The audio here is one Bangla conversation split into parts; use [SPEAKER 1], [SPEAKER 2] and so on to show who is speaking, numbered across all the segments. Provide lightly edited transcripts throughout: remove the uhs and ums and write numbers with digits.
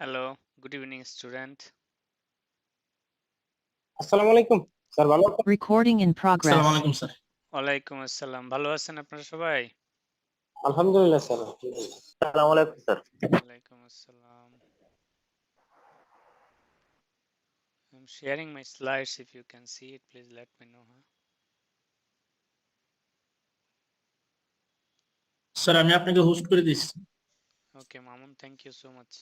[SPEAKER 1] Hello, good evening, student.
[SPEAKER 2] আসসালামু আলাইকুম স্যার, ভালো আছেন?
[SPEAKER 3] Recording in progress.
[SPEAKER 4] আসসালামু আলাইকুম স্যার।
[SPEAKER 1] ওয়ালাইকুম আসসালাম। ভালো আছেন আপনারা সবাই?
[SPEAKER 2] আলহামদুলিল্লাহ স্যার।
[SPEAKER 5] আসসালামু আলাইকুম স্যার।
[SPEAKER 1] ওয়ালাইকুম আসসালাম। I'm sharing my slides. If you can see it, please let me know.
[SPEAKER 4] Sir আমি আপনাকে হোস্ট করে দিচ্ছি।
[SPEAKER 1] Okay, Mamun, thank you so much.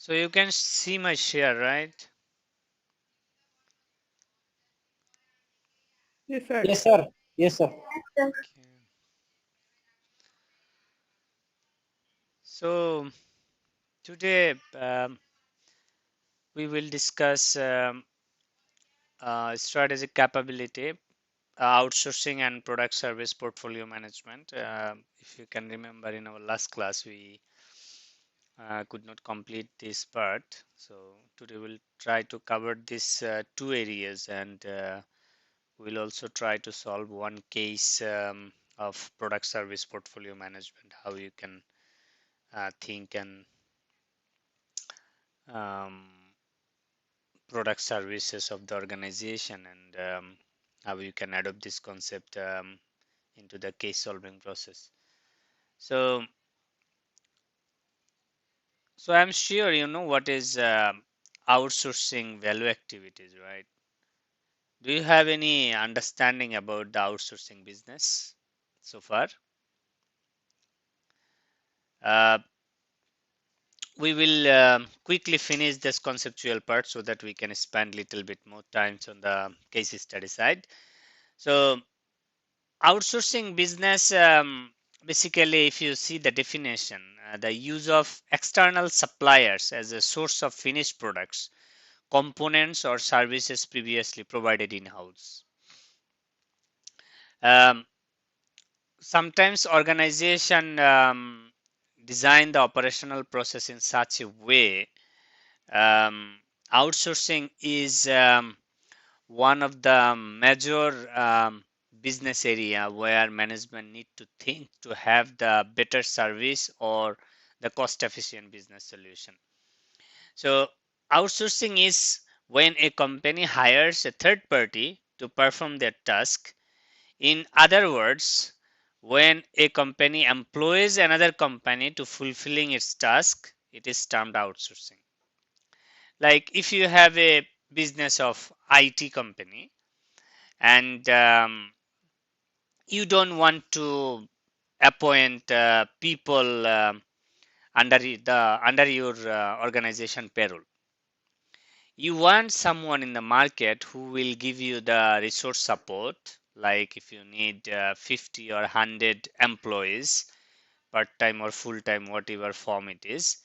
[SPEAKER 1] So you can see my share, right?
[SPEAKER 2] Yes sir. Yes sir.
[SPEAKER 1] Okay. So today we will discuss strategic capability, outsourcing and product service portfolio management. If you can remember, in our last class we could not complete this part, so today we'll try to cover these two areas, and we'll also try to solve one case of product service portfolio management, how you can think and product services of the organization, and how you can adopt this concept into the case solving process. So I'm sure you know what is outsourcing value activities, right? Do you have any understanding about the outsourcing business so far? We will quickly finish this conceptual part so that we can spend little bit more time on the case study side. So outsourcing business, basically, if you see the definition, the use of external suppliers as a source of finished products, components or services previously provided in-house. Sometimes organization design the operational process in such a way. Outsourcing is one of the major business area where management need to think to have the better service or the cost efficient business solution. So outsourcing is when a company hires a third party to perform their task. In other words, when a company employs another company to fulfilling its task, it is termed outsourcing. Like if you have a business of IT company, and you don't want to appoint people under your organization payroll. You want someone in the market who will give you the resource support, like if you need 50 or 100 employees, part-time or full-time, whatever form it is.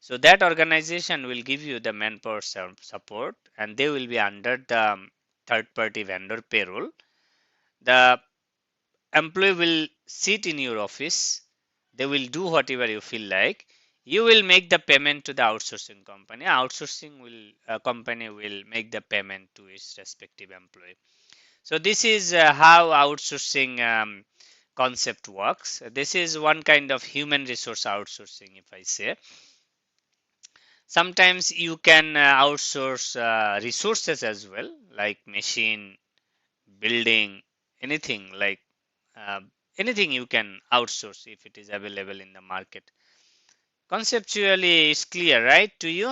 [SPEAKER 1] So that organization will give you the manpower support, and they will be under the third-party vendor payroll. The employee will sit in your office. They will do whatever you feel like. You will make the payment to the outsourcing company. Outsourcing company will make the payment to its respective employee. So this is how outsourcing concept works. This is one kind of human resource outsourcing, if I say. Sometimes you can outsource resources as well, like machine, building, anything like anything you can outsource if it is available in the market. Conceptually, it's clear, right, to you?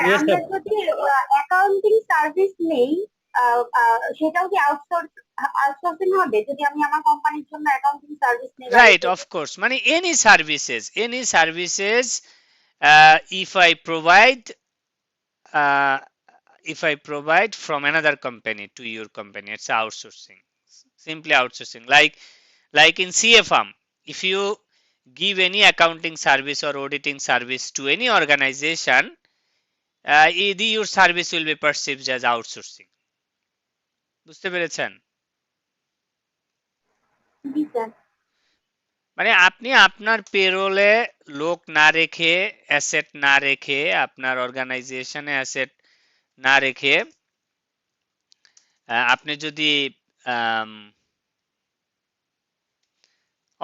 [SPEAKER 2] Yes sir.
[SPEAKER 6] যদি অ্যাকাউন্টিং সার্ভিস নেই সেটাও কি আউটসোর্সিং হবে যদি আমি আমার কোম্পানির জন্য অ্যাকাউন্টিং সার্ভিস নেই?
[SPEAKER 1] Right, of course. মানে any services if I provide from another company to your company, it's outsourcing. Simply outsourcing. Like in CA firm, if you give any accounting service or auditing service to any organization, your service will be perceived as outsourcing. বুঝতে পেরেছেন?
[SPEAKER 6] জি স্যার।
[SPEAKER 1] মানে আপনি আপনার পেরোলে লোক না রেখে, অ্যাসেট না রেখে, আপনার অর্গানাইজেশনে অ্যাসেট না রেখে আপনি যদি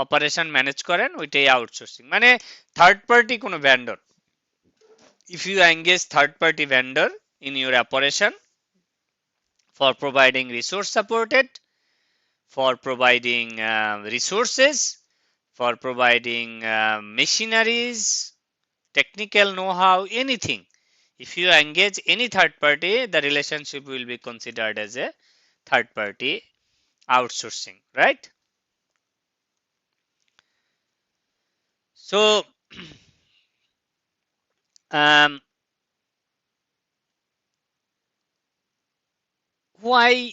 [SPEAKER 1] অপারেশন ম্যানেজ করেন ওইটাই আউটসোর্সিং মানে থার্ড পার্টি কোনো vendor if you engage third party vendor in your operation for providing resource supported for providing resources for providing machineries technical know-how anything if you engage any third party the relationship will be considered as a third party outsourcing right so um, why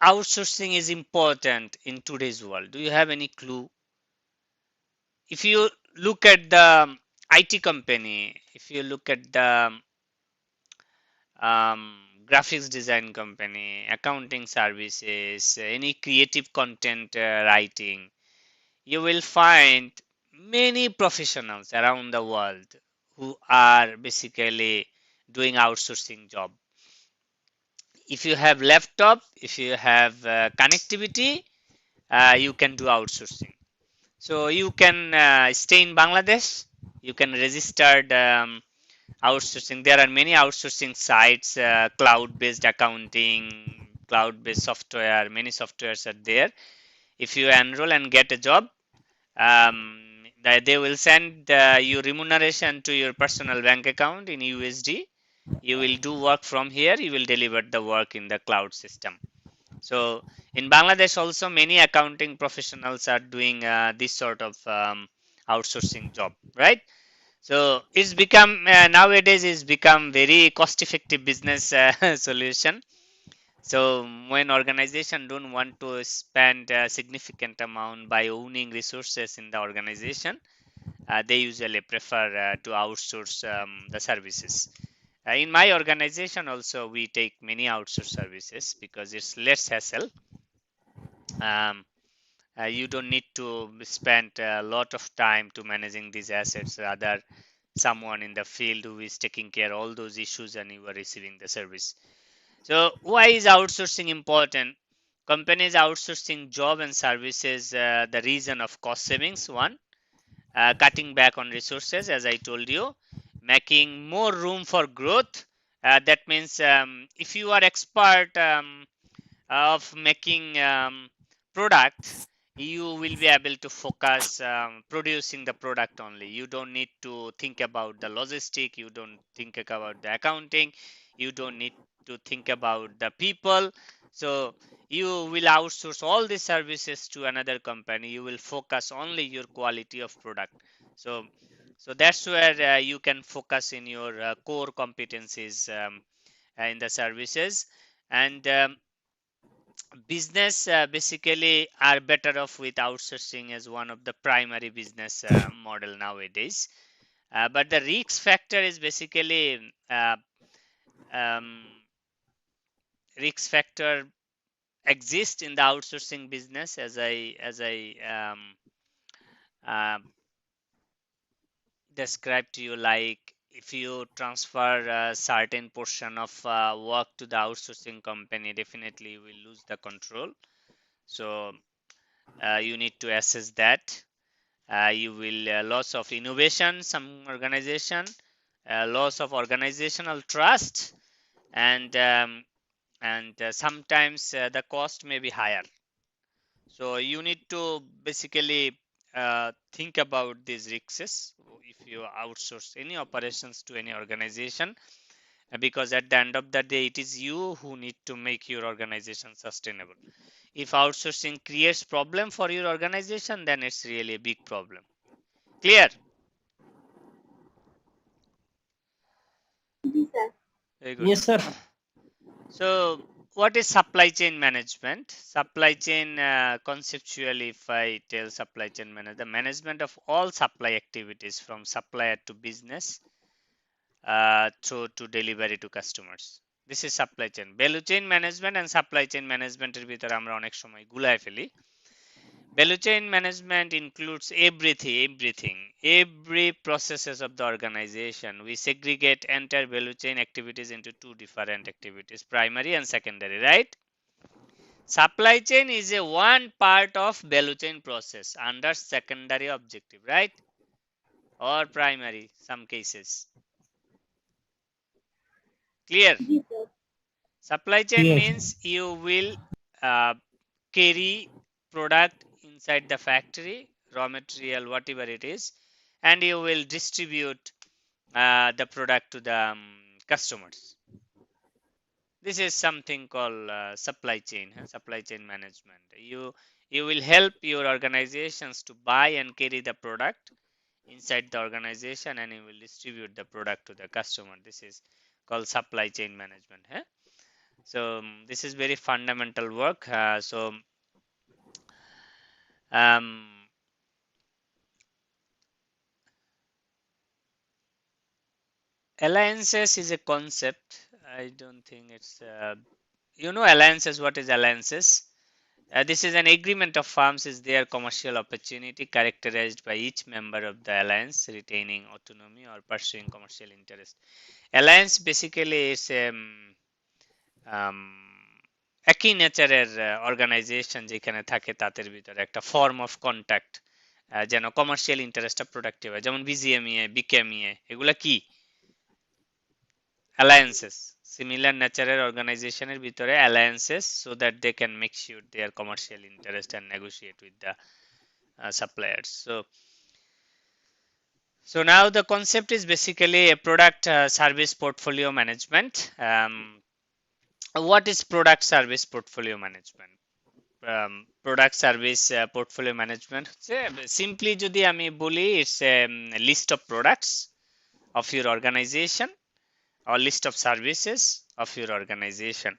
[SPEAKER 1] outsourcing is important in today's world do you have any clue if you look at the IT company if you look at the graphics design company accounting services any creative content writing you will find many professionals around the world who are basically doing outsourcing job if you have laptop if you have connectivity you can do outsourcing so you can stay in Bangladesh you can register outsourcing there are many outsourcing sites cloud based accounting cloud based software many softwares are there if you enroll and get a job they will send you remuneration to your personal bank account in USD you will do work from here you will deliver the work in the cloud system so in Bangladesh also many accounting professionals are doing this sort of outsourcing job right so it's become nowadays it's become very cost effective business solution so when organization don't want to spend a significant amount by owning resources in the organization they usually prefer to outsource the services in my organization also we take many outsource services because it's less hassle um, you don't need to spend a lot of time to managing these assets rather someone in the field who is taking care of all those issues and you are receiving the service so why is outsourcing important companies outsourcing job and services the reason of cost savings one cutting back on resources as I told you making more room for growth that means if you are expert of making product you will be able to focus producing the product only you don't need to think about the logistic you don't think about the accounting you don't need to think about the people so you will outsource all the services to another company you will focus only your quality of product so that's where you can focus in your core competencies in the services and business basically are better off with outsourcing as one of the primary business model nowadays but the risk factor is basically um, risk factor exists in the outsourcing business as I uh, described to you like if you transfer a certain portion of work to the outsourcing company definitely you will lose the control so you need to assess that you will loss of innovation some organization loss of organizational trust and sometimes the cost may be higher so you need to basically think about these risks if you outsource any operations to any organization because at the end of the day it is you who need to make your organization sustainable if outsourcing creates problem for your organization then it's really a big problem clear
[SPEAKER 6] G sir
[SPEAKER 1] very good
[SPEAKER 2] Yes, sir.
[SPEAKER 1] so what is supply chain management supply chain conceptually if I tell supply chain management the management of all supply activities from supplier to business to delivery to customers this is supply chain value chain management and supply chain management এর ভিতরে আমরা অনেক সময় গুলায় ফেলি value chain management includes everything every processes of the organization we segregate entire value chain activities into two different activities primary and secondary right Supply chain is a one part of value chain process under secondary objective, right? Or primary, some cases. Clear?
[SPEAKER 6] G sir
[SPEAKER 1] Supply chain
[SPEAKER 4] Yes.
[SPEAKER 1] means you will uh, carry product inside the factory, raw material, whatever it is, and you will distribute the product to the customers. This is something called supply chain, supply chain management. You will help your organizations to buy and carry the product inside the organization, and you will distribute the product to the customer. This is called supply chain management. So this is very fundamental work. Um, Alliances is a concept. I don't think it's alliances. What is alliances? This is an agreement of firms is their commercial opportunity characterized by each member of the alliance retaining autonomy or pursuing commercial interest. Alliance basically is একই নেচারের অর্গানাইজেশন যেখানে থাকে তাদের ভিতরে একটা ফর্ম অফ কন্ট্যাক্ট যেন কমার্শিয়াল ইন্টারেস্টটা প্রোডাক্টিভ হয়, যেমন বিজিএমইএ, বিকেএমইএ, এগুলা কি অ্যালায়েন্সেস, সিমিলার নেচারের অর্গানাইজেশনের ভিতরে alliances, so that they can make sure their commercial interest and negotiate with the suppliers. So now the concept is basically a product service portfolio management. What is product service portfolio management? Product service portfolio management simply jodi ami boli, it's a list of products of your organization or list of services of your organization,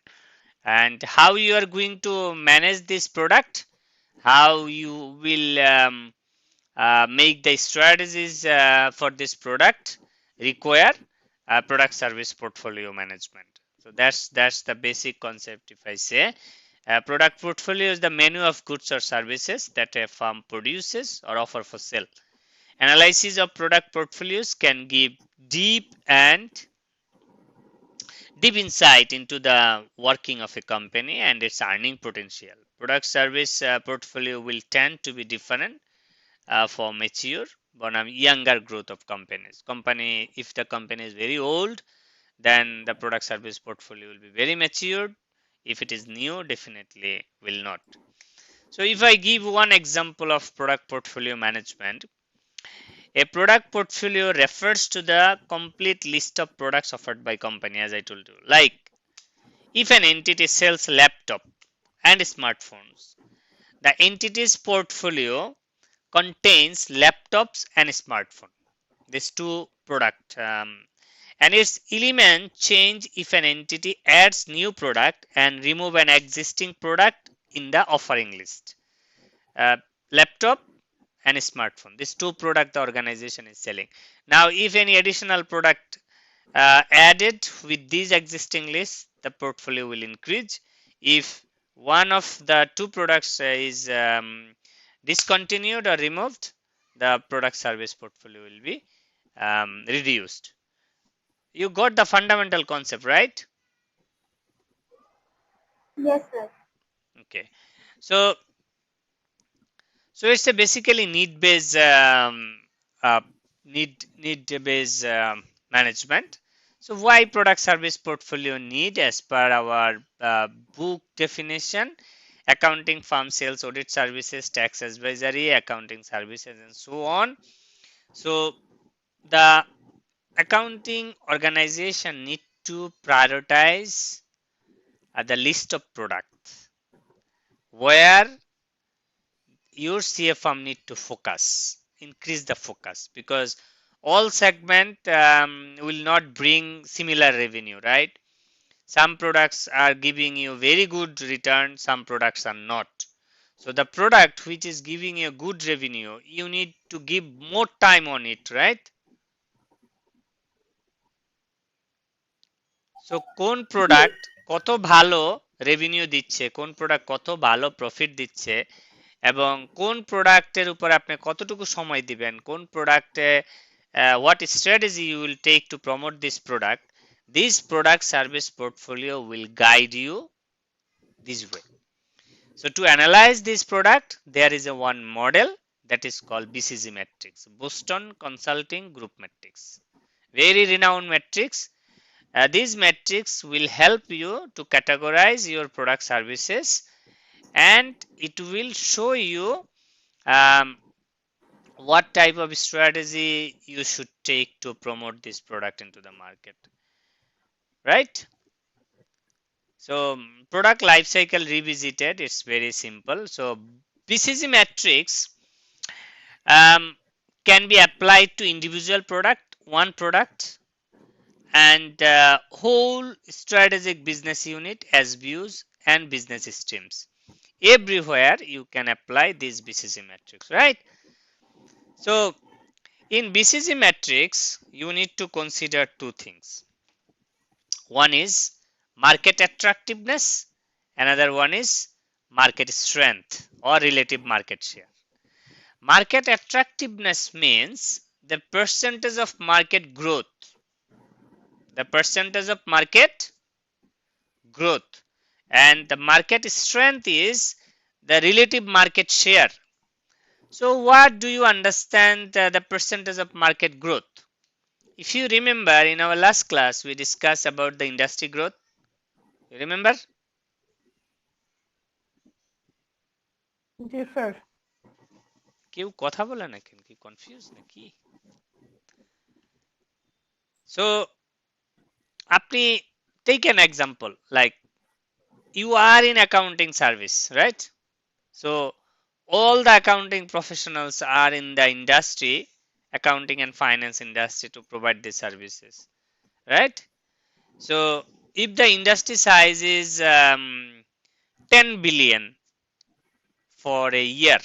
[SPEAKER 1] and how you are going to manage this product, how you will make the strategies for this product require product service portfolio management. So that's the basic concept. If I say product portfolio is the menu of goods or services that a firm produces or offer for sale. Analysis of product portfolios can give deep insight into the working of a company and its earning potential. Product service portfolio will tend to be different for mature but younger growth of companies. If the company is very old, then the product service portfolio will be very matured. If it is new, definitely will not. So if I give one example of product portfolio management, a product portfolio refers to the complete list of products offered by company, as I told you. Like if an entity sells laptop and smartphones, the entity's portfolio contains laptops and smartphone, these two product, and its element change if an entity adds new product and remove an existing product in the offering list. Laptop and smartphone, these two product the organization is selling. Now if any additional product added with these existing lists, the portfolio will increase. If one of the two products is discontinued or removed, the product service portfolio will be reduced. You got the fundamental concept, right?
[SPEAKER 6] Yes, sir.
[SPEAKER 1] Okay. So it's a basically need-based need-based management. So why product service portfolio need? As per our book definition, accounting, firm, sales, audit services, tax advisory, accounting services, and so on. So the accounting organization need to prioritize the list of products where your CA firm need to focus, increase the focus, because all segment will not bring similar revenue, right? Some products are giving you very good return, some products are not. So the product which is giving you good revenue, you need to give more time on it, right? So কোন প্রোডাক্ট কত ভালো রেভিনিউ দিচ্ছে, কোন প্রোডাক্ট কত ভালো প্রফিট দিচ্ছে, এবং কোন প্রোডাক্টের উপর আপনি কতটুকু সময় দিবেন, কোন প্রোডাক্টে what strategy you will take to promote this product, this product service portfolio will guide you this way. So to analyze this product, there is a one model that is called BCG matrix, Boston Consulting Group Matrix. Very renowned matrix. These metrics will help you to categorize your product services, and it will show you what type of strategy you should take to promote this product into the market, right? So product lifecycle revisited, it's very simple. So BCG matrix can be applied to individual product, one product, and whole strategic business unit as views and business streams. Everywhere you can apply this BCG matrix, right? So in BCG matrix, you need to consider two things. One is market attractiveness, another one is market strength or relative market share. Market attractiveness means the percentage of market growth. The percentage of market growth. And the market strength is the relative market share. So what do you understand the percentage of market growth? If you remember, in our last class, we discussed about the industry growth. You remember?
[SPEAKER 3] G sir
[SPEAKER 1] কেউ কথা বলে না কেন, কি কনফিউজ নাকি? So আপনি take an example, like you are in accounting service, right? So all the accounting professionals are in the industry, accounting and finance industry, to provide these services, right? So if the industry size is 10 billion for a year,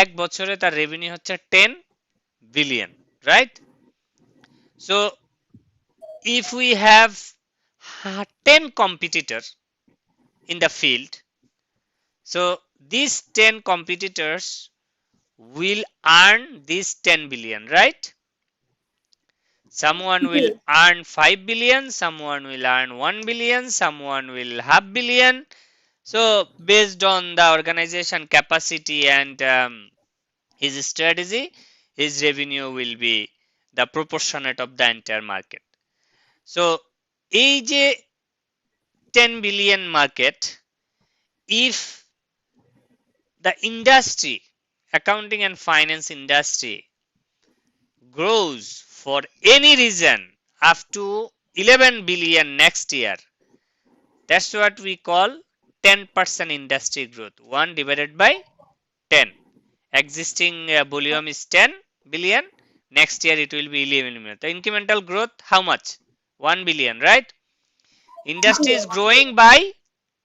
[SPEAKER 1] এক বছরে তার রেভিনিউ হচ্ছে 10 billion, right? So if we have 10 competitors in the field, so these 10 competitors will earn this 10 billion, right? Someone will earn 5 billion, someone will earn 1 billion, someone will half billion. So based on the organization capacity and his strategy, his revenue will be the proportionate of the entire market. So এই যে 10 billion market, if the industry, accounting and finance industry, grows for any reason up to 11 billion next year, that's what we call 10% industry growth. 1 divided by 10. Existing volume is 10 billion. Next year it will be 11 billion. The incremental growth, how much? 1 billion, right? Industry is growing by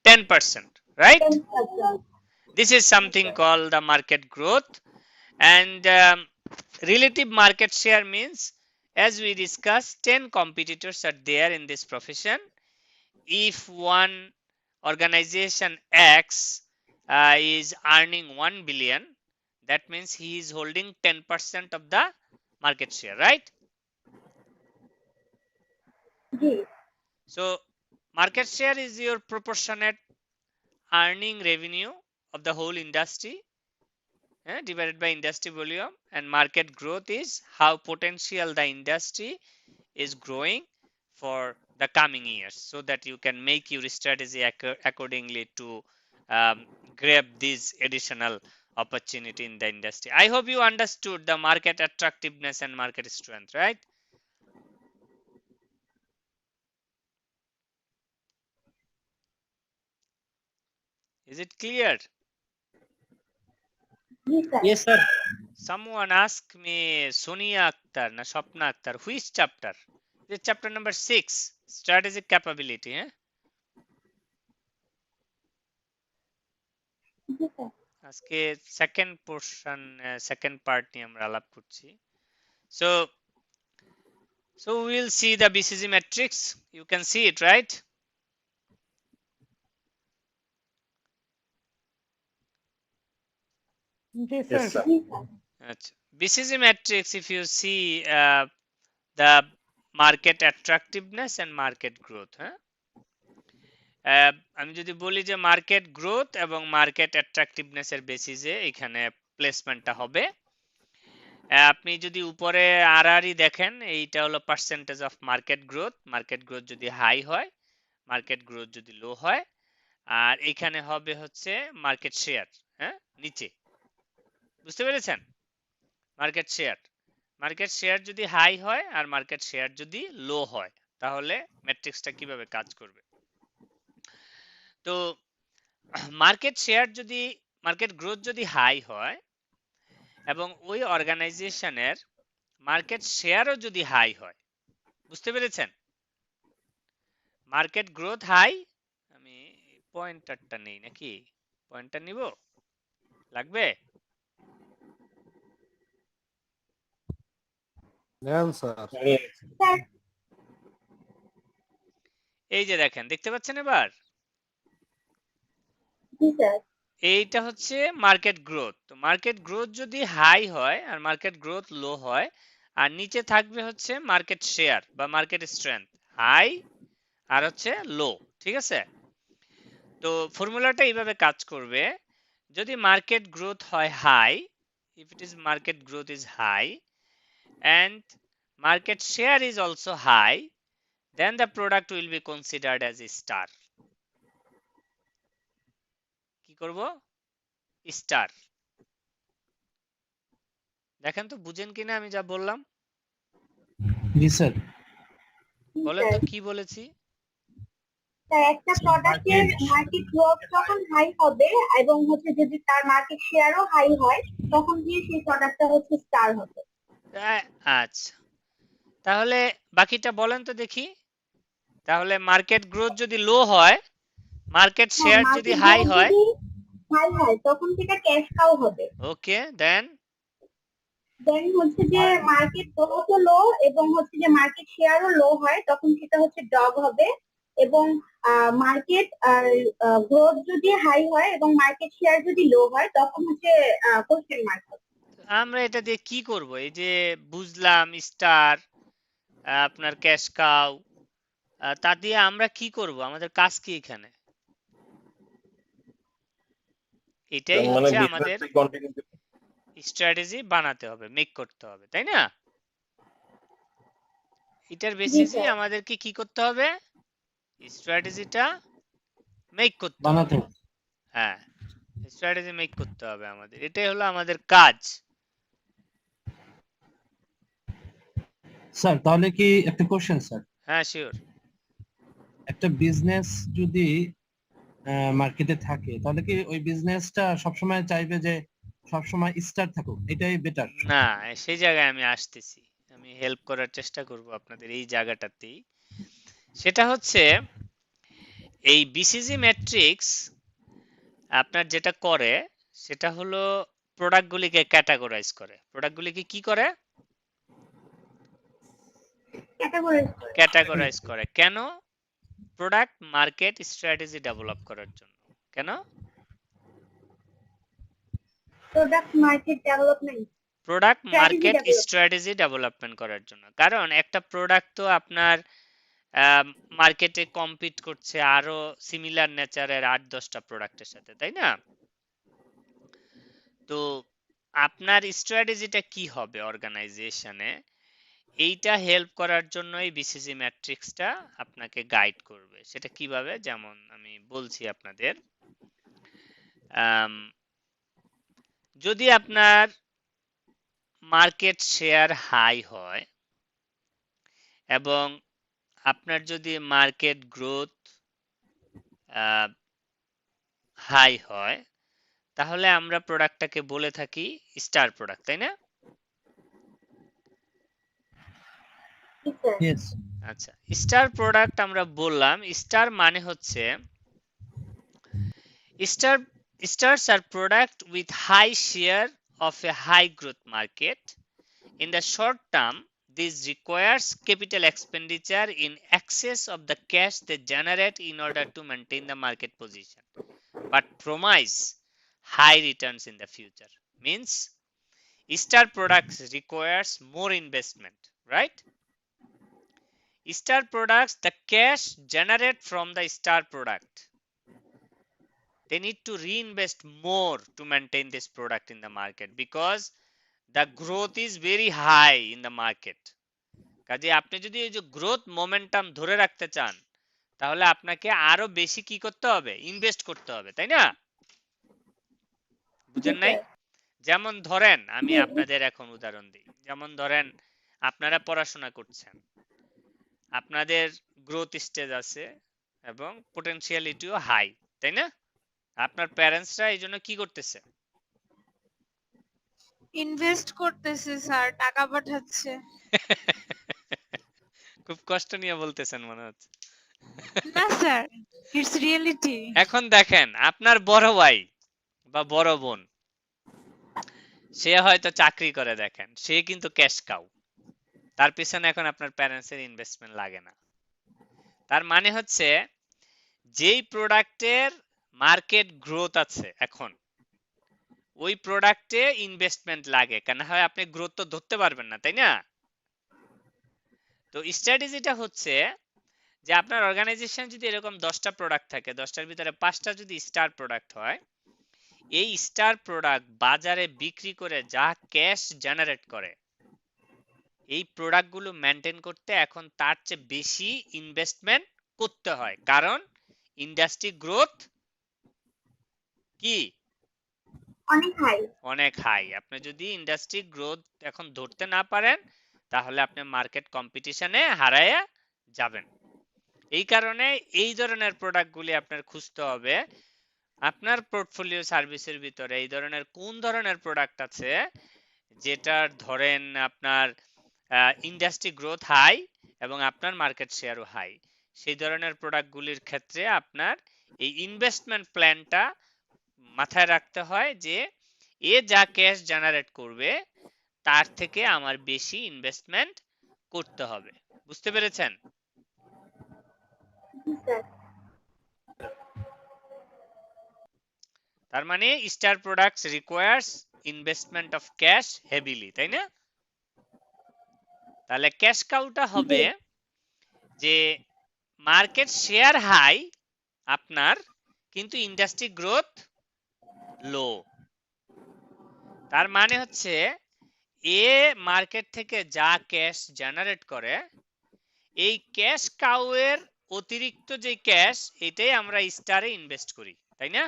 [SPEAKER 1] 10%, right? This is something called the market growth. And relative market share means, as we discussed, 10 competitors are there in this profession. If one organization X is earning 1 billion, that means he is holding 10% of the market share, right? So market share is your proportionate earning revenue of the whole industry divided by industry volume, and market growth is how potential the industry is growing for the coming years, so that you can make your strategy accordingly to grab this additional opportunity in the industry. I hope you understood the market attractiveness and market strength, right? Is it clear?
[SPEAKER 2] Yes, sir.
[SPEAKER 1] Someone asked me, Sonia Akhtar na Swapna Akhtar, which chapter? This is chapter number 6, strategic capability. আজকে সেকেন্ড পোরশন, সেকেন্ড পার্ট নিয়ে আমরা আলাপ করছি। So we will see the BCG matrix. You can see it, right?
[SPEAKER 3] G
[SPEAKER 2] Yes,
[SPEAKER 3] sir
[SPEAKER 2] sir.
[SPEAKER 1] BCG matrix, if you see the market attractiveness and market growth, আমি যদি বলি যে মার্কেট গ্রোথ এবং মার্কেট অ্যাট্রাকটিভনেস এর বেসিসে এখানে প্লেসমেন্টটা হবে। আপনি যদি উপরে আরআরই দেখেন, এইটা হলো পার্সেন্টেজ অফ মার্কেট গ্রোথ যদি হাই হয়, মার্কেট গ্রোথ যদি লো হয়, আর এখানে হবে হচ্ছে মার্কেট শেয়ার। হ্যাঁ, নিচে বুঝতে পেরেছেন? মার্কেট শেয়ার যদি হাই হয় আর মার্কেট শেয়ার যদি লো হয়, তাহলে ম্যাট্রিক্সটা কিভাবে কাজ করবে। তো মার্কেট গ্রোথ যদি হাই হয় এবং ওই অর্গানাইজেশনের মার্কেট শেয়ারও যদি হাই হয়, বুঝতে পেরেছেন? মার্কেট গ্রোথ হাই, আমি পয়েন্টারটা নেই নাকি, পয়েন্টার নিব লাগবে?
[SPEAKER 6] স্যার
[SPEAKER 1] এই যে দেখেন, দেখতে পাচ্ছেন এবার?
[SPEAKER 6] জি স্যার।
[SPEAKER 1] এইটা হচ্ছে মার্কেট গ্রোথ। তো মার্কেট গ্রোথ যদি হাই হয় আর মার্কেট গ্রোথ লো হয়, আর নিচে থাকবে হচ্ছে মার্কেট শেয়ার বা মার্কেট স্ট্রেংথ, হাই আর হচ্ছে লো। ঠিক আছে? তো ফর্মুলাটা এইভাবে কাজ করবে, যদি মার্কেট গ্রোথ হয় high, if it is market growth is high and market share is also high, then the product will be considered as a star. কি করব? স্টার। দেখেন তো বুঝেন কিনা আমি যা বললাম।
[SPEAKER 2] জি স্যার।
[SPEAKER 1] বলেন তো কি বলেছি?
[SPEAKER 6] স্যার একটা প্রোডাক্টের মার্কেট গ্রোথ যখন হাই হবে এবং হচ্ছে যদি তার মার্কেট শেয়ারও হাই হয়, তখন গিয়ে সেই প্রোডাক্টটা হচ্ছে স্টার হবে।
[SPEAKER 1] আচ্ছা, তাহলে বাকিটা বলেন তো দেখি। তাহলে মার্কেট গ্রোথ যদি লো হয়, মার্কেট
[SPEAKER 6] হ্যাঁ,
[SPEAKER 1] শেয়ার যদি
[SPEAKER 6] মার্কেট
[SPEAKER 1] হাই
[SPEAKER 6] গ্রোথ
[SPEAKER 1] হয়,
[SPEAKER 6] যদি হাই হয় তখন সেটা ক্যাশ কাউ হবে।
[SPEAKER 1] ওকে, দেন
[SPEAKER 6] দেন হচ্ছে যে মার্কেট গ্রোথও লো এবং হচ্ছে যে মার্কেট শেয়ারও লো হয়, তখন সেটা হচ্ছে ডগ হবে। এবং মার্কেট গ্রোথ যদি হাই হয় এবং মার্কেট শেয়ার যদি লো হয়, তখন হচ্ছে কোশ্চেন মার্ক হবে।
[SPEAKER 1] আমরা এটা দিয়ে কি করব? এই যে বুঝলাম স্টার, আপনার ক্যাশ কাউ, তা দিয়ে আমরা কি করব? আমাদের কাজ কি এখানে? এটাই হচ্ছে আমাদের স্ট্র্যাটেজি বানাতে হবে, মেক করতে হবে, তাই না? এটার
[SPEAKER 6] জি
[SPEAKER 1] বেসিসে
[SPEAKER 6] স্যার।
[SPEAKER 1] আমাদেরকে কি করতে হবে? স্ট্র্যাটেজিটা মেক করতে
[SPEAKER 2] বানাতে
[SPEAKER 1] হবে। হ্যাঁ, স্ট্র্যাটেজি মেক করতে হবে আমাদের, এটাই হলো আমাদের কাজ।
[SPEAKER 2] স্যার, তাহলে কি একটা কোশ্চেন স্যার,
[SPEAKER 1] হ্যাঁ, শিওর।
[SPEAKER 2] একটা বিজনেস যদি মার্কেটে থাকে তাহলে কি ওই বিজনেসটা সবসময় চাইবে যে সবসময় স্টার থাকুক, এটাই বেটার?
[SPEAKER 1] না, সেই জায়গায় আমি আসতেছি, আমি হেল্প করার চেষ্টা করব আপনাদের এই জায়গাটাতেই। সেটা হচ্ছে এই বিসিজি ম্যাট্রিক্স আপনার যেটা করে সেটা হলো প্রোডাক্টগুলিকে ক্যাটাগরাইজ করে। প্রোডাক্টগুলিকে কি করে? ক্যাটাগরাইজ করে। কেন? প্রোডাক্ট মার্কেট স্ট্র্যাটেজি ডেভেলপ করার জন্য। কেন?
[SPEAKER 6] Product market development,
[SPEAKER 1] product
[SPEAKER 6] strategy
[SPEAKER 1] market
[SPEAKER 6] develop.
[SPEAKER 1] Strategy development করার জন্য। কারণ একটা প্রোডাক্ট তো আপনার মার্কেটে কম্পিট করছে আরো সিমিলার নেচারের 8-10টা প্রোডাক্টের সাথে, তাই না? তো আপনার স্ট্র্যাটেজিটা কি হবে অর্গানাইজেশনে, এইটা হেল্প করার জন্যই বিসিজি ম্যাট্রিক্সটা আপনাকে গাইড করবে। সেটা কিভাবে? যেমন আমি বলছি আপনাদের, যদি আপনার মার্কেট শেয়ার হাই হয় এবং আপনার যদি মার্কেট গ্রোথ হাই হয়, তাহলে আমরা প্রোডাক্টটাকে বলে থাকি স্টার প্রোডাক্ট, তাই না?
[SPEAKER 2] ইয়েস।
[SPEAKER 1] আচ্ছা, স্টার প্রোডাক্ট আমরা বললাম। স্টার মানে হচ্ছে stars are product with high share of a high growth market. In the short term, this requires capital expenditure in excess of the cash they generate in order to maintain the market position, but promise high returns in the future. Means star products requires more investment, right? Star products, the cash generate from the star product, they need to reinvest more to maintain this product in the market because the growth is very high in the market. কাজে আপনি যদি এই যে গ্রোথ মোমেন্টাম ধরে রাখতে চান তাহলে আপনাকে আরো বেশি কি করতে হবে, ইনভেস্ট করতে হবে, তাই না?
[SPEAKER 6] জি
[SPEAKER 1] বুঝেন নাই?
[SPEAKER 6] স্যার।
[SPEAKER 1] যেমন ধরেন আমি
[SPEAKER 6] জি জি
[SPEAKER 1] আপনাদের এখন উদাহরণ দিই, যেমন ধরেন আপনারা পড়াশোনা করছেন, আপনাদের গ্রোথ স্টেজ আছে এবং পটেনশিয়ালিটিও হাই, তাই না? আপনার প্যারেন্টসরা এই জন্য কি করতেছে?
[SPEAKER 3] ইনভেস্ট করতেছে স্যার, টাকা পাঠাচ্ছে।
[SPEAKER 1] খুব কষ্ট নিয়ে বলতেছেন মনে হচ্ছে।
[SPEAKER 3] না স্যার, ইটস রিয়েলিটি।
[SPEAKER 1] এখন দেখেন আপনার বড় ভাই বা বড় বোন, সে হয়তো চাকরি করে, দেখেন সে কিন্তু ক্যাশ কাউ, তার পিছনে এখন আপনার প্যারেন্টসের ইনভেস্টমেন্ট লাগে না। তার মানে হচ্ছে যেই প্রোডাক্টের মার্কেট গ্রোথ আছে এখন, ওই প্রোডাক্টে ইনভেস্টমেন্ট লাগে, কেন হয় আপনি গ্রোথ তো ধরতে পারবেন না, তাই না? তো স্ট্র্যাটেজিটা হচ্ছে যে আপনার অর্গানাইজেশন যদি এরকম 10টা প্রোডাক্ট থাকে, 10টার ভিতরে 5টা যদি স্টার প্রোডাক্ট হয়, এই স্টার প্রোডাক্ট বাজারে বিক্রি করে যা ক্যাশ জেনারেট করে, এই প্রোডাক্টগুলো মেনটেন করতে এখন তার চেয়ে বেশি ইনভেস্টমেন্ট করতে হয়, কারণ ইন্ডাস্ট্রি গ্রোথ কি
[SPEAKER 6] অনেক হাই।
[SPEAKER 1] অনেক হাই। আপনি যদি ইন্ডাস্ট্রি গ্রোথ এখন ধরতে না পারেন তাহলে আপনি মার্কেট কম্পিটিশনে হারায়া যাবেন। এই কারণে এই ধরনের প্রোডাক্টগুলি আপনার খুঁজতে হবে। আপনার পোর্টফোলিও সার্ভিসের ভিতরে এই ধরনের কোন ধরনের প্রোডাক্ট আছে যেটার ধরেন আপনার ইন্ডাস্ট্রি গ্রোথ হাই এবং আপনার মার্কেট শেয়ারও হাই, সেই ধরনের প্রোডাক্টগুলির ক্ষেত্রে আপনার এই ইনভেস্টমেন্ট প্ল্যানটা মাথায় রাখতে হয় যে এ যা ক্যাশ জেনারেট করবে তার থেকে আমার বেশি ইনভেস্টমেন্ট করতে হবে। বুঝতে পেরেছেন?
[SPEAKER 6] জি স্যার।
[SPEAKER 1] তার মানে star products requires investment of cash heavily, তাই না? তাহলে ক্যাশ কাউটা হবে যে মার্কেট শেয়ার হাই আপনার, কিন্তু ইন্ডাস্ট্রি গ্রোথ লো। তার মানে হচ্ছে এ মার্কেট থেকে যা ক্যাশ জেনারেট করে, এই ক্যাশ কাউয়ের অতিরিক্ত যে ক্যাশ, এটাই আমরা স্টারে ইনভেস্ট করি, তাই না?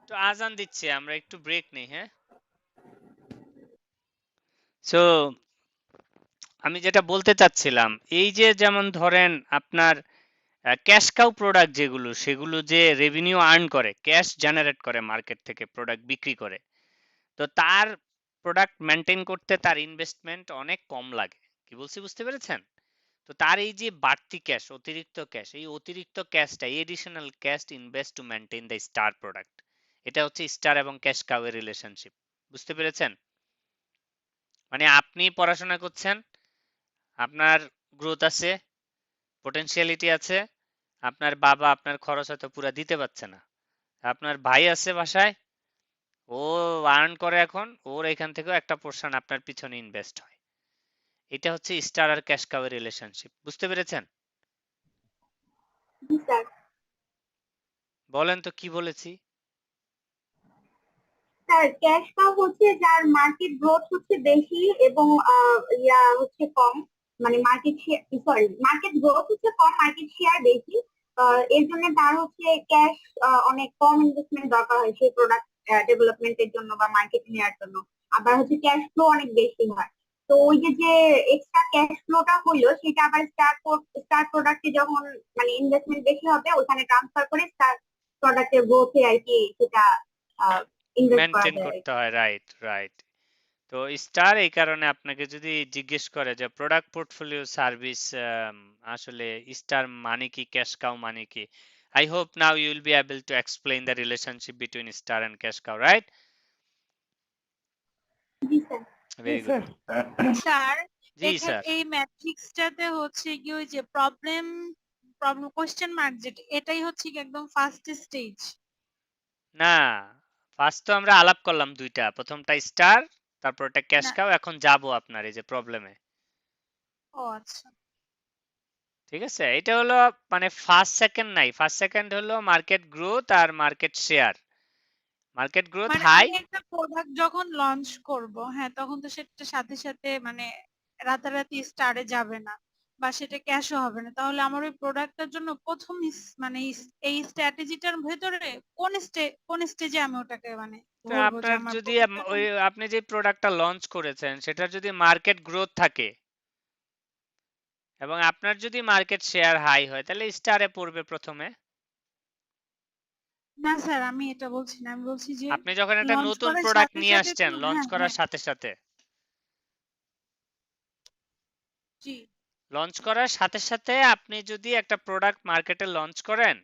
[SPEAKER 1] তো আজান দিচ্ছে, আমরা একটু ব্রেক নেই। হ্যাঁ, সো আমি যেটা বলতে চাচ্ছিলাম, এই যে যেমন ধরেন আপনার ক্যাশ কাউ প্রোডাক্ট যেগুলো, সেগুলো যে রেভিনিউ আর্ন করে, ক্যাশ জেনারেট করে মার্কেট থেকে প্রোডাক্ট বিক্রি করে, তো তার প্রোডাক্ট মেনটেন করতে তার ইনভেস্টমেন্ট অনেক কম লাগে। কি বলছি বুঝতে পেরেছেন? তো তার এই যে বাড়তি ক্যাশ, অতিরিক্ত ক্যাশ, এই অতিরিক্ত ক্যাশটা additional cash invest to maintain the star product, এটা হচ্ছে স্টার এবং ক্যাশ কাউয়ের রিলেশনশিপ। বুঝতে পেরেছেন? মানে আপনি পড়াশোনা করছেন, আপনার গ্রোথ আছে, পটেনশিয়ালিটি আছে, আপনার বাবা আপনার খরচ হয়তো পুরো দিতে পারছে না, আপনার ভাই আছে বাসায়, ও আর্ন করে, এখন ওর এখান থেকেও একটা পোর্শন আপনার পিছনে ইনভেস্ট হয়। এটা হচ্ছে স্টার আর ক্যাশ কাউয়ের রিলেশনশিপ। বুঝতে পেরেছেন?
[SPEAKER 6] জি স্যার।
[SPEAKER 1] বলেন তো কি বলেছি?
[SPEAKER 6] স্যার ক্যাশ কাউ হচ্ছে যার মার্কেট গ্রোথ হচ্ছে বেশি এবং ইয়া হচ্ছে কম, মানে market share, sorry market growth হচ্ছে কম, মার্কেট শেয়ার বেশি। এর জন্য তার হচ্ছে ক্যাশ অনেক কম ইনভেস্টমেন্ট দরকার হয় সেই প্রোডাক্ট ডেভেলপমেন্টের জন্য বা মার্কেটিং এর জন্য। আবার হচ্ছে ক্যাশ ফ্লো অনেক বেশি হয়। তো ওই যে যে এক্সট্রা ক্যাশ ফ্লোটা হইলো সেটা আবার স্টার প্রোডাক্টে যখন মানে ইনভেস্টমেন্ট বেশি হবে ওখানে ট্রান্সফার করে স্টার প্রোডাক্টের গ্রোথে আর কি সেটা ইনভেস্ট করা
[SPEAKER 1] মেনটেন
[SPEAKER 6] যায়।
[SPEAKER 1] করতে হয়, রাইট রাইট। তো স্টার এই কারণে আপনাকে যদি জিজ্ঞেস করে যে প্রোডাক্ট পোর্টফোলিও সার্ভিস আসলে স্টার মানে কি, ক্যাশ কাউ মানে কি, I hope now you will be able to explain the relationship between star and cash cow, right?
[SPEAKER 6] জি স্যার।
[SPEAKER 1] Very good.
[SPEAKER 3] স্যার
[SPEAKER 1] জি স্যার।
[SPEAKER 3] এই ম্যাট্রিক্সটাতে হচ্ছে কি ওই যে প্রবলেম প্রবলেম কোশ্চেন মার্ক যেটা, এটাই হচ্ছে কি একদম ফার্স্ট স্টেজ?
[SPEAKER 1] না, ফার্স্ট তো আমরা আলাপ করলাম দুইটা, প্রথমটা স্টার, তারপর এটা ক্যাশ
[SPEAKER 3] না
[SPEAKER 1] কাউ, এখন যাব আপনার এই যে প্রবলেমে।
[SPEAKER 3] ও আচ্ছা।
[SPEAKER 1] ঠিক আছে, এটা হলো মানে ফার্স্ট সেকেন্ড নাই, ফার্স্ট সেকেন্ড হলো মার্কেট গ্রোথ আর মার্কেট শেয়ার। মার্কেট গ্রোথ
[SPEAKER 3] মানে
[SPEAKER 1] হাই,
[SPEAKER 3] আমি একটা প্রোডাক্ট যখন লঞ্চ করব, হ্যাঁ, তখন তো সেটা সাথে সাথে মানে রাতারাতি স্টারে যাবে না বা সেটা ক্যাশও হবে না। তাহলে আমার ওই প্রোডাক্টটার জন্য প্রথম মানে এই স্ট্র্যাটেজিটার ভেতরে কোন স্টেজে আমি ওটাকে মানে
[SPEAKER 1] তো
[SPEAKER 3] ধরবো যে
[SPEAKER 1] আপনার
[SPEAKER 3] আমার
[SPEAKER 1] যদি
[SPEAKER 3] প্রোডাক্টটা এখন।
[SPEAKER 1] আপনি যে প্রোডাক্টটা লঞ্চ করেছেন সেটার যদি মার্কেট গ্রোথ থাকে এবং আপনার যদি মার্কেট শেয়ার হাই হয় তাহলে স্টারে পড়বে প্রথমে।
[SPEAKER 3] না স্যার, আমি এটা বলছি না, আমি বলছি যে
[SPEAKER 1] আপনি যখন একটা
[SPEAKER 3] লঞ্চ
[SPEAKER 1] নতুন
[SPEAKER 3] করার
[SPEAKER 1] প্রোডাক্ট
[SPEAKER 3] সাথে
[SPEAKER 1] নিয়ে
[SPEAKER 3] সাথে
[SPEAKER 1] আসছেন,
[SPEAKER 3] তো,
[SPEAKER 1] লঞ্চ
[SPEAKER 3] হ্যাঁ
[SPEAKER 1] করার
[SPEAKER 3] হ্যাঁ,
[SPEAKER 1] সাথে সাথে
[SPEAKER 3] জি
[SPEAKER 1] লঞ্চ করার সাথে সাথে আপনি যদি একটা প্রোডাক্ট মার্কেটে লঞ্চ করেন,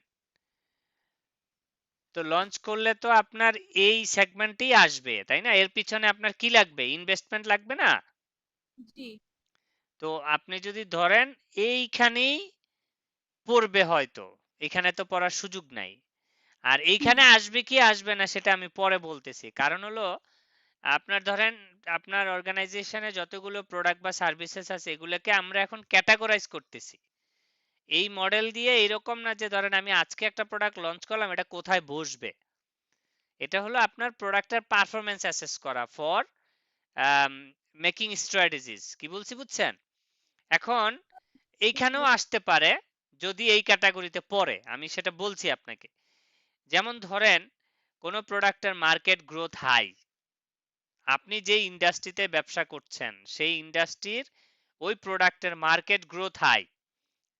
[SPEAKER 1] তো লঞ্চ করলে তো আপনার এই সেগমেন্টেই আসবে, তাই না? এর পিছনে আপনার কি লাগবে? ইনভেস্টমেন্ট লাগবে না?
[SPEAKER 3] জি
[SPEAKER 1] তো আপনি যদি ধরেন এইখানেই পড়বে, হয়তো এখানে তো পড়ার সুযোগ নাই, আর
[SPEAKER 3] হুম,
[SPEAKER 1] এইখানে আসবে কি আসবে না সেটা আমি পরে বলতেছি। কারণ হলো আপনার ধরেন আপনার অর্গানাইজেশনে যতগুলো প্রোডাক্ট বা সার্ভিসেস আছে এগুলোকে আমরা এখন ক্যাটাগরাইজ করতেছি এই মডেল দিয়ে। এরকম না যে ধরেন আমি আজকে একটা প্রোডাক্ট লঞ্চ করলাম, এটা কোথায় বসবে। এটা হলো আপনার প্রোডাক্টের পারফরমেন্স অ্যাসেস করা ফর মেকিং স্ট্র্যাটেজিস। কি বলছি বুঝছেন? এখন এইখানেও আসতে পারে যদি এই ক্যাটাগরিতে পড়ে, আমি সেটা বলছি আপনাকে। যেমন ধরেন কোন প্রোডাক্টের মার্কেট গ্রোথ হাই, আপনি যে ইন্ডাস্ট্রিতে ব্যবসা করছেন সেই ইন্ডাস্ট্রির ওই প্রোডাক্টের মার্কেট গ্রোথ হাই,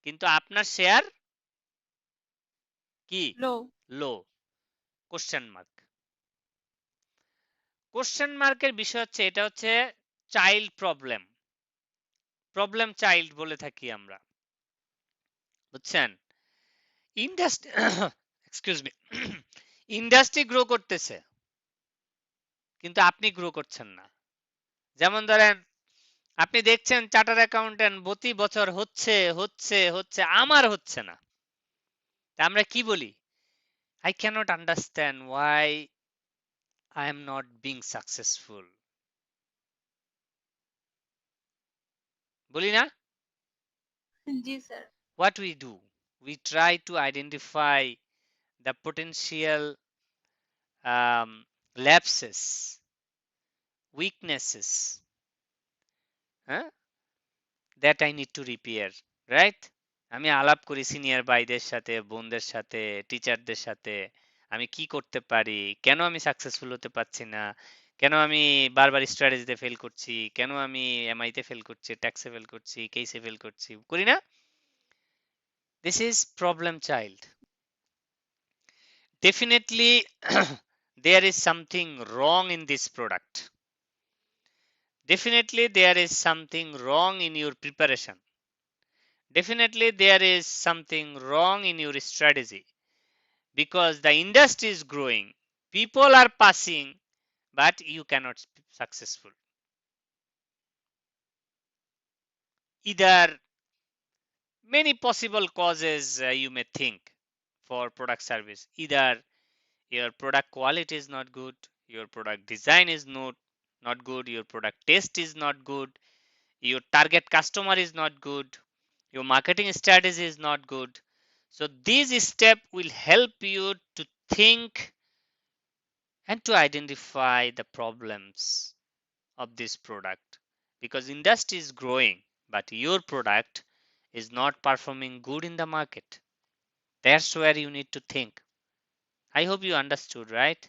[SPEAKER 1] কিন্তু আপনার শেয়ার কি
[SPEAKER 3] লো।
[SPEAKER 1] লো, কোশ্চেন মার্ক। কোশ্চেন মার্কের বিষয় হচ্ছে এটা হচ্ছে চাইল্ড প্রবলেম, প্রবলেম চাইল্ড বলে থাকি আমরা, বুঝছেন? Industry excuse me, industry grow করতেছে কিন্তু আপনি গ্রো করছেন না। যেমন ধরেন আপনি দেখছেন চার্টার অ্যাকাউন্টেন্ট প্রতি বছর হচ্ছে হচ্ছে হচ্ছে, আমার হচ্ছে না। তা আমরা কি বলি? I cannot understand why I am not being successful. বলি না?
[SPEAKER 3] জি sir.
[SPEAKER 1] What we do? We try to identify the potential lapses, weaknesses, that I need to repair, right? আমি আলাপ করি সিনিয়র ভাইদের সাথে, বোনদের সাথে, টিচারদের সাথে। আমি কি করতে পারি, কেন আমি সাকসেসফুল হতে পারছি না, কেন আমি বারবার স্ট্র্যাটেজিতে ফেল করছি, কেন আমি এমআই তে ফেল করছি, ট্যাক্সে ফেল করছি, কেসে ফেল করছি, করি না? This is problem child. Definitely there is something wrong in this product. Definitely there is something wrong in your preparation. Definitely there is something wrong in your strategy, because the industry is growing, people are passing, but you cannot be successful. Either many possible causes you may think for product service. Either your product quality is not good, your product design is not good, your product taste is not good, your target customer is not good, your marketing strategy is not good. So these steps will help you to think and to identify the problems of this product, because industry is growing but your product is not performing good in the market. That's where you need to think. I hope you understood, right?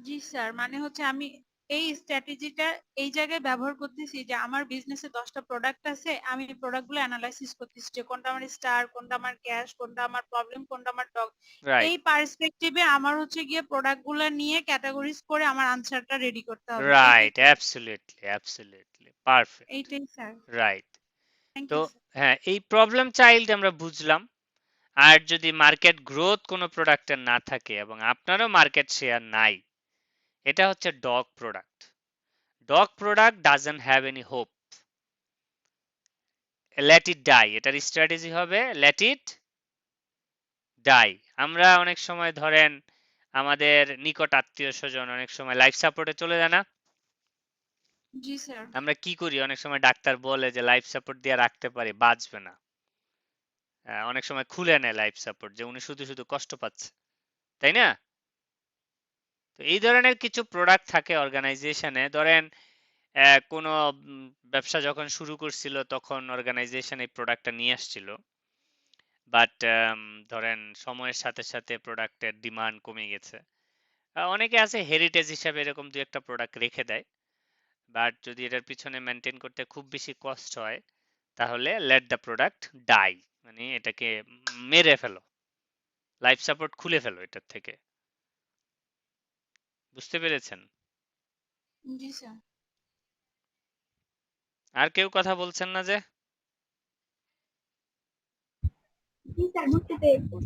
[SPEAKER 3] G sir, মানে হচ্ছে আমি এই স্ট্র্যাটেজিটা এই জায়গায় ব্যবহার করতেছি যে আমার বিজনেসে 10টা প্রোডাক্ট আছে, আমি প্রোডাক্টগুলো অ্যানালাইসিস করতেছি যে কোনটা আমার স্টার, কোনটা আমার ক্যাশ, কোনটা আমার প্রবলেম, কোনটা আমার ডগ।
[SPEAKER 1] Right,
[SPEAKER 3] এই পার্সপেক্টিভে আমার হচ্ছে গিয়ে প্রোডাক্টগুলো নিয়ে ক্যাটাগরিজ করে আমার আনসারটা রেডি করতে হবে, এইটাই
[SPEAKER 1] right,
[SPEAKER 3] তো?
[SPEAKER 1] absolutely perfect,
[SPEAKER 3] এইটাই স্যার।
[SPEAKER 1] right.
[SPEAKER 3] থ্যাংক
[SPEAKER 1] তো
[SPEAKER 3] ইউ স্যার।
[SPEAKER 1] হ্যাঁ, এই প্রবলেম চাইল্ড আমরা বুঝলাম। আর যদি মার্কেট গ্রোথ কোনো প্রোডাক্টের না থাকে এবং আপনারও মার্কেট শেয়ার নাই, এটা হচ্ছে dog product. Dog product doesn't have any hope, let it die. এটার স্ট্র্যাটেজি হবে লেট ইট ডাই। আমরা অনেক সময় ধরেন আমাদের নিকট আত্মীয় স্বজন অনেক সময় লাইফ সাপোর্টে চলে যায় না,
[SPEAKER 3] জি স্যার।
[SPEAKER 1] আমরা কি করি, অনেক সময় ডাক্তার বলে যে লাইফ সাপোর্ট দিয়ে রাখতে পারি, বাঁচবে না। অনেক সময় খুলে নেয় লাইফ সাপোর্ট, যে উনি শুধু শুধু কষ্ট পাচ্ছে, তাই না? তো এই ধরনের কিছু প্রোডাক্ট থাকে অর্গানাইজেশনে। ধরেন কোনো ব্যবসা যখন শুরু করছিল তখন অর্গানাইজেশন এই প্রোডাক্টটা নিয়ে আসছিল, বাট ধরেন সময়ের সাথে সাথে প্রোডাক্টের ডিমান্ড কমে গেছে। অনেকে আছে হেরিটেজ হিসাবে এরকম দু একটা প্রোডাক্ট রেখে দেয়, বাট যদি এটার পিছনে মেনটেন করতে খুব বেশি কষ্ট হয় তাহলে লেট দ্য প্রোডাক্ট ডাই, মানে এটাকে মেরে ফেলো, লাইফ সাপোর্ট খুলে ফেলো এটার থেকে। বুঝতে পেরেছেন?
[SPEAKER 3] জি স্যার।
[SPEAKER 1] আর কেউ কথা বলছেন না যে?
[SPEAKER 6] জি স্যার, বুঝতে পেরেছি।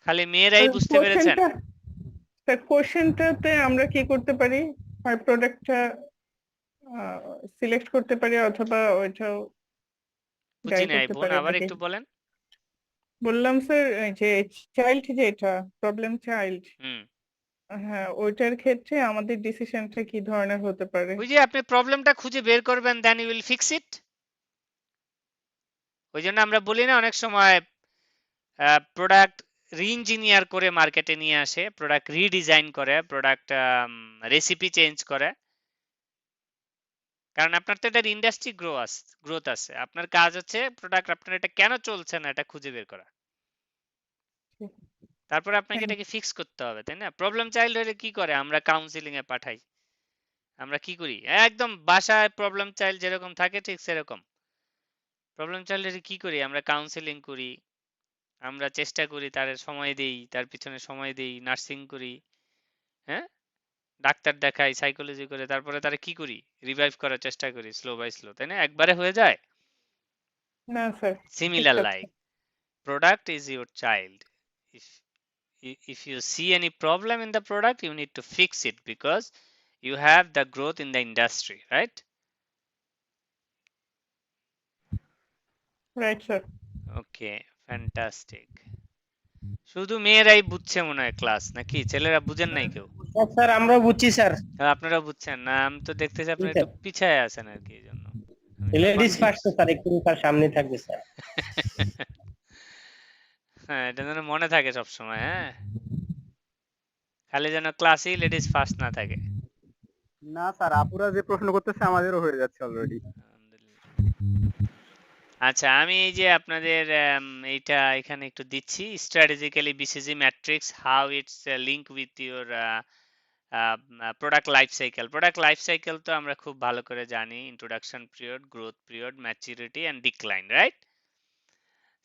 [SPEAKER 1] খালি মেয়েরাই বুঝতে পেরেছেন?
[SPEAKER 7] কোশ্চেনটাতে আমরা কি করতে পারি, হয় প্রোডাক্টটা সিলেক্ট করতে পারি অথবা ওইটাও
[SPEAKER 1] বুঝি
[SPEAKER 7] গাইড
[SPEAKER 1] নাই
[SPEAKER 7] করতে
[SPEAKER 1] বোন,
[SPEAKER 7] পারি
[SPEAKER 1] আবার
[SPEAKER 7] নাকি?
[SPEAKER 1] একটু বলেন।
[SPEAKER 7] বললাম স্যার, যে চাইল্ড, যেটা প্রবলেম চাইল্ড,
[SPEAKER 1] হুম,
[SPEAKER 7] হ্যাঁ ওইটার ক্ষেত্রে আমাদের ডিসিশনটা কি ধরনের হতে পারে?
[SPEAKER 1] ওই যে আপনি প্রবলেমটা খুঁজে বের করবেন, then you will fix it. ওই জন্য আমরা বলি না অনেক সময় প্রোডাক্ট রিইঞ্জিনিয়ার করে মার্কেটে নিয়ে আসে, প্রোডাক্ট রিডিজাইন করে, প্রোডাক্ট রেসিপি চেঞ্জ করে, কারণ আপনার তো এটার ইন্ডাস্ট্রি গ্রোথ আছে। আপনার কাজ হচ্ছে প্রোডাক্ট আপনার এটা কেন চলছে না এটা খুঁজে বের করা, তারপরে আপনাকে এটাকে ফিক্স করতে হবে, তাই না? প্রবলেম চাইল্ড হলে কি করে, আমরা কাউন্সিলিং এ পাঠাই। আমরা কি করি, একদম বাসায় প্রবলেম চাইল্ড যেরকম থাকে ঠিক সেরকম প্রবলেম চাইল্ডের কি করি, আমরা কাউন্সিলিং করি, আমরা চেষ্টা করি, তার সময় দেই, তার পিছনে সময় দেই, নার্সিং করি, হ্যাঁ, ডাক্তার দেখাই, সাইকোলজি করে, তারপরে তারা কি করি, রিভাইভ করার চেষ্টা করি স্লো বাই স্লো, তাই না? একবারে হয়ে যায়?
[SPEAKER 7] না স্যার, ঠিক
[SPEAKER 1] সিমিলার
[SPEAKER 7] আছে।
[SPEAKER 1] Like product is your child. If you see any problem in the product, you need to fix it because you have the growth in the industry, right?
[SPEAKER 7] Right sir.
[SPEAKER 1] Okay, fantastic. শুধু মেয়েরাই বুঝছে মনে হয় ক্লাস, নাকি ছেলেরা বুঝেন নাই কেউ?
[SPEAKER 5] স্যার আমরা বুঝছি স্যার।
[SPEAKER 1] আপনারা বুঝছেন না? আমি তো দেখতেছি
[SPEAKER 5] জি
[SPEAKER 1] আপনারা
[SPEAKER 5] স্যার,
[SPEAKER 1] একটু পিছায় আছেন আর কি, এই জন্য আমি একটু
[SPEAKER 5] লেডিস ফার্স্ট
[SPEAKER 1] confused।
[SPEAKER 5] স্যার, একটু স্যার সামনে থাকবে স্যার।
[SPEAKER 1] হ্যাঁ, এটা যেন মনে থাকে সব সময়, হ্যাঁ, খালি যেন ক্লাসেই লেডিস ফার্স্ট না থাকে।
[SPEAKER 8] না স্যার, আপুরা যে প্রশ্ন করতেছে আমাদেরও হয়ে যাচ্ছে অলরেডি।
[SPEAKER 1] আচ্ছা, আমি এই যে আপনাদের এইটা এখানে একটু দিচ্ছি, strategically BCG matrix, how it's link with your product life cycle. Product life cycle তো আমরা খুব ভালো করে জানি, introduction period, growth period, maturity and decline, right?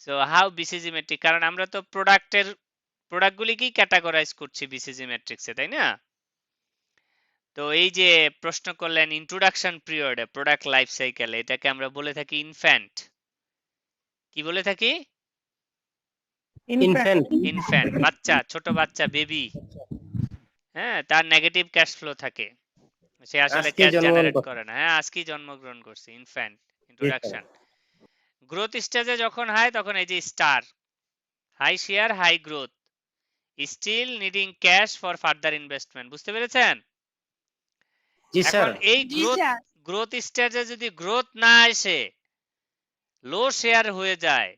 [SPEAKER 1] So how BCG matrix, কারণ আমরা তো প্রোডাক্টগুলিকেই ক্যাটাগরাইজ করছি বিসিজি ম্যাট্রিক্সে, তাই না? তো এই যে প্রশ্ন করলেন ইন্ট্রোডাকশন পিরিয়ডে প্রোডাক্ট লাইফ সাইকেল, এটাকে আমরা বলে থাকি ইনফ্যান্ট। কি বলে থাকি?
[SPEAKER 5] ইনফ্যান্ট।
[SPEAKER 1] ইনফ্যান্ট, বাচ্চা, ছোট বাচ্চা, বেবি। হ্যাঁ, তার নেগেটিভ ক্যাশ ফ্লো থাকে, সে আসলে
[SPEAKER 5] আজকে
[SPEAKER 1] ক্যাশ
[SPEAKER 5] জন্মগ্রহণ
[SPEAKER 1] জেনারেট
[SPEAKER 5] করছে।
[SPEAKER 1] করে না। হ্যাঁ, আজকেই জন্মগ্রহণ করছে, ইনফ্যান্ট,
[SPEAKER 5] জি স্যার।
[SPEAKER 1] ইন্ট্রোডাকশন। গ্রোথ স্টেজে যখন হয় তখন এই যে star, high share, high growth, still needing cash for further investment. বুঝতে পেরেছেন?
[SPEAKER 5] জি স্যার।
[SPEAKER 1] এখন এই
[SPEAKER 3] জি স্যার।
[SPEAKER 1] গ্রোথ স্টেজে যদি গ্রোথ না আসে, লো শেয়ার হয়ে যায়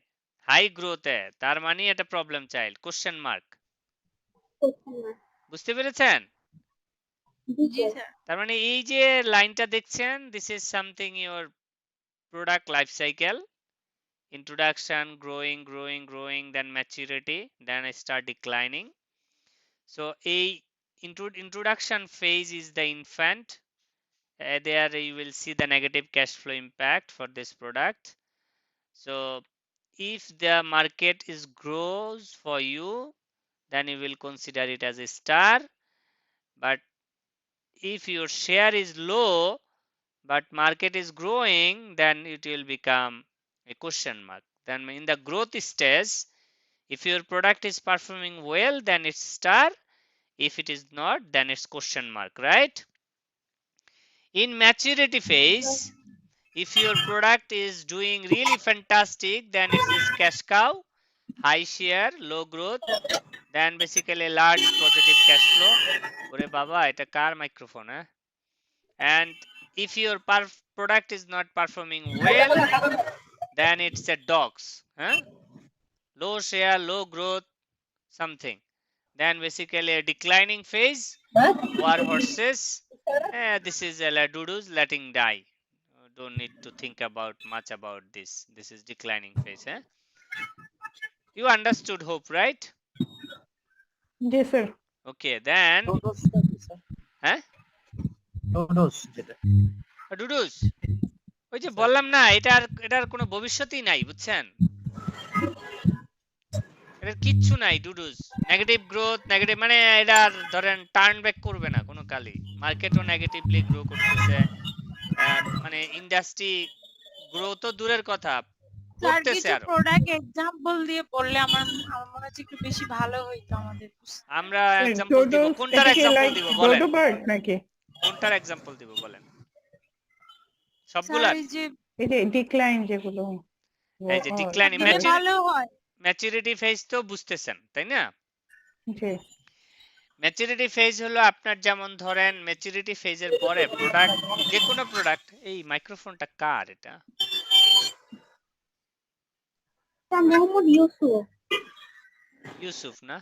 [SPEAKER 1] হাই গ্রোথে, তার মানে এটা প্রবলেম চাইল্ড, কোশ্চেন মার্ক। বুঝতে পেরেছেন?
[SPEAKER 3] জি স্যার।
[SPEAKER 1] তার মানে এই যে লাইনটা দেখছেন, this is something your product life cycle, introduction, growing, then maturity, then start declining. So a introduction phase is the infant. There you will see the negative cash flow impact for this product. So if the market is grows for you, then you will consider it as a star. But if your share is low but market is growing, then it will become a question mark. Then in the growth stage, if your product is performing well, then it's star. If it is not, then it's question mark, right? In maturity phase, if your product is doing really fantastic, then it is cash cow, high share, low growth, then basically large positive cash flow. Ore baba, eta kar microphone, and if your product is not performing well, then it's a dogs, huh? Low share, low growth, something. Then basically a declining phase, war horses. This is a doodles letting die. Don't need to think about much about this. This is declining phase. You understood, hope, right?
[SPEAKER 7] Yes, sir.
[SPEAKER 1] Okay, then হ্যাঁ ডুডুস ওই যে বললাম না এটার কোনো ভবিষ্যৎই নাই, বুঝছেন? এটার কিচ্ছু নাই ডুডুস। নেগেটিভ গ্রোথ, নেগেটিভ মানে এটা ধরেন টার্ন ব্যাক করবে না কোনো কালই। মার্কেটও নেগেটিভলি গ্রো করতেছে, মানে ইন্ডাস্ট্রি গ্রো তো দূরের কথা,
[SPEAKER 3] স্যার
[SPEAKER 1] পড়তেছে
[SPEAKER 3] কিছু
[SPEAKER 1] আরো।
[SPEAKER 3] প্রোডাক্ট এক্সাম্পল দিয়ে পড়লে আমার মনে হচ্ছে একটু বেশি ভালো হইতো আমাদের।
[SPEAKER 1] আমরা এক্সাম্পল দিব, কোনটার এক্সাম্পল দিব বলেন?
[SPEAKER 7] নাকি
[SPEAKER 1] কোনটার এক্সাম্পল দিব বলেন?
[SPEAKER 3] স্যার
[SPEAKER 1] সবগুলার?
[SPEAKER 7] এই যে ডিক্লাইন যেগুলো,
[SPEAKER 1] এই যে ডিক্লাইন
[SPEAKER 3] ভালো হয়।
[SPEAKER 1] ম্যাচুরিটি ফেজ তো বুঝতেছেন তাই না?
[SPEAKER 7] জি।
[SPEAKER 1] ম্যাচুরিটি ফেজ হলো আপনার, যেমন ধরেন ম্যাচুরিটি ফেজের পরে প্রোডাক্ট, যে কোনো প্রোডাক্ট। এই মাইক্রোফোনটা কার এটা?
[SPEAKER 6] মোহাম্মদ ইউসুফ।
[SPEAKER 1] ইউসুফ না,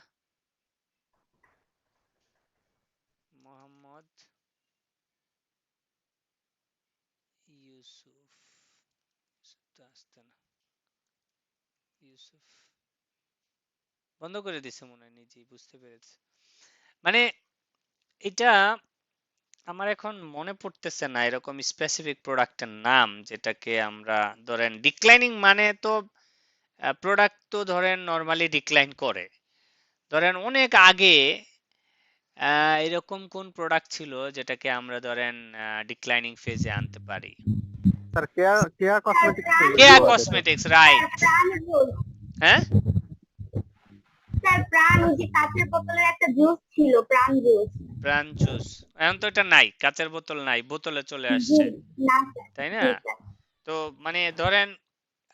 [SPEAKER 1] মোহাম্মদ ইউসুফ আসতে না, ইউসুফ বন্ধ করে দিছে মনে হয়, নিজেই বুঝতে পেরেছে। মানে এটা আমার এখন মনে পড়তেছে না এরকম স্পেসিফিক প্রোডাক্টের নাম, যেটাকে আমরা ধরেন ডিক্লাইনিং, মানে তো প্রোডাক্ট তো ধরেন নরমালি ডিক্লাইন করে। ধরেন অনেক আগে এরকম কোন প্রোডাক্ট ছিল যেটাকে আমরা ধরেন ডিক্লাইনিং ফেজে আনতে পারি?
[SPEAKER 8] স্যার কেয়া কসমেটিক্স।
[SPEAKER 1] কেয়া কসমেটিক্স, রাইট। হ্যাঁ
[SPEAKER 6] স্যার প্রাণ, ওই যে কাঁচের বোতলের একটা জুস ছিল, প্রাণ জুস।
[SPEAKER 1] প্রাণ জুস এখন তো এটা নাই, কাঁচের বোতল নাই, বোতলে চলে আসছে,
[SPEAKER 6] না
[SPEAKER 1] তাই না? তো মানে ধরেন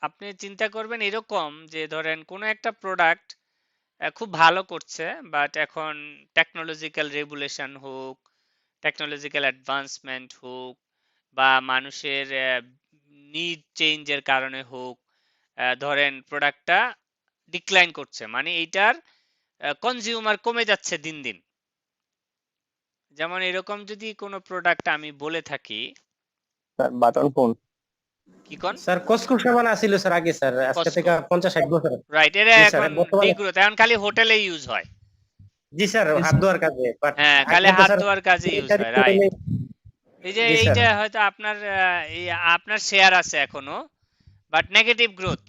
[SPEAKER 1] আপনি চিন্তা করবেন এরকম যে ধরেন কোনো একটা প্রোডাক্ট খুব ভালো করছে, বাট এখন টেকনোলজিক্যাল রেগুলেশন হোক, টেকনোলজিক্যাল অ্যাডভান্সমেন্ট হোক, বা মানুষের নিড চেঞ্জের কারণে হোক, ধরেন প্রোডাক্টটা ডিক্লাইন করছে, মানে এইটার কনজিউমার কমে যাচ্ছে দিন দিন। যেমন এরকম যদি কোনো প্রোডাক্ট আমি বলে থাকি,
[SPEAKER 5] স্যার বাটন ফোন।
[SPEAKER 1] কি কোন
[SPEAKER 5] স্যার কসকো সাবান আছিল স্যার আগে, স্যার আজকে থেকে 50-60 বছর।
[SPEAKER 1] রাইট, এর এখন ডিগ্রোথ, এখন খালি হোটেলে ইউজ হয়।
[SPEAKER 5] জি স্যার, হাত ধোয়ার কাজে।
[SPEAKER 1] হ্যাঁ, খালি হাত ধোয়ার কাজে ইউজ হয়, রাইট। এই যে এইটা হয়তো আপনার আপনার শেয়ার আছে এখনো, বাট নেগেটিভ গ্রোথ,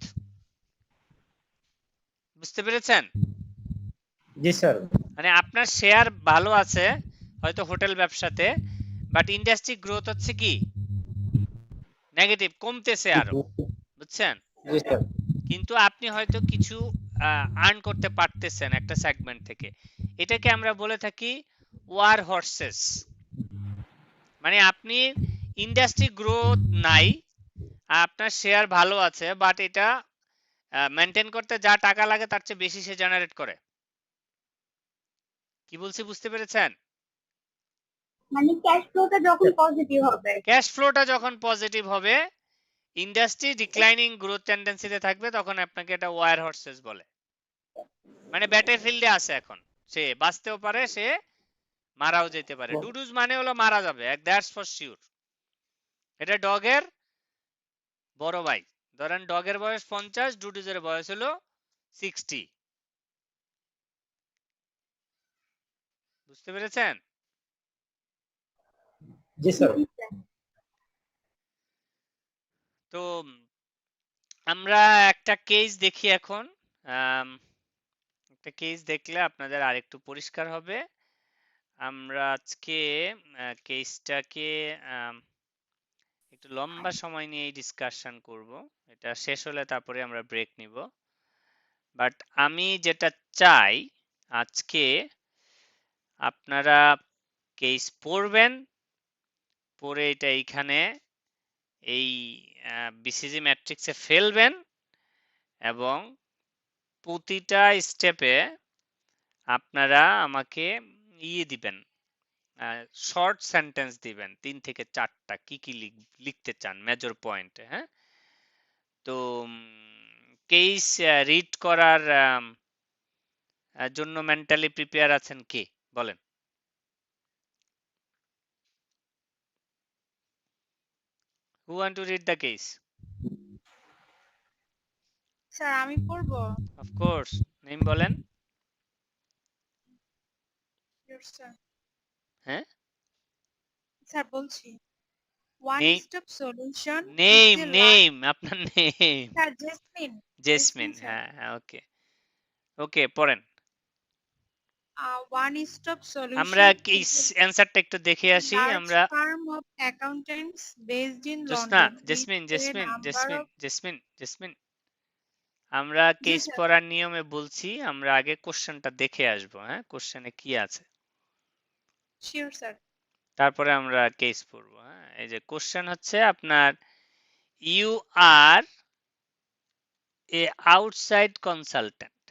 [SPEAKER 1] বুঝতে পেরেছেন?
[SPEAKER 5] জি স্যার।
[SPEAKER 1] মানে আপনার শেয়ার ভালো আছে হয়তো হোটেল ব্যবসাতে, বাট ইন্ডাস্ট্রি গ্রোথ হচ্ছে কি নেগেটিভ, কমতেছে আরো, বুঝছেন?
[SPEAKER 5] জি স্যার।
[SPEAKER 1] কিন্তু আপনি হয়তো কিছু আর্ন করতে পারতেছেন একটা সেগমেন্ট থেকে। এটাকে আমরা বলে থাকি ওয়ার হর্সেস। মানে আপনি ইন্ডাস্ট্রি গ্রোথ নাই, আপনার শেয়ার ভালো আছে, বাট এটা মেনটেন করতে যা টাকা লাগে তার চেয়ে বেশি সে জেনারেট করে। কি বলছি বুঝতে পেরেছেন?
[SPEAKER 6] মানে ক্যাশ ফ্লোটা যখন পজিটিভ হবে,
[SPEAKER 1] ক্যাশ ফ্লোটা যখন পজিটিভ হবে, ইন্ডাস্ট্রি ডিক্লাইনিং গ্রোথ টেন্ডেন্সিতে থাকবে, তখন আপনাকে এটা ওয়ার হর্সেস বলে। মানে ব্যাটেল ফিল্ডে আছে এখন, সে বাঁচতেও পারে, সে মারাও যেতে পারে। ডুডুজ মানে হলো মারা যাবে, দ্যাটস ফর শিওর। এটা ডগের বড় ভাই। ধরেন ডগের বয়স 50, ডুডুজের বয়স হলো 60। বুঝতে পেরেছেন?
[SPEAKER 5] জি স্যার।
[SPEAKER 1] তো আমরা একটা কেস দেখি এখন। একটা কেস দেখলে আপনাদের আরেকটু পরিষ্কার হবে। আমরা আজকে কেসটাকে একটু লম্বা সময় নিয়ে ডিসকাশন করব। এটা শেষ হলে তারপরে আমরা ব্রেক নিব। বাট আমি যেটা চাই আজকে আপনারা কেস পড়বেন, পড়ে এটা এইখানে এই বিসিজি ম্যাট্রিক্সে ফেলবেন, এবং প্রতিটা স্টেপে আপনারা আমাকে দিবেন, শর্ট সেন্টেন্স দিবেন 3 থেকে 4টা কি কি লিখতে চান মেজর পয়েন্টে। হ্যাঁ, তো কেস রিড করার জন্য মেন্টালি প্রিপেয়ার আছেন কে বলেন? Who want to read the case?
[SPEAKER 3] Sir আমি পড়বো?
[SPEAKER 1] Of course. নেম বলেন।
[SPEAKER 3] Yes, sir.
[SPEAKER 1] হ্যাঁ,
[SPEAKER 3] স্যার বলছি, one
[SPEAKER 1] name
[SPEAKER 3] stop solution is
[SPEAKER 1] name
[SPEAKER 3] A
[SPEAKER 1] name আপনার name.
[SPEAKER 3] Sir Jasmine.
[SPEAKER 1] Jasmine,
[SPEAKER 3] sir.
[SPEAKER 1] হ্যাঁ হ্যাঁ, ওকে ওকে, পড়েন।
[SPEAKER 3] ওয়ান স্টপ
[SPEAKER 1] আমরা
[SPEAKER 3] সলিউশন
[SPEAKER 1] কেস
[SPEAKER 3] ইজ
[SPEAKER 1] অ্যান্সারটা একটু দেখে
[SPEAKER 3] a
[SPEAKER 1] আসি
[SPEAKER 3] large
[SPEAKER 1] আমরা।
[SPEAKER 3] firm of accountants based in
[SPEAKER 1] Josna,
[SPEAKER 3] London with
[SPEAKER 1] jasmine
[SPEAKER 3] a
[SPEAKER 1] jasmine
[SPEAKER 3] number
[SPEAKER 1] jasmine
[SPEAKER 3] of
[SPEAKER 1] jasmine jasmine আমরা
[SPEAKER 3] জি
[SPEAKER 1] কেস
[SPEAKER 3] স্যার
[SPEAKER 1] পড়ার নিয়মে বলছি আমরা আগে কোশ্চেনটা দেখে আসবো। হ্যাঁ, কোশ্চেনে কি আছে
[SPEAKER 3] শিওর স্যার
[SPEAKER 1] তারপরে আমরা কেস পড়বো। হ্যাঁ, এই যে কোশ্চেন হচ্ছে আপনার, you are a outside consultant.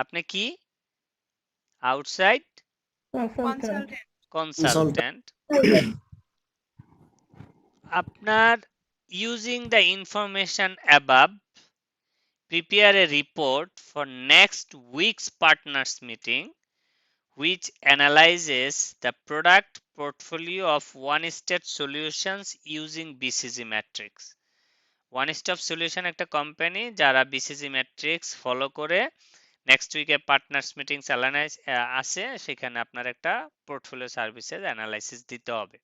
[SPEAKER 1] আপনি কি আউটসাইড
[SPEAKER 7] consultant,
[SPEAKER 1] কনসালটেন্ট। আপনার using the information above, prepare a report for next week's partners meeting which analyzes the product portfolio of one state solutions using BCG matrix. One stop solution একটা কোম্পানি যারা BCG matrix ফলো করে নেক্সট উইকে পার্টনার্স মিটিং আছে, সেখানে আপনার একটা পোর্টফোলিও সার্ভিসেস অ্যানালাইসিস দিতে হবে।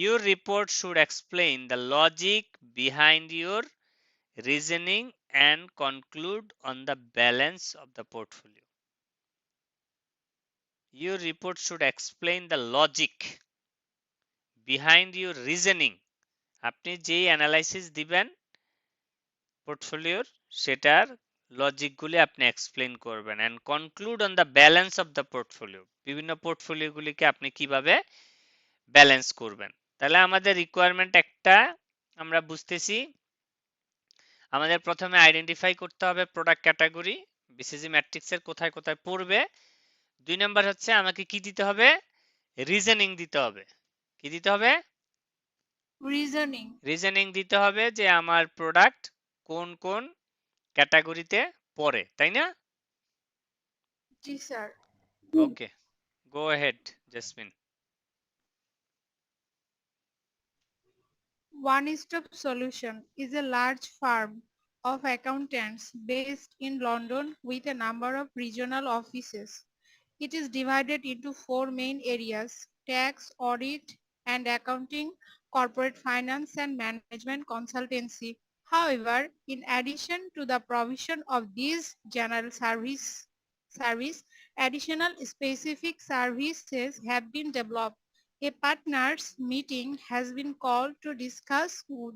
[SPEAKER 1] Your report should explain the logic behind your reasoning and conclude on the balance of the portfolio. Your report should explain the logic behind your reasoning. আপনি যেই অ্যানালাইসিস দিবেন পোর্টফোলিওর, সেটার লজিকগুলি আপনি এক্সপ্লেন করবেন and conclude on the balance of the portfolio. বিভিন্ন পোর্টফোলিওগুলিকে আপনি কিভাবে ব্যালেন্স করবেন। তাহলে আমাদের রিকোয়ারমেন্ট একটা আমরা বুঝতেছি, আমাদের প্রথমে আইডেন্টিফাই করতে হবে প্রোডাক্ট ক্যাটাগরি বিসিজি ম্যাট্রিক্সের কোথায় কোথায় পড়বে। 2 নাম্বার হচ্ছে আমাকে কি দিতে হবে, রিজনিং দিতে হবে। কি দিতে হবে,
[SPEAKER 3] রিজনিং
[SPEAKER 1] রিজনিং দিতে হবে যে আমার প্রোডাক্ট কোন কোন ক্যাটাগরিতে পড়ে, তাই না?
[SPEAKER 3] জি sir
[SPEAKER 1] okay, go ahead Jasmine.
[SPEAKER 3] One Stop Solution is a large firm of accountants based in London with a number of regional offices. It is divided into 4 main areas: tax, audit and accounting, corporate finance and management consultancy. However, in addition to the provision of these general service, additional specific services have been developed. A partners meeting has been called to discuss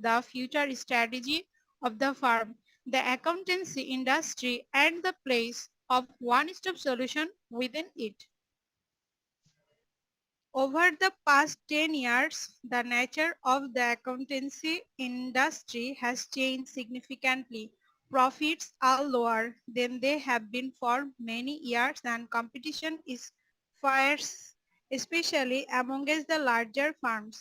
[SPEAKER 3] the future strategy of the firm, the accountancy industry and the place of one-stop solution within it. Over the past 10 years, the nature of the accountancy industry has changed significantly. Profits are lower than they have been for many years and competition is fierce, especially amongst the larger firms.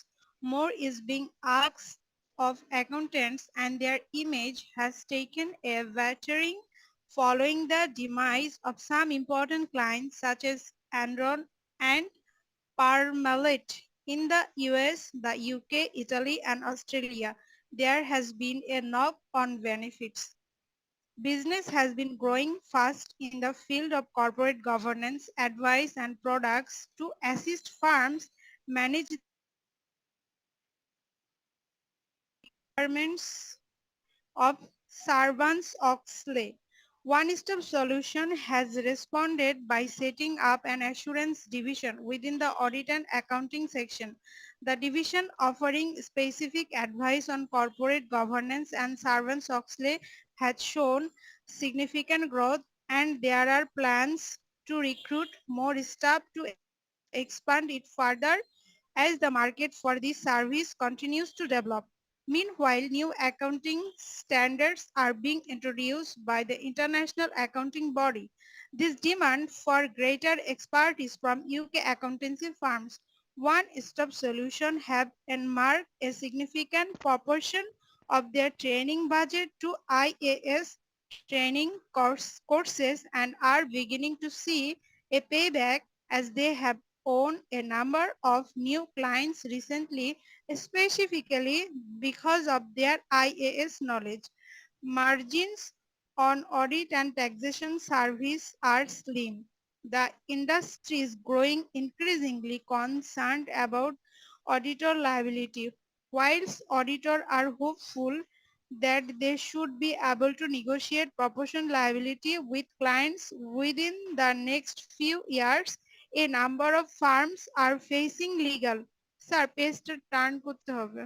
[SPEAKER 3] More is being asked of accountants and their image has taken a battering following the demise of some important clients such as Enron and Parmalat. In the US, the UK, Italy and Australia, there has been a knock-on benefits. Business has been growing fast in the field of corporate governance, advice and products to assist firms manage requirements of Sarbanes-Oxley. One-Stop Solution has responded by setting up an assurance division within the audit and accounting section. The division offering specific advice on corporate governance and Sarbanes-Oxley has shown significant growth and there are plans to recruit more staff to expand it further as the market for this service continues to develop. Meanwhile, new accounting standards are being introduced by the International Accounting Body. This demand for greater expertise from UK accountancy firms, one-stop solution have earmarked a significant proportion of their training budget to IAS training courses and are beginning to see a payback as they have won a number of new clients recently, specifically because of their IAS knowledge. Margins on audit and taxation service are slim. The industry is growing increasingly concerned about auditor liability. Whilst auditors are hopeful that they should be able to negotiate proportion liability with clients within the next few years, a number of firms are facing legal. Sir পেজটা টার্ন করতে হবে।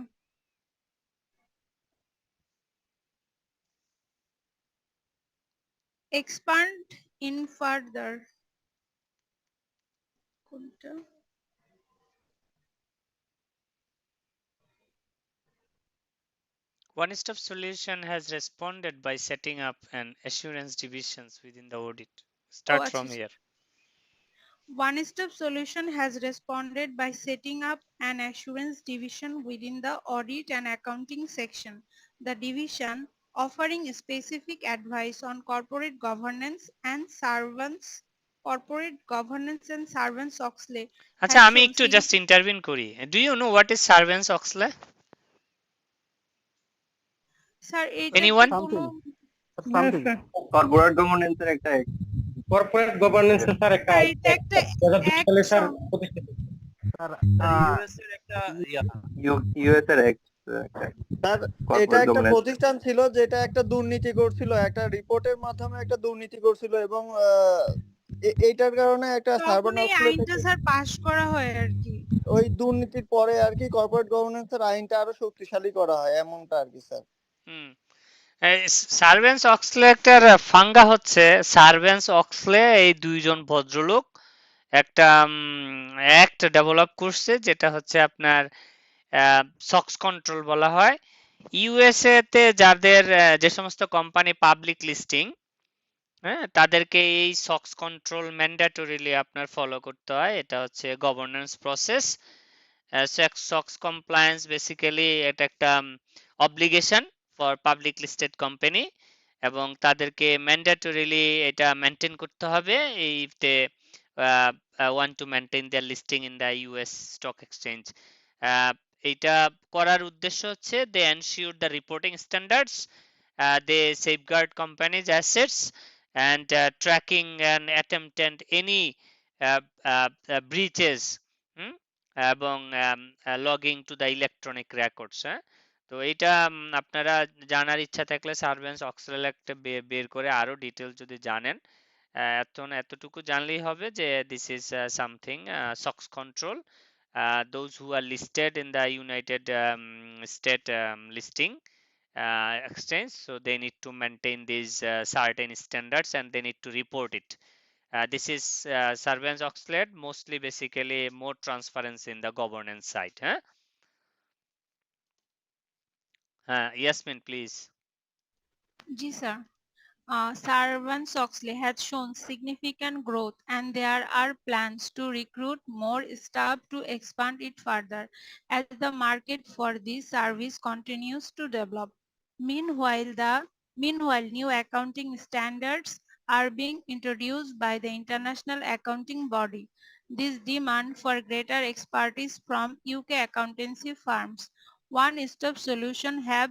[SPEAKER 3] expand in further কোনটা
[SPEAKER 1] One-stop solution has responded by setting up an assurance divisions within the audit. Start from
[SPEAKER 3] আচ্ছা
[SPEAKER 1] here.
[SPEAKER 3] One-stop solution has responded by setting up an assurance division within the audit and accounting section. The division offering specific advice on corporate governance and servants Oxley
[SPEAKER 1] আচ্ছা
[SPEAKER 3] has
[SPEAKER 1] আমি
[SPEAKER 3] shown
[SPEAKER 1] একটু জাস্ট ইন্টারভিউ করি। Do you know what is servants Oxley?
[SPEAKER 3] Sir এটা কি
[SPEAKER 1] Anyone?
[SPEAKER 3] কোনো
[SPEAKER 8] সামথিং কর্পোরেট গভর্নেন্সের একটা
[SPEAKER 5] কর্পোরেট গভর্নেন্স স্যার একটা
[SPEAKER 3] স্যার এটা একটা
[SPEAKER 5] 2002 সালে স্যার
[SPEAKER 3] act
[SPEAKER 5] প্রতিষ্ঠিত।
[SPEAKER 8] স্যার
[SPEAKER 2] ইউএস এর একটা
[SPEAKER 8] ইউএস এর
[SPEAKER 9] স্যার এটা একটা প্রতিষ্ঠান ছিল যেটা একটা দুর্নীতি করছিল, একটা রিপোর্টের মাধ্যমে একটা দুর্নীতি করছিল এবং এইটার কারণে একটা
[SPEAKER 3] তখন এই আইনটা স্যার পাস করা হয় আর কি।
[SPEAKER 9] ওই দুর্নীতির পরে আর কি কর্পোরেট গভর্নেন্সের আইনটা আরো শক্তিশালী করা হয় এমনটা আর কি স্যার।
[SPEAKER 1] সার্ভেন্টস অক্সলে একটা ফাঙ্গা হচ্ছে সার্ভেন্টস অক্সলে এই দুইজন ভদ্রলোক একটা অ্যাক্ট ডেভেলপ করছে যেটা হচ্ছে আপনার সক্স কন্ট্রোল বলা হয়। ইউএসএ তে যাদের যে সমস্ত কোম্পানি পাবলিক লিস্টিং, হ্যাঁ, তাদেরকে এই সক্স কন্ট্রোল ম্যান্ডেটরিলি আপনার ফলো করতে হয়। এটা হচ্ছে governance process. Socks compliance basically এটা একটা obligation for public listed company এবং তাদেরকে ম্যান্ডেটরিলি এটা মেনটেন করতে হবে if they want to maintain their listing in the US stock exchange. এটা করার উদ্দেশ্য হচ্ছে they ensure the reporting standards, they safeguard companies assets and tracking and attempt any breaches এবং logging to the electronic records. তো এটা আপনারা জানার ইচ্ছা থাকলে সার্ভেন্টস অক্সেল একটা বের করে আরো ডিটেল যদি জানেন, এতটুকু জানলেই হবে যে this is something SOX control. Those who are listed in the United State listing exchange, so they need to maintain these certain standards and they need to report it. This is Sarbanes-Oxley, mostly basically more transparency in the governance side. Yasmin, please.
[SPEAKER 3] G sir. Sarbanes-Oxley has shown significant growth and there are plans to recruit more staff to expand it further as the market for this service continues to develop. Meanwhile, new accounting standards are being introduced by the International Accounting Body. This demand for greater expertise from UK accountancy firms, one-stop solution have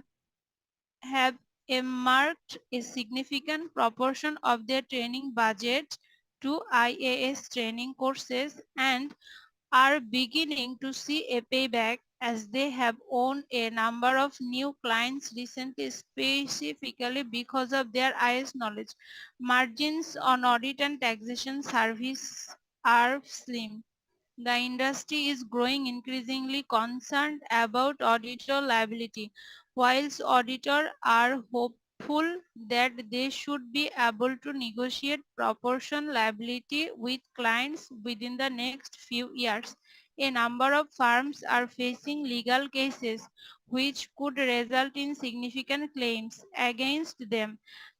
[SPEAKER 3] earmarked a significant proportion of their training budget to IAS training courses and are beginning to see a payback as they have won a number of new clients recently, specifically because of their IAS knowledge. Margins on audit and taxation service are slim. The industry is growing increasingly concerned about auditor liability. Whilst auditors are hopeful that they should be able to negotiate proportion liability with clients within the next few years, a number of firms are facing legal cases which could result in significant claims against them.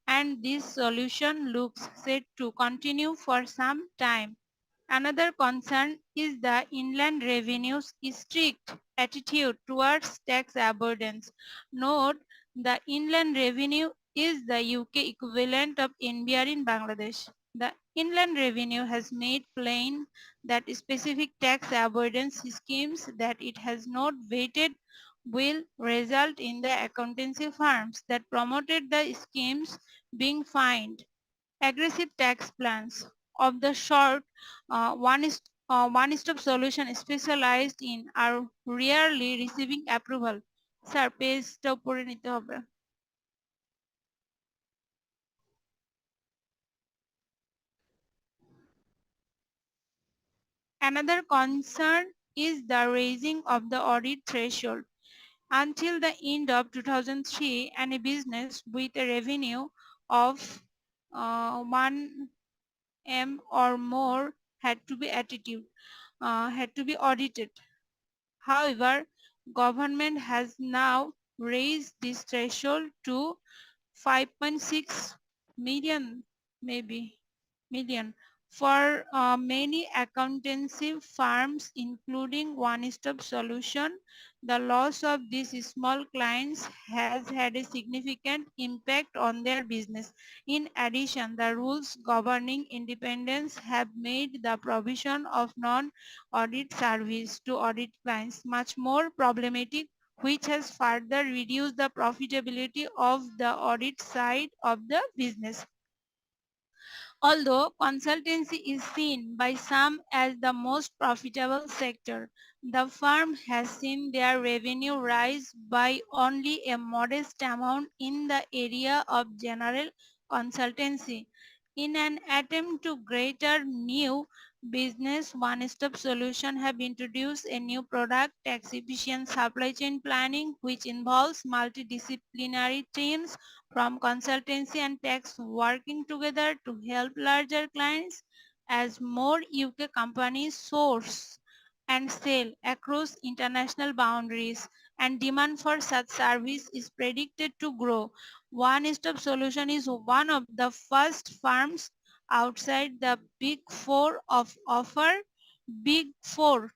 [SPEAKER 3] and this solution looks set to continue for some time. Another concern is the Inland Revenue's strict attitude towards tax avoidance. Note, the Inland Revenue is the UK equivalent of NBR in Bangladesh. The Inland Revenue has made plain that specific tax avoidance schemes that it has not vetted will result in the accountancy firms that promoted the schemes being fined. Aggressive tax plans of the short one-stop solution specialized in are rarely receiving approval. Sir পেজটা উপরে নিতে হবে। Another concern is the raising of the audit threshold. Until the end of 2003, any business with a revenue of 1 M or more had to be audited. However, government has now raised this threshold to 5.6 million for many accountancy firms, including one-stop solution. The loss of these small clients has had a significant impact on their business. In addition, the rules governing independence have made the provision of non-audit service to audit clients much more problematic, which has further reduced the profitability of the audit side of the business. Although consultancy is seen by some as the most profitable sector, the firm has seen their revenue rise by only a modest amount in the area of general consultancy. In an attempt to greater new business, one-stop solution have introduced a new product, tax efficient supply chain planning, which involves multidisciplinary teams from consultancy and tax working together to help larger clients. As more UK companies source and sell across international boundaries and demand for such service is predicted to grow. One-stop solution is one of the first firms outside the big four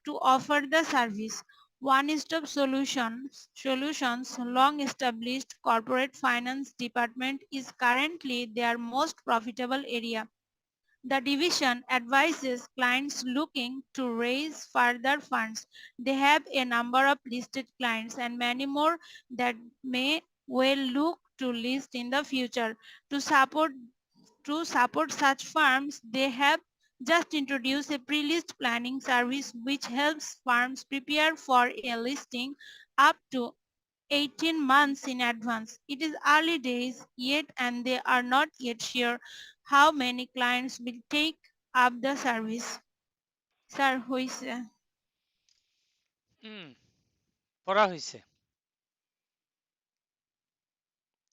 [SPEAKER 3] to offer the service. One-stop solutions long-established corporate finance department is currently their most profitable area. The division advises clients looking to raise further funds. They have a number of listed clients and many more that may well look to list in the future. To support such firms, they have just introduced a pre-list planning service which helps firms prepare for a listing up to 18 months in advance. It is early days yet and they are not yet sure how many clients will take up the service. Sir হইছে
[SPEAKER 1] পড়া হয়েছে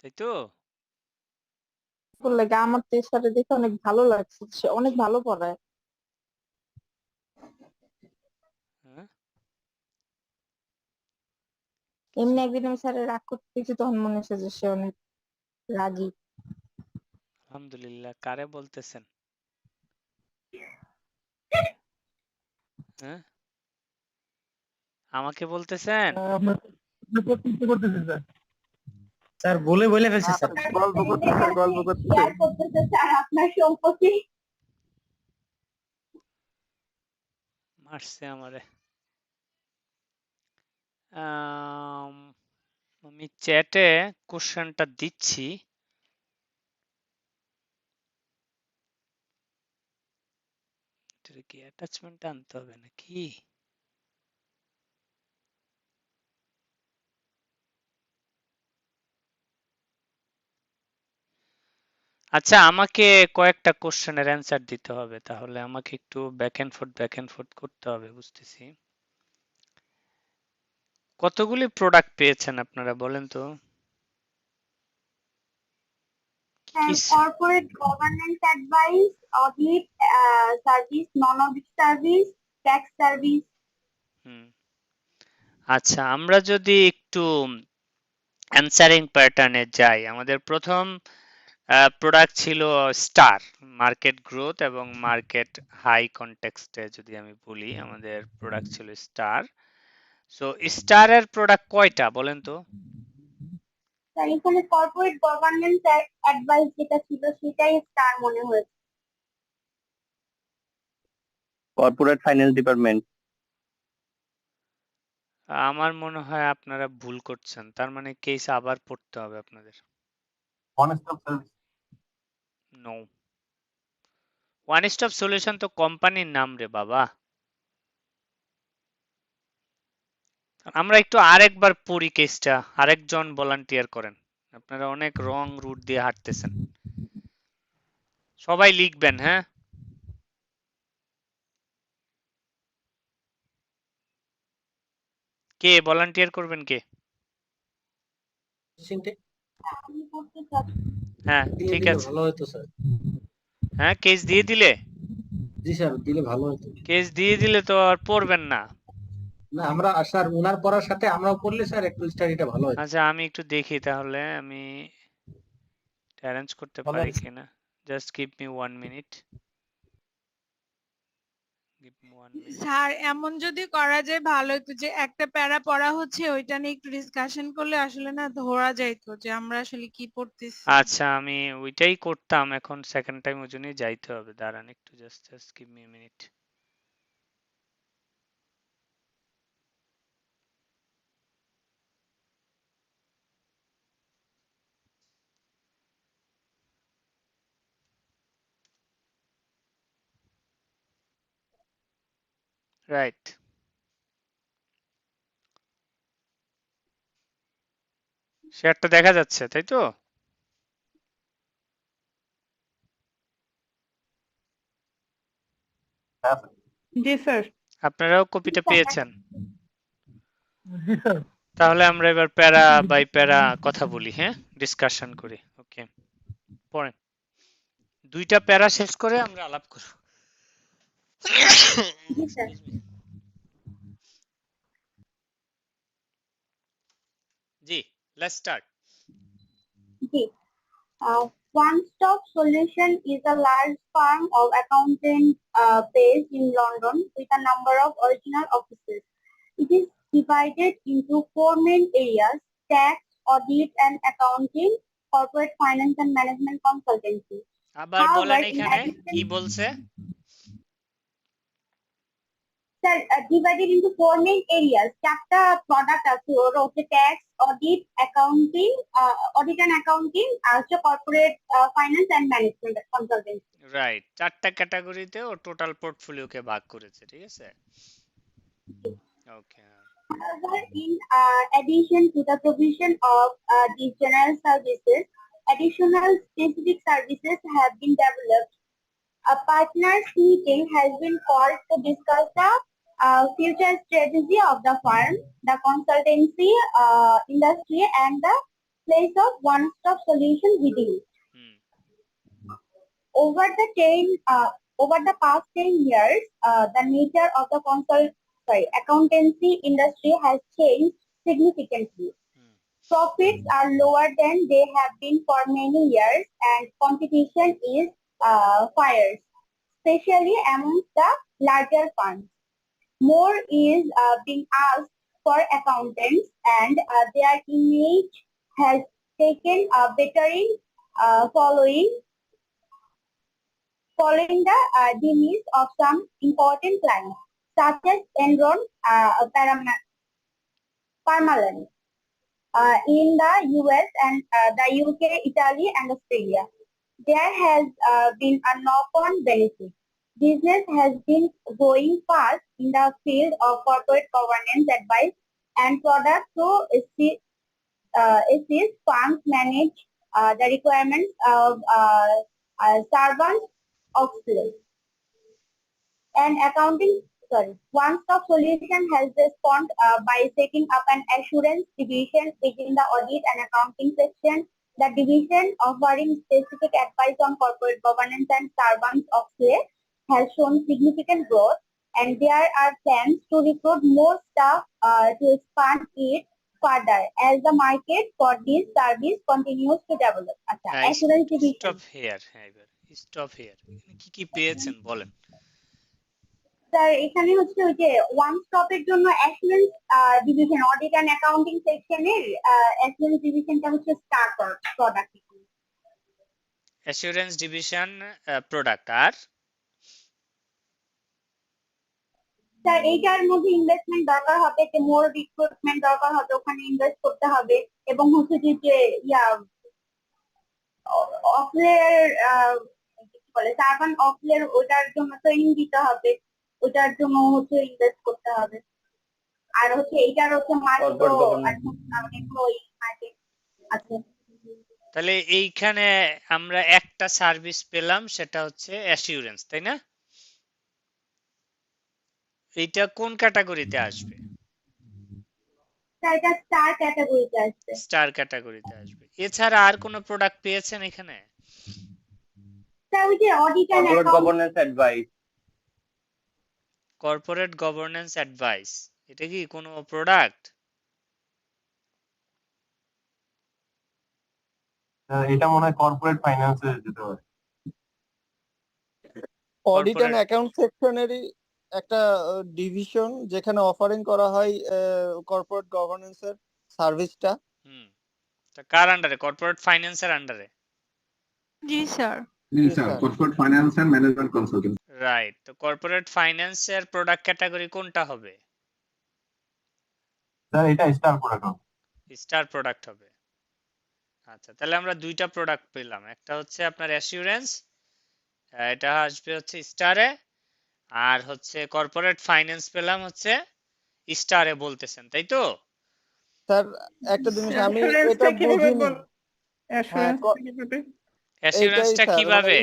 [SPEAKER 1] তাই তো
[SPEAKER 7] বললে আমার তো স্যারে দেখে অনেক ভালো লাগছে, সে অনেক ভালো পড়ায়। এমনি একদিন আমি স্যারের রাগ করতে দেখছি, তখন মনে হচ্ছে যে সে অনেক রাগী।
[SPEAKER 1] আলহামদুলিল্লাহ। কারে বলতেছেন? হ্যাঁ, আমাকে বলতেছেন?
[SPEAKER 5] স্যার বলে ফেলছে স্যার।
[SPEAKER 9] গল্প করতেছে
[SPEAKER 6] স্যার আপনার সম্পত্তি
[SPEAKER 1] মারছে আমারে। আমি চ্যাটে কোশ্চেনটা দিচ্ছি। এটা কি অ্যাটাচমেন্ট আনতে হবে নাকি? আচ্ছা, আমাকে কয়েকটা কোশ্চেনের অ্যান্সার দিতে হবে, তাহলে আমাকে একটু ব্যাক এন্ড ফোর্থ করতে হবে, বুঝতেছি। কতগুলি প্রোডাক্ট পেয়েছেন আপনারা বলেন তো?
[SPEAKER 6] corporate governance advice, audit service, non-audit service, tax service.
[SPEAKER 1] আচ্ছা, আমরা যদি একটু অ্যানসারিং প্যাটার্নে যাই, আমাদের প্রথম প্রোডাক্ট ছিল স্টার, মার্কেট গ্রোথ এবং মার্কেট হাই কনটেক্সটে যদি আমি বলি, আমাদের প্রোডাক্ট ছিল স্টার। সো স্টারের প্রোডাক্ট কয়টা বলেন তো?
[SPEAKER 6] স্যার এখানে কর্পোরেট গভর্নেন্স অ্যাডভাইস যেটা ছিল সেটাই স্টার মনে হয়েছে।
[SPEAKER 8] Corporate finance department.
[SPEAKER 1] আমার মনে হয় আপনারা ভুল করছেন, তার মানে কেস আবার পড়তে হবে আপনাদের। নো, ওয়ান স্টপ সলিউশন তো কোম্পানির নাম রে বাবা। আমরা একটু আরেকবার পড়ি কেসটা, আরেকজন ভলান্টিয়ার করেন, আপনারা অনেক রং রুট দিয়ে হাঁটতেছেন। সবাই লিখবেন, হ্যাঁ? কে ভলান্টিয়ার করবেন কে?
[SPEAKER 6] আমি করতে চাচ্ছি।
[SPEAKER 1] হ্যাঁ ঠিক আছে,
[SPEAKER 5] ভালো হতো স্যার।
[SPEAKER 1] হ্যাঁ কেস দিয়ে দিলে,
[SPEAKER 5] জি স্যার, দিলে ভালো হতো।
[SPEAKER 1] কেস দিয়ে দিলে তো আর পড়বেন না।
[SPEAKER 5] না, আমরা স্যার ওনার পড়ার সাথে আমরাও পড়লে স্যার একটু স্টাডিটা ভালো হয়।
[SPEAKER 1] আচ্ছা আমি একটু দেখি তাহলে আমি অ্যারেঞ্জ করতে পারি কিনা। Just give me 1 minute.
[SPEAKER 3] Sir এমন যদি করা যায় ভালো হতো, যে একটা প্যারা পড়া হচ্ছে ওইটা নিয়ে একটু ডিসকাশন করলে আসলে না ধরা যাইতো যে আমরা আসলে কি পড়তেছি।
[SPEAKER 1] আচ্ছা আমি ওইটাই করতাম, এখন সেকেন্ড টাইম ওই জন্যই যাইতে হবে, দাঁড়ান একটু, just give me minute. Right, শেয়ারটা দেখা যাচ্ছে তাই তো?
[SPEAKER 7] জি স্যার।
[SPEAKER 1] আপনারাও কপিটা পেয়েছেন? তাহলে আমরা এবার প্যারা বাই প্যারা কথা বলি, হ্যাঁ, ডিসকাশন করি। ওকে, পড়েন, দুইটা প্যারা শেষ করে আমরা আলাপ করব।
[SPEAKER 6] জি স্যার।
[SPEAKER 1] জি, লেটস স্টার্ট।
[SPEAKER 6] জি। One-Stop Solution is a large firm of accountants based in London with a number of original offices. It is divided into four main areas: tax, audit and accounting, corporate finance and management consultancy.
[SPEAKER 1] আবার
[SPEAKER 6] However,
[SPEAKER 1] বলেন
[SPEAKER 6] in
[SPEAKER 1] এখানে
[SPEAKER 6] addition,
[SPEAKER 1] কি বলছে?
[SPEAKER 6] sir, divided into four main areas. চারটা প্রোডাক্ট আছে, ওর হচ্ছে tax, audit, accounting, audit and accounting, আর হচ্ছে corporate finance and management consultancy.
[SPEAKER 1] Right, চারটা ক্যাটাগরিতে ও টোটাল পোর্টফোলিওকে ভাগ করেছে, ঠিক আছে? Okay,
[SPEAKER 6] However, in addition to the provision of these general services, additional specific services have been developed. A partners meeting has been called to discuss the future strategy of the firm, the consultancy industry, and the place of one-stop solution within it. Over the past 10 years, the nature of the accountancy industry has changed significantly. Profits are lower than they have been for many years, and competition is fierce, especially amongst the larger firms. More is being asked for accountants, and their image has taken a bettering following the demise of some important clients, such as Enron Parmalat in the US and the UK, Italy, and Australia. There has been a knock-on benefit. Business has been growing fast in the field of corporate governance advice and products to assist firms manage the requirements of servants of slaves. And one-stop solution has responded by setting up an assurance division within the audit and accounting section. The division, offering specific advice on corporate governance and servants of slaves, has shown significant growth, and there are plans to recruit more staff to expand it further as the market for this service continues to develop. আচ্ছা, assurance division.
[SPEAKER 1] স্টপ হিয়ার, হ্যাঁ এবার স্টপ হিয়ার। কি কি পেয়েছেন বলেন।
[SPEAKER 6] স্যার এখানে হচ্ছে ওই যে ওয়ান স্টপের জন্য assurance division, audit and accounting সেকশনের অ্যাসুরেন্স ডিভিশনটা হচ্ছে star product.
[SPEAKER 1] Assurance division product. আর
[SPEAKER 6] স্যার এইটার মধ্যে ইনভেস্টমেন্ট দরকার হবে, যে মোর রিক্রুটমেন্ট দরকার হবে, ওখানে ইনভেস্ট করতে হবে, এবং হচ্ছে যে ইয়া অফলের কি বলে সার্ভান অফলের ওটার জন্য ট্রেনিং দিতে হবে, ওটার জন্য হচ্ছে ইনভেস্ট করতে হবে। আর হচ্ছে এইটার হচ্ছে মার্কেট আছে।
[SPEAKER 1] তাহলে এইখানে আমরা একটা সার্ভিস পেলাম, সেটা হচ্ছে অ্যাসিউরেন্স, তাই না? এইটা কোন ক্যাটাগরিতে আসবে?
[SPEAKER 6] এটা স্টার ক্যাটাগরিতে আসবে।
[SPEAKER 1] স্টার ক্যাটাগরিতে আসবে। এছাড়া আর কোন প্রোডাক্ট পেয়েছেন এখানে?
[SPEAKER 6] স্যার ওই যে audit and
[SPEAKER 8] governance advice.
[SPEAKER 1] Corporate governance advice, এটা কি কোনো প্রোডাক্ট?
[SPEAKER 2] এটা মনে হয় কর্পোরেট ফাইন্যান্সে যেতে পারে।
[SPEAKER 9] অডিট এন্ড অ্যাকাউন্ট সেকশনেরই একটা ডিভিশন যেখানে অফারিং করা হয় কর্পোরেট গভর্নেন্সের সার্ভিসটা।
[SPEAKER 1] তা কার আন্ডারে? কর্পোরেট ফাইন্যান্সের আন্ডারে?
[SPEAKER 3] জি স্যার।
[SPEAKER 10] জি sir, corporate finance and management consultant.
[SPEAKER 1] Right. তো কর্পোরেট ফাইন্যান্সের প্রোডাক্ট ক্যাটাগরি কোনটা হবে?
[SPEAKER 2] স্যার এটা স্টার প্রোডাক্ট হবে।
[SPEAKER 1] স্টার প্রোডাক্ট হবে। আচ্ছা, তাহলে আমরা দুইটা প্রোডাক্ট পেলাম, একটা হচ্ছে আপনার অ্যাসিউরেন্স, এটা আসবে হচ্ছে স্টারে, আর হচ্ছে কর্পোরেট ফাইন্যান্স পেলাম হচ্ছে স্টারে বলতেছেন, তাই তো?
[SPEAKER 9] স্যার একটা জিনিস আমি এটা বুঝিনি,
[SPEAKER 1] অ্যাসিউরেন্সটা কিভাবে?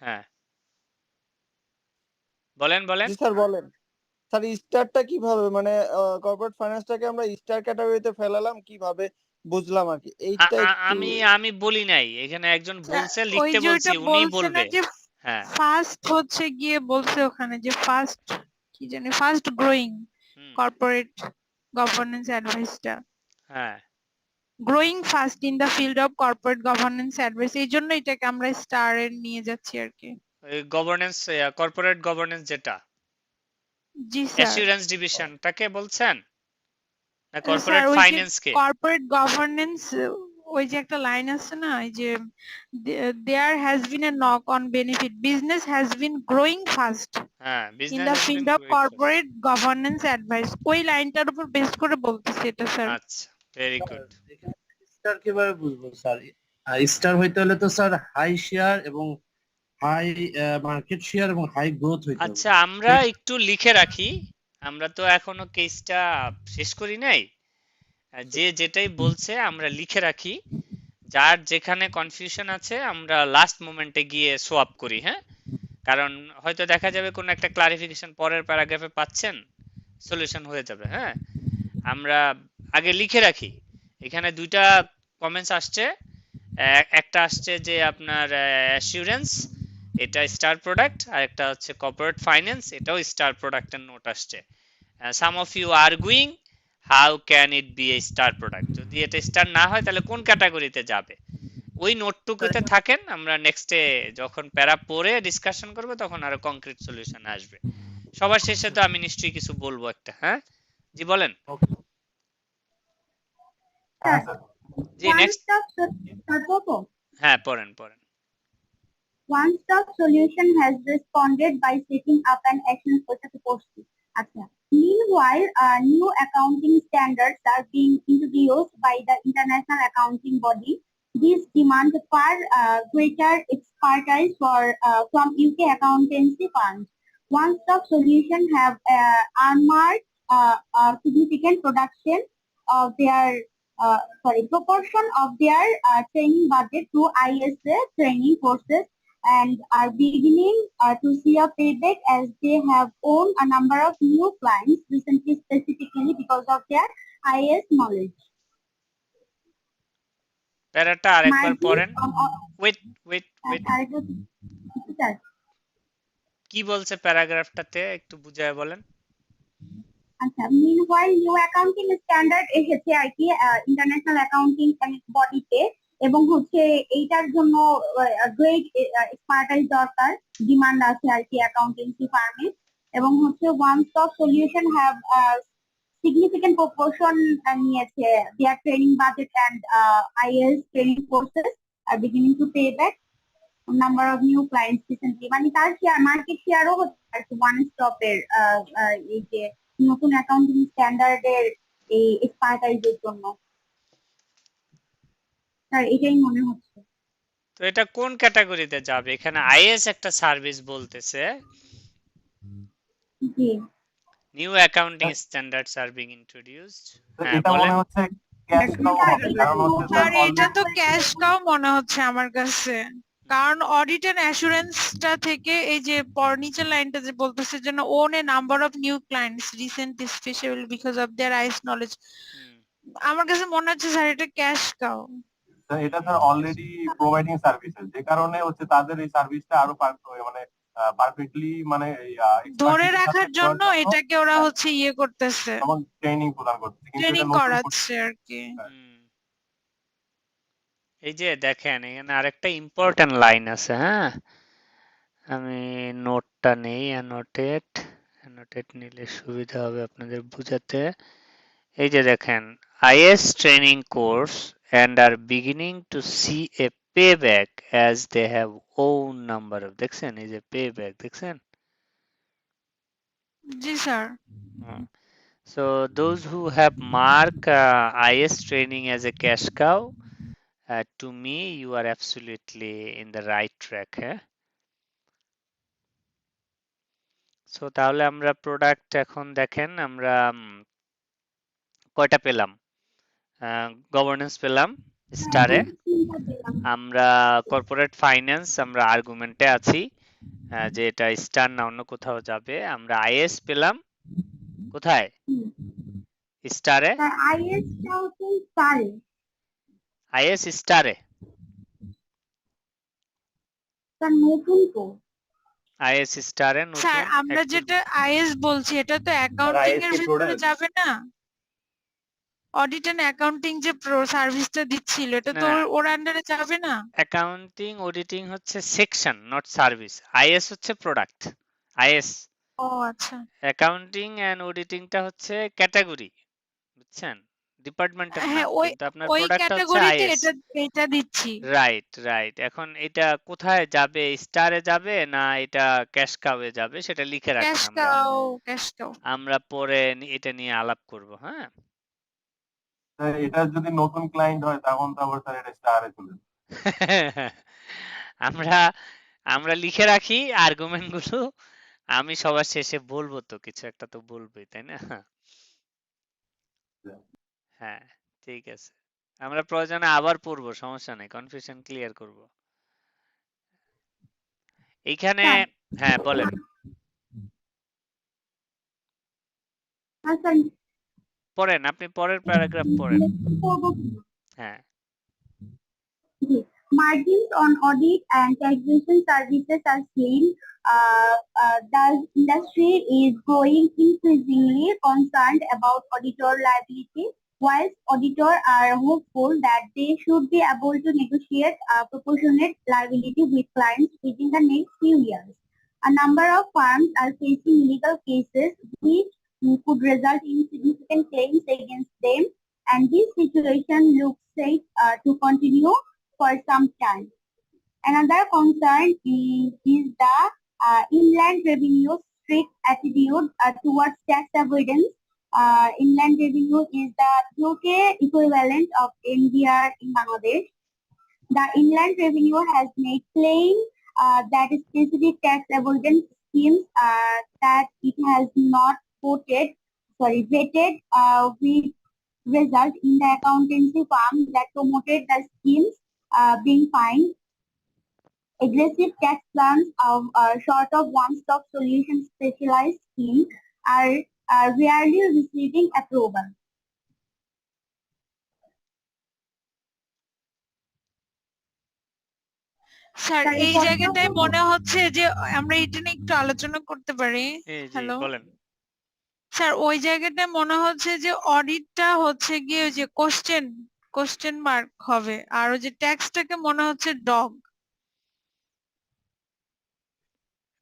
[SPEAKER 1] হ্যাঁ বলেন বলেন।
[SPEAKER 9] স্যার বলেন স্যার স্টারটা কিভাবে, মানে কর্পোরেট ফাইন্যান্সটাকে আমরা স্টার ক্যাটাগরিতে ফেলালাম কিভাবে বুঝলাম আর কি, এইটা
[SPEAKER 1] আমি বলি নাই, এখানে একজন বলছে, লিখতে বলছি, উনি বলবে। হ্যাঁ,
[SPEAKER 3] ফার্স্ট হচ্ছে গিয়ে বলছে ওখানে যে ফার্স্ট কি জানি ফার্স্ট গ্রোইং কর্পোরেট গভর্নেন্স অ্যাডভাইসটা।
[SPEAKER 1] হ্যাঁ,
[SPEAKER 3] growing fast in the field of corporate governance advice, এই জন্য এটাকে আমরা স্টার এর নিয়ে যাচ্ছি আর কি।
[SPEAKER 1] গভর্নেন্স, কর্পোরেট গভর্নেন্স যেটা,
[SPEAKER 3] জি স্যার।
[SPEAKER 1] অ্যাসিউরেন্স ডিভিশনটাকে বলছেন না কর্পোরেট ফাইন্যান্স কে?
[SPEAKER 3] কর্পোরেট গভর্নেন্স ওই যে একটা লাইন আছে না, এই যে there has been a knock on benefit, business has been growing fast
[SPEAKER 1] হ্যাঁ,
[SPEAKER 3] in the field of corporate governance advice, ওই লাইনটার উপর বেস করে বলতেছি এটা স্যার।
[SPEAKER 1] আচ্ছা, ভেরি গুড।
[SPEAKER 2] স্টার কিভাবে বুঝবো স্যার? স্টার হইতে হলে তো স্যার হাই শেয়ার এবং হাই মার্কেট শেয়ার এবং হাই গ্রোথ হইতে হবে।
[SPEAKER 1] আচ্ছা, আমরা একটু লিখে রাখি, আমরা তো এখনো কেসটা শেষ করি নাই, যে যেটাই বলছে আমরা লিখে রাখি, যার যেখানে কনফিউশন আছে আমরা লাস্ট মোমেন্টে গিয়ে সোয়াপ করি। হ্যাঁ, কারণ হয়তো দেখা যাবে কোনো একটা ক্লারিফিকেশন পরের প্যারাগ্রাফে পাচ্ছেন, সলিউশন হয়ে যাবে। হ্যাঁ, আমরা আগে লিখে রাখি। এখানে দুইটা কমেন্টস আসছে, একটা আসছে যে আপনার অ্যাসিউরেন্স এটা স্টার প্রোডাক্ট, আর একটা হচ্ছে কর্পোরেট ফাইন্যান্স, এটাও স্টার প্রোডাক্টের নোট আসছে। Some of you arguing how can it be a star product, যদি এটা স্টার না হয় তাহলে কোন ক্যাটাগরিতে যাবে? ওই নোটটুকুতে থাকেন, আমরা নেক্সটে যখন প্যারা পড়ে ডিসকাশন করব তখন আরো কংক্রিট সলিউশন আসবে। সবার শেষে তো আমি নিশ্চয়ই কিছু বলবো একটা। হ্যাঁ জি বলেন। জি নেক্সট। হ্যাঁ পড়েন পড়েন।
[SPEAKER 6] One Stop Solution has responded by setting up an action force. Meanwhile, new accounting standards are being introduced by the International Accounting Body. These demand far greater expertise from UK accountancy firms. One Stop Solution have earmarked a significant proportion of their training budget to ISA training courses, and are beginning to see a payback as they have won a number of new clients recently, specifically because of their IS knowledge.
[SPEAKER 1] প্যারাটা আরেকবার পড়েন। ওয়েট কি বলছে প্যারাগ্রাফটাতে একটু বুঝায় বলেন।
[SPEAKER 6] আচ্ছা, meanwhile নিউ অ্যাকাউন্টিং স্ট্যান্ডার্ড এসেছে আর কি ইন্টারন্যাশনাল অ্যাকাউন্টিং বডিতে, এবং হচ্ছে এইটার জন্য গ্রেট এক্সপার্টাইজ দরকার, ডিমান্ড আছে আর কি অ্যাকাউন্টেন্সি ফার্মে, এবং হচ্ছে one stop solution have significant proportion নিয়েছে their training budget and IELTS training courses are beginning to pay back number of new clients recently, মানে তার শেয়ার মার্কেট শেয়ারও হচ্ছে ওয়ান স্টপের এই যে নতুন অ্যাকাউন্টিং স্ট্যান্ডার্ডের এই এক্সপার্টাইজের জন্য, স্যার এটাই মনে হচ্ছে।
[SPEAKER 1] তো এটা কোন ক্যাটাগরিতে যাবে? এখানে আইএস একটা সার্ভিস বলতেছে,
[SPEAKER 6] জি
[SPEAKER 1] new accounting standards are being introduced. হ্যাঁ
[SPEAKER 8] এটা
[SPEAKER 1] বলেন।
[SPEAKER 8] মনে হচ্ছে ক্যাশ কাউ হবে, কারণ হচ্ছে
[SPEAKER 3] স্যার এটা তো ক্যাশ কাউ মনে হচ্ছে আমার কাছে, কারণ অডিট এন্ড অ্যাসুরেন্সটা থেকে এই যে নিচের লাইনটা যে বলতেছে যেন won a number of new clients recent specially because of their ice knowledge, আমার কাছে মনে হচ্ছে স্যার এটা ক্যাশ কাউ।
[SPEAKER 8] এটা স্যার অলরেডি প্রোভাইডিং সার্ভিসেস, যে কারণে হচ্ছে তাদের এই সার্ভিসটা আরো মানে পারফেক্টলি মানে
[SPEAKER 3] ধরে রাখার জন্য এটাকে ওরা হচ্ছে ইয়ে করতেছে,
[SPEAKER 8] এবং ট্রেনিং প্রদান করছে, কিন্তু
[SPEAKER 3] ট্রেনিং
[SPEAKER 8] এটা নতুন
[SPEAKER 3] করাচ্ছে আর কি।
[SPEAKER 1] এই যে দেখেন এখানে আরেকটা ইম্পর্টেন্ট লাইন আছে, হ্যাঁ আমি নোটটা নেই, অ্যানোটেট নিলে সুবিধা হবে আপনাদের বুঝাতে। এই যে দেখেন is training course and are beginning to see a payback as they have own number of, দেখছেন এই যে payback দেখছেন।
[SPEAKER 3] জি sir.
[SPEAKER 1] So those who have marked IS training as a cash cow, to me you are absolutely in the right track. So তাহলে আমরা প্রোডাক্ট এখন দেখেন আমরা কয়টা পেলাম? গভর্নেন্স পেলাম স্টারে, আমরা কর্পোরেট ফাইন্যান্স আমরা আর্গুমেন্টে আছি যে এটা স্টার না অন্য কোথাও যাবে। আমরা আইএস পেলাম কোথায়? স্টারে। আইএস স্টারে আইএস স্টারে নতুন।
[SPEAKER 3] স্যার আমরা যেটা আইএস বলছি এটা তো অ্যাকাউন্টিং এর ভিতরে যাবে না? অডিট এন্ড অ্যাকাউন্টিং যে সার্ভিসটা দিচ্ছিল এটা তো ওর আন্ডারে যাবে না?
[SPEAKER 1] অ্যাকাউন্টিং অডিটিং হচ্ছে সেকশন নট সার্ভিস, আইএস হচ্ছে প্রোডাক্ট। আইএস
[SPEAKER 3] ও আচ্ছা,
[SPEAKER 1] অ্যাকাউন্টিং এন্ড অডিটিংটা হচ্ছে ক্যাটাগরি, বুঝছেন, ডিপার্টমেন্টের নাম, কিন্তু আপনার প্রোডাক্টটা হচ্ছে আইএস।
[SPEAKER 3] এটা দিচ্ছি
[SPEAKER 1] রাইট। এখন এটা কোথায় যাবে? স্টারে যাবে না এটা ক্যাশ কাউয়ে যাবে সেটা লিখে রাখেন,
[SPEAKER 3] ক্যাশ কাউ
[SPEAKER 1] আমরা পরে এটা নিয়ে আলাপ করব। হ্যাঁ
[SPEAKER 8] এটা যদি নতুন ক্লায়েন্ট হয় তখন তো আবার স্যার এটা স্টারে চলে যাবে।
[SPEAKER 1] আমরা লিখে রাখি আর্গুমেন্ট গুলো, আমি সবার শেষে বলবো তো কিছু একটা তো বলবোই, তাই না? হ্যাঁ ঠিক আছে, আমরা প্রয়োজনে আবার পড়বো, সমস্যা নেই, কনফিউশন ক্লিয়ার করব এইখানে। হ্যাঁ বলেন। পড়েন, আপনি পরের প্যারাগ্রাফ পড়েন। হ্যাঁ।
[SPEAKER 6] Margins on audit and taxation services are slim. The industry is growing increasingly concerned about auditor liability, whilst auditors are hopeful that they should be able to negotiate proportionate liability with clients within the next few years. A number of firms are facing legal cases which could result in significant claims against them, and this situation looks safe to continue for some time. Another concern is the inland revenue strict attitude towards tax avoidance. Inland revenue is the UK equivalent of NBR in Bangladesh. The inland revenue has made claim that specific tax avoidance schemes that it has not vetted with result in the accountancy firm that promoted the schemes being fined. Aggressive tax plans of short of one-stop solution specialized schemes are rarely receiving approval.
[SPEAKER 3] Sir এই জায়গাটায় মনে হচ্ছে যে আমরা এটা নিয়ে একটু আলোচনা করতে পারি। হ্যালো
[SPEAKER 1] বলেন।
[SPEAKER 3] স্যার ওই জায়গাটায় মনে হচ্ছে যে অডিটটা হচ্ছে গিয়ে ওই যে কোশ্চেন মার্ক হবে, আর ওই যে ট্যাক্সটাকে মনে হচ্ছে ডগ।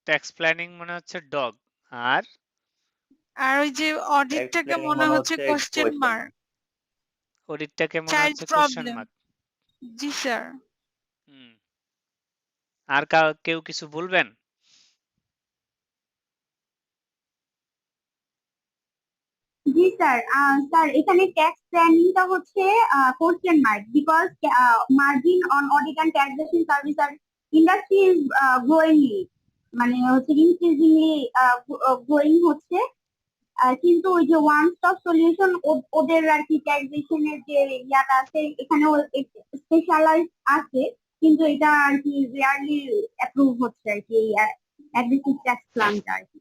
[SPEAKER 1] ট্যাক্স প্ল্যানিং মনে হচ্ছে ডগ, আর
[SPEAKER 3] আর ওই যে অডিটটাকে মনে হচ্ছে কোশ্চেন মার্ক,
[SPEAKER 1] অডিটটাকে মনে
[SPEAKER 3] চাইল্ড
[SPEAKER 1] হচ্ছে কোশ্চেন
[SPEAKER 3] প্রবলেম।
[SPEAKER 1] মার্ক।
[SPEAKER 3] জি স্যার।
[SPEAKER 1] আর কেউ কিছু বলবেন?
[SPEAKER 6] জি স্যার, স্যার এখানে ট্যাক্স প্ল্যানিংটা হচ্ছে question mark, because margin on audit and taxation service are industry is growingly, মানে হচ্ছে ইনক্রিজিংলি গ্রোয়িং হচ্ছে। কিন্তু ওই যে ওয়ান স্টপ সলিউশন, ওদের আর কি ট্যাক্সেশনের যে ইয়াটা আছে এখানেও স্পেশালাইজ আছে, কিন্তু এটা আর কি রেয়ারলি অ্যাপ্রুভ হচ্ছে আর কি, অ্যাগ্রেসিভ ট্যাক্স প্ল্যানটা আর কি,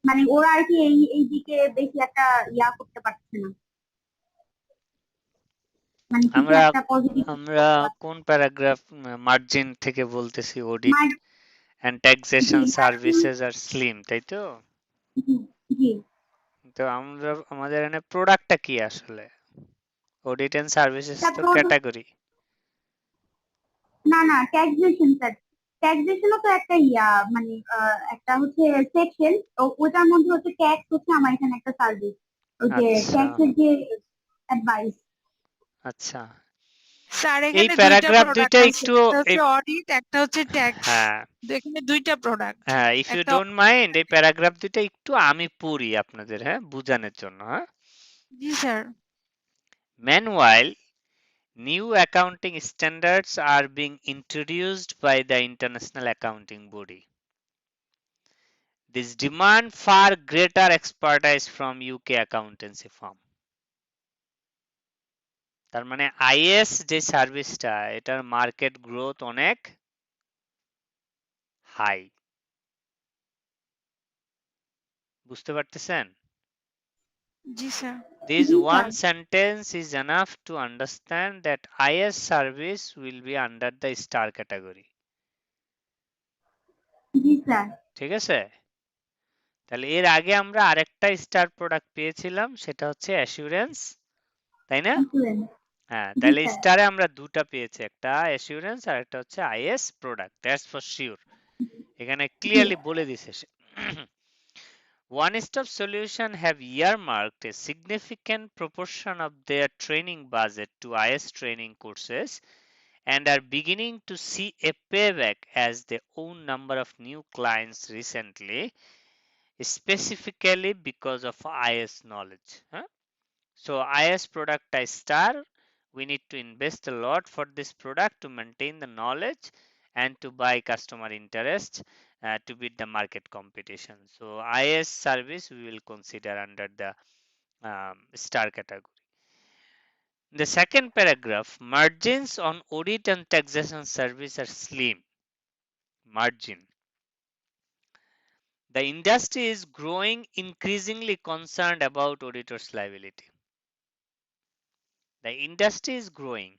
[SPEAKER 6] মানে ওরা আর কি এই দিকে বেশি একটা ইয়া করতে পারছে না, মানে কিছু
[SPEAKER 1] আমরা
[SPEAKER 6] একটা পজিটিভ।
[SPEAKER 1] কোন প্যারাগ্রাফ মার্জিন থেকে বলতেছি? Audit and taxation services are slim, তাই তো?
[SPEAKER 6] জি।
[SPEAKER 1] তো আমাদের এখানে প্রোডাক্টটা কি আসলে? অডিট এন্ড সার্ভিসেস তো ক্যাটাগরি।
[SPEAKER 6] না না, ট্যাক্সেশন স্যার, ট্যাক্সেশনও তো একটা ইয়া, মানে একটা হচ্ছে সেকশন, ওটার মধ্যে হচ্ছে ট্যাক্স হচ্ছে আমার এখানে একটা সার্ভিস, ওই যে ট্যাক্সের যে অ্যাডভাইস।
[SPEAKER 1] আচ্ছা,
[SPEAKER 3] স্যার
[SPEAKER 1] এই
[SPEAKER 3] এখানে দুইটা
[SPEAKER 1] প্যারাগ্রাফ
[SPEAKER 3] প্রোডাক্ট
[SPEAKER 1] দুইটা
[SPEAKER 3] আছে,
[SPEAKER 1] একটু
[SPEAKER 3] একটা হচ্ছে অডিট, একটা হচ্ছে ট্যাক্স।
[SPEAKER 1] হ্যাঁ
[SPEAKER 3] এখানে দুইটা প্রোডাক্ট।
[SPEAKER 1] হ্যাঁ, ইফ ইউ ডোন্ট মাইন্ড এই প্যারাগ্রাফ দুইটা একটু আমি পড়ি আপনাদের, হ্যাঁ, বোঝানোর জন্য। হ্যাঁ,
[SPEAKER 3] জি sir.
[SPEAKER 1] Meanwhile, new accounting standards are being introduced by the International Accounting Body. This demand far greater expertise from UK accountancy firm. তার মানে আইএস যে সার্ভিসটা, এটার মার্কেট গ্রোথ অনেক হাই। বুঝতে পারতেছেন?
[SPEAKER 3] জি sir.
[SPEAKER 1] This one sentence is enough to understand that IS service will be under the star category.
[SPEAKER 6] G sir.
[SPEAKER 1] ঠিক আছে? তাহলে এর আগে আমরা আরেকটা স্টার প্রোডাক্ট পেয়েছিলাম, সেটা হচ্ছে অ্যাসিউরেন্স, তাই না? হ্যাঁ, তাহলে স্টারে আমরা দুটা পেয়েছি, একটা অ্যাসিউরেন্স আর একটা হচ্ছে is product, that's for sure. এখানে ক্লিয়ারলি বলে দিছে সে। One-stop solution have earmarked a significant proportion of their training budget to IS training courses and are beginning to see a payback as they own number of new clients recently, specifically because of IS knowledge. Huh? So IS product I star, we need to invest a lot for this product to maintain the knowledge and to buy customer interest to beat the market competition. So IS service we will consider under the star category. The second paragraph, margins on audit and taxation service are slim. Margin. The industry is growing increasingly concerned about auditors' liability. The industry is growing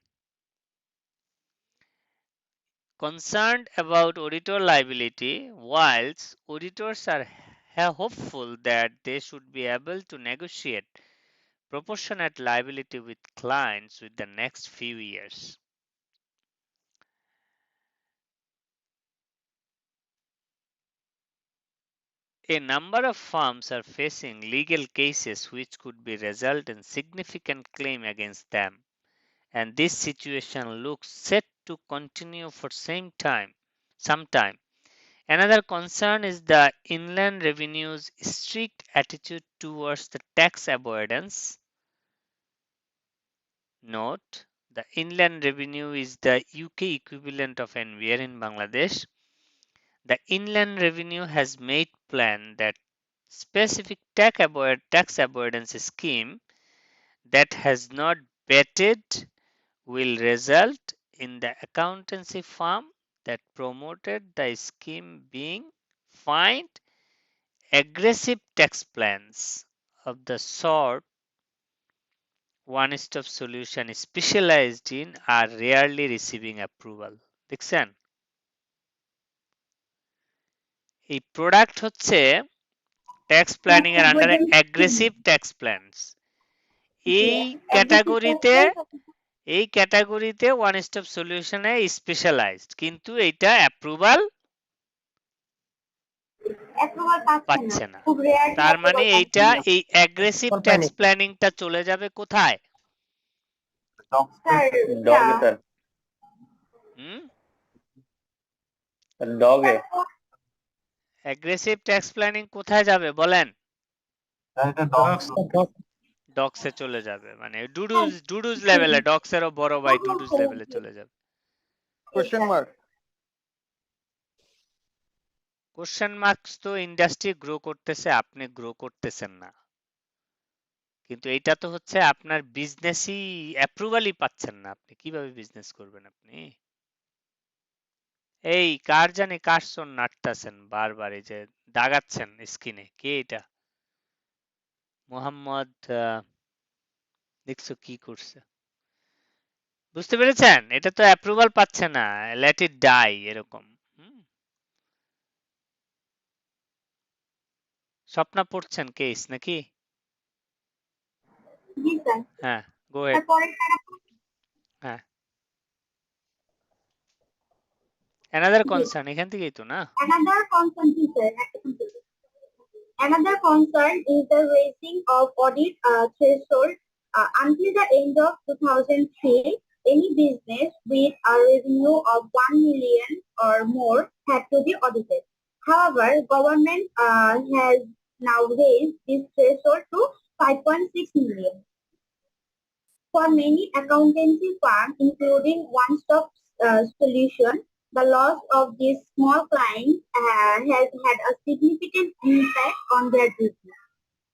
[SPEAKER 1] concerned about auditor liability, whilst auditors are hopeful that they should be able to negotiate proportionate liability with clients with the next few years. A number of firms are facing legal cases which could be result in significant claim against them, and this situation looks set to continue for some time. Another concern is the Inland Revenue's strict attitude towards the tax avoidance. Note, the Inland Revenue is the UK equivalent of NVR in Bangladesh. The Inland Revenue has made plan that specific tax avoidance scheme that has not vetted will result in the accountancy firm that promoted the scheme being fined. Aggressive tax plans of the sort one-stop solution specialized in are rarely receiving approval. দেখছেন? এই প্রোডাক্ট হচ্ছে ট্যাক্স প্ল্যানিং এর আন্ডারে অ্যাগ্রেসিভ ট্যাক্স প্ল্যানস। এই ক্যাটাগরিতে ওয়ান স্টপ সলিউশনে স্পেশালাইজড, কিন্তু এটা অ্যাপ্রুভাল পাচ্ছে না। তার মানে এইটা এই অ্যাগ্রেসিভ ট্যাক্স প্ল্যানিংটা চলে যাবে কোথায়?
[SPEAKER 9] ডগে
[SPEAKER 1] অ্যাগ্রেসিভ ট্যাক্স প্ল্যানিং কোথায় যাবে বলেন? ডক্সে চলে যাবে, মানে ডুডুজ লেভেলে, ডক্সেরও বড় ভাই ডুডুজ লেভেলে চলে যাবে।
[SPEAKER 9] কোশ্চেন মার্ক
[SPEAKER 1] কোশ্চেন মার্কস তো ইন্ডাস্ট্রি গ্রো করতেছে, আপনি গ্রো করতেছেন না, কিন্তু এটা তো হচ্ছে আপনার বিজনেসই অ্যাপ্রুভালই পাচ্ছেন না, আপনি কিভাবে বিজনেস করবেন? আপনি এই কার জানি কারসন নাটতাছেন বারবার, এই যে দাগাচ্ছেন স্ক্রিনে, কে এটা? মোহাম্মদ দেখছো কি করছে? বুঝতে পেরেছেন? এটা তো অ্যাপ্রুভাল পাচ্ছে না, লেট ইট ডাই এরকম। স্বপ্না পড়ছেন কেস নাকি? হ্যাঁ, গো হেড। হ্যাঁ, another concern এখান থেকেই তো না?
[SPEAKER 6] Another concern, teacher. Another concern is the raising of audit threshold. Until the end of 2003, any business with a revenue of 1 million or more had to be audited. However, government has now raised this threshold to 5.6 million. For many accountancy firms, including one-stop solution, the loss of these small clients has had a significant impact on their business.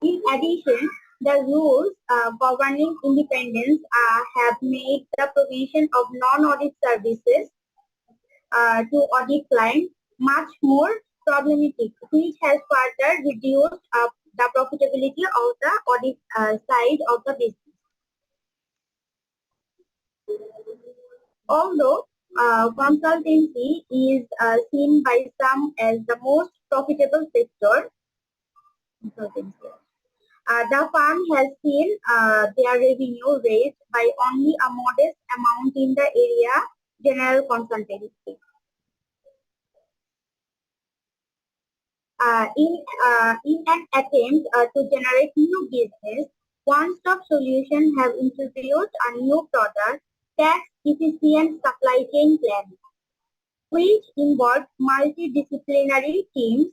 [SPEAKER 6] In addition, the rules governing independence have made the provision of non-audit services to audit clients much more problematic, which has further reduced the profitability of the audit side of the business. Although consultancy is seen by some as the most profitable sector, the firm has seen their revenue raised by only a modest amount in the area general consultancy. In an attempt to generate new business, one-stop solution have introduced a new product, tax efficient supply chain plan, which involved multidisciplinary teams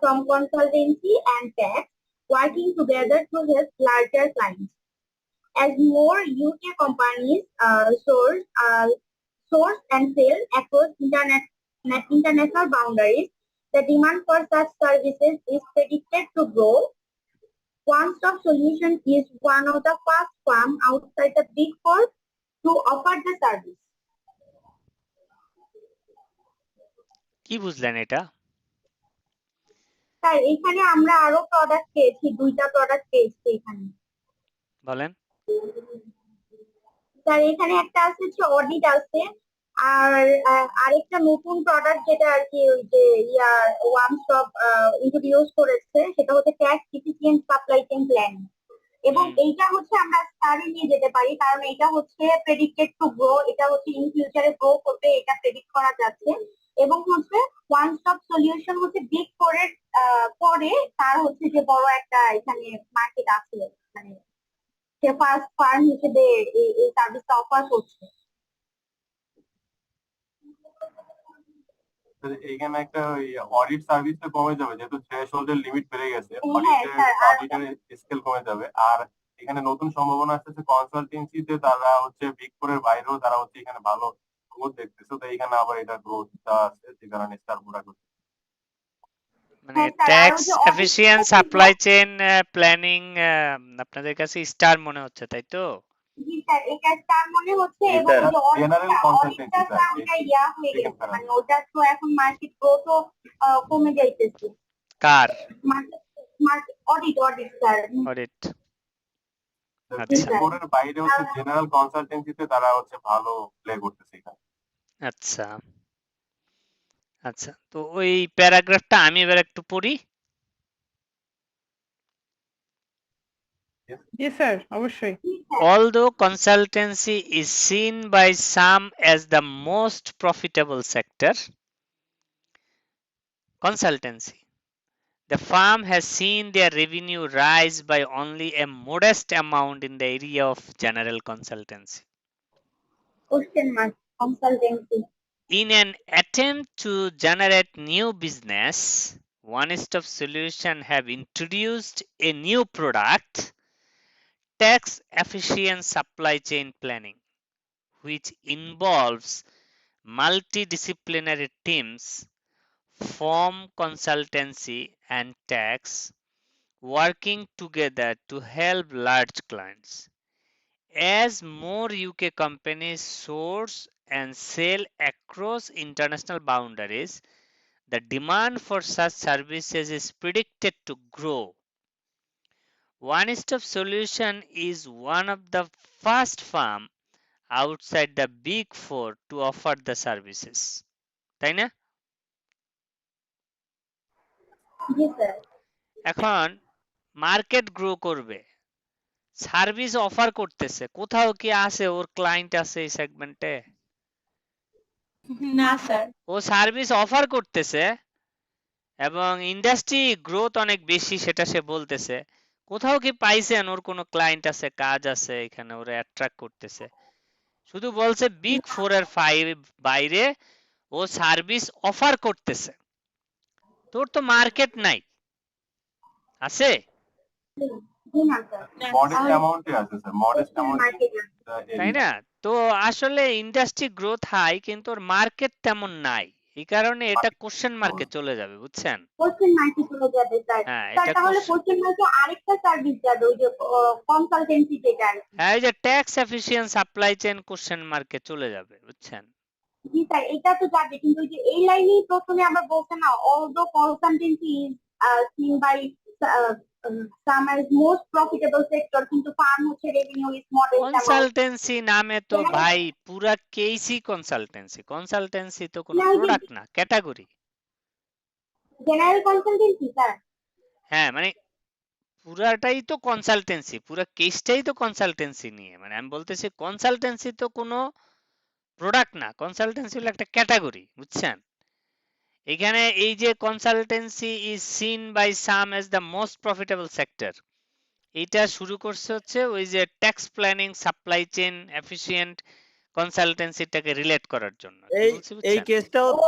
[SPEAKER 6] from consultancy and tax working together to help larger clients. As more UK companies source and sell across international boundaries, the demand for such services is predicted to grow. One-stop solution is one of the first firms outside the Big Four to offer the service.
[SPEAKER 1] কি বুঝলেন এটা?
[SPEAKER 6] স্যার এখানে আমরা আরো প্রোডাক্ট পেয়েছি, দুইটা প্রোডাক্ট পেয়েছি এখানে।
[SPEAKER 1] বলেন।
[SPEAKER 6] স্যার এখানে একটা আছে হচ্ছে অডিট আছে, আর আরেকটা নতুন প্রোডাক্ট যেটা আর কি ওই যে ওয়ান স্টপ ইন্ট্রোডিউস করেছে, সেটা হচ্ছে tax efficient supply chain plan. এবং এইটা হচ্ছে আমরা স্টারে নিয়ে যেতে পারি, কারণ এটা হচ্ছে প্রেডিক্টেড টু গ্রো, এটা হচ্ছে ইন ফিউচারে গ্রো করবে, এটা প্রেডিক্ট করা যাচ্ছে। এবং হচ্ছে ওয়ান স্টপ সলিউশন হচ্ছে বিগ ফোরের পরে তার হচ্ছে যে বড় একটা এখানে মার্কেট আছে, মানে সে ফার্স্ট ফার্ম হিসেবে এই সার্ভিসটা অফার করছে।
[SPEAKER 8] এইখানে একটা অডিট সার্ভিসটা কমে যাবে, যেহেতু থ্রেশহোল্ডের লিমিট বেড়ে গেছে, অডিটের স্কেল কমে যাবে। আর এখানে নতুন সম্ভাবনা আসছে কনসালটেন্সিতে, তারা হচ্ছে বিগ ফোরের বাইরেও তারা হচ্ছে এখানে ভালো গ্রোথ দেখতেছে, তো এখানে আবার এটা গ্রোথটা আছে, যে কারণে স্টার প্রোডাক্ট হচ্ছে।
[SPEAKER 1] মানে tax efficient supply chain planning আপনাদের কাছে স্টার মনে হচ্ছে, তাই তো?
[SPEAKER 6] জি স্যার, এটা স্টার মনে হচ্ছে। এবং জেনারেল কনসালটেন্সি স্যার, এটা ইয়া হয়ে গেছে, মানে ওটা তো এখন মার্কেট গ্রোথও কমে যাইতেছে।
[SPEAKER 1] কার
[SPEAKER 6] অডিট স্যার,
[SPEAKER 1] অডিট।
[SPEAKER 8] আচ্ছা, ফোরের বাইরে হচ্ছে জেনারেল কনসালটেন্সিতে তারা হচ্ছে ভালো প্লে করতেছে এখানে।
[SPEAKER 1] আচ্ছা আচ্ছা, তো ওই প্যারাগ্রাফটা আমি এবার একটু পড়ি।
[SPEAKER 7] জি স্যার অবশ্যই।
[SPEAKER 1] Although consultancy is seen by some as the most profitable sector, consultancy, the firm has seen their revenue rise by only a modest amount in the area of general consultancy.
[SPEAKER 6] Question mark. Consultancy.
[SPEAKER 1] In an attempt to generate new business, one-stop solution have introduced a new product, tax efficient supply chain planning, which involves multidisciplinary teams from consultancy and tax working together to help large clients. As more UK companies source and sell across international boundaries, the demand for such services is predicted to grow. One-stop solution is one of the first firm outside the big four to offer the services. তাই না?
[SPEAKER 6] জি স্যার।
[SPEAKER 1] এখন মার্কেট গ্রো করবে, সার্ভিস অফার করতেছে, কোথাও কি আছে ওর ক্লায়েন্ট আছে এই সেগমেন্টে?
[SPEAKER 3] না স্যার।
[SPEAKER 1] ও সার্ভিস অফার করতেছে এবং ইন্ডাস্ট্রি গ্রোথ অনেক বেশি সেটা সে বলতেছে, কোথাও কি পাইছেন ওর কোনো ক্লায়েন্ট আছে, কাজ আছে, এখানে ওরা অ্যাট্রাক্ট করতেছে? শুধু বলছে বিগ 4 আর 5 বাইরে ও সার্ভিস অফার করতেছে। তোর তো মার্কেট নাই, আছে?
[SPEAKER 8] মডেস্ট অ্যামাউন্টে আছে স্যার, মডেস্ট অ্যামাউন্টে,
[SPEAKER 1] তাই না? তো আসলে ইন্ডাস্ট্রি গ্রোথ হাই কিন্তু ওর মার্কেট তেমন নাই, এই কারণে এটা কোশ্চেন মার্কে চলে যাবে, বুঝছেন?
[SPEAKER 6] কোশ্চেন মার্কে চলে যাবে স্যার।
[SPEAKER 1] হ্যাঁ,
[SPEAKER 6] স্যার
[SPEAKER 1] এটা
[SPEAKER 6] তাহলে কোশ্চেন মার্কে আরেকটা সার্ভিস যাবে, ওই যে কনসালটেন্সি যেটা।
[SPEAKER 1] হ্যাঁ, এই যে tax efficient supply chain question মার্কে চলে যাবে, বুঝছেন?
[SPEAKER 6] জি স্যার, এটা তো যাবে, কিন্তু ওই যে এই লাইনেই প্রথমে আমরা বলছি না, although consultancy is seen by some as most profitable sector, কিন্তু ফার্ম হচ্ছে revenue is modest amount.
[SPEAKER 1] Consultancy নামে তো ভাই পুরা কেসই কনসালটেন্সি, কনসালটেন্সি তো কোনো প্রোডাক্ট না, ক্যাটাগরি।
[SPEAKER 6] General consultancy sir.
[SPEAKER 1] হ্যাঁ, মানে পুরাটাই তো কনসালটেন্সি, পুরা কেসটাই তো কনসালটেন্সি নিয়ে, মানে আমি বলতেছি কনসালটেন্সি তো কোনো প্রোডাক্ট না, কনসালটেন্সি হলো একটা ক্যাটাগরি, বুঝছেন? এখানে এই যে consultancy is seen by some as the most profitable sector, এটা শুরু করছে হচ্ছে ওই যে tax planning supply chain efficient কনসালটেন্সিটাকে রিলেট করার জন্য।
[SPEAKER 9] এই কেসটা হচ্ছে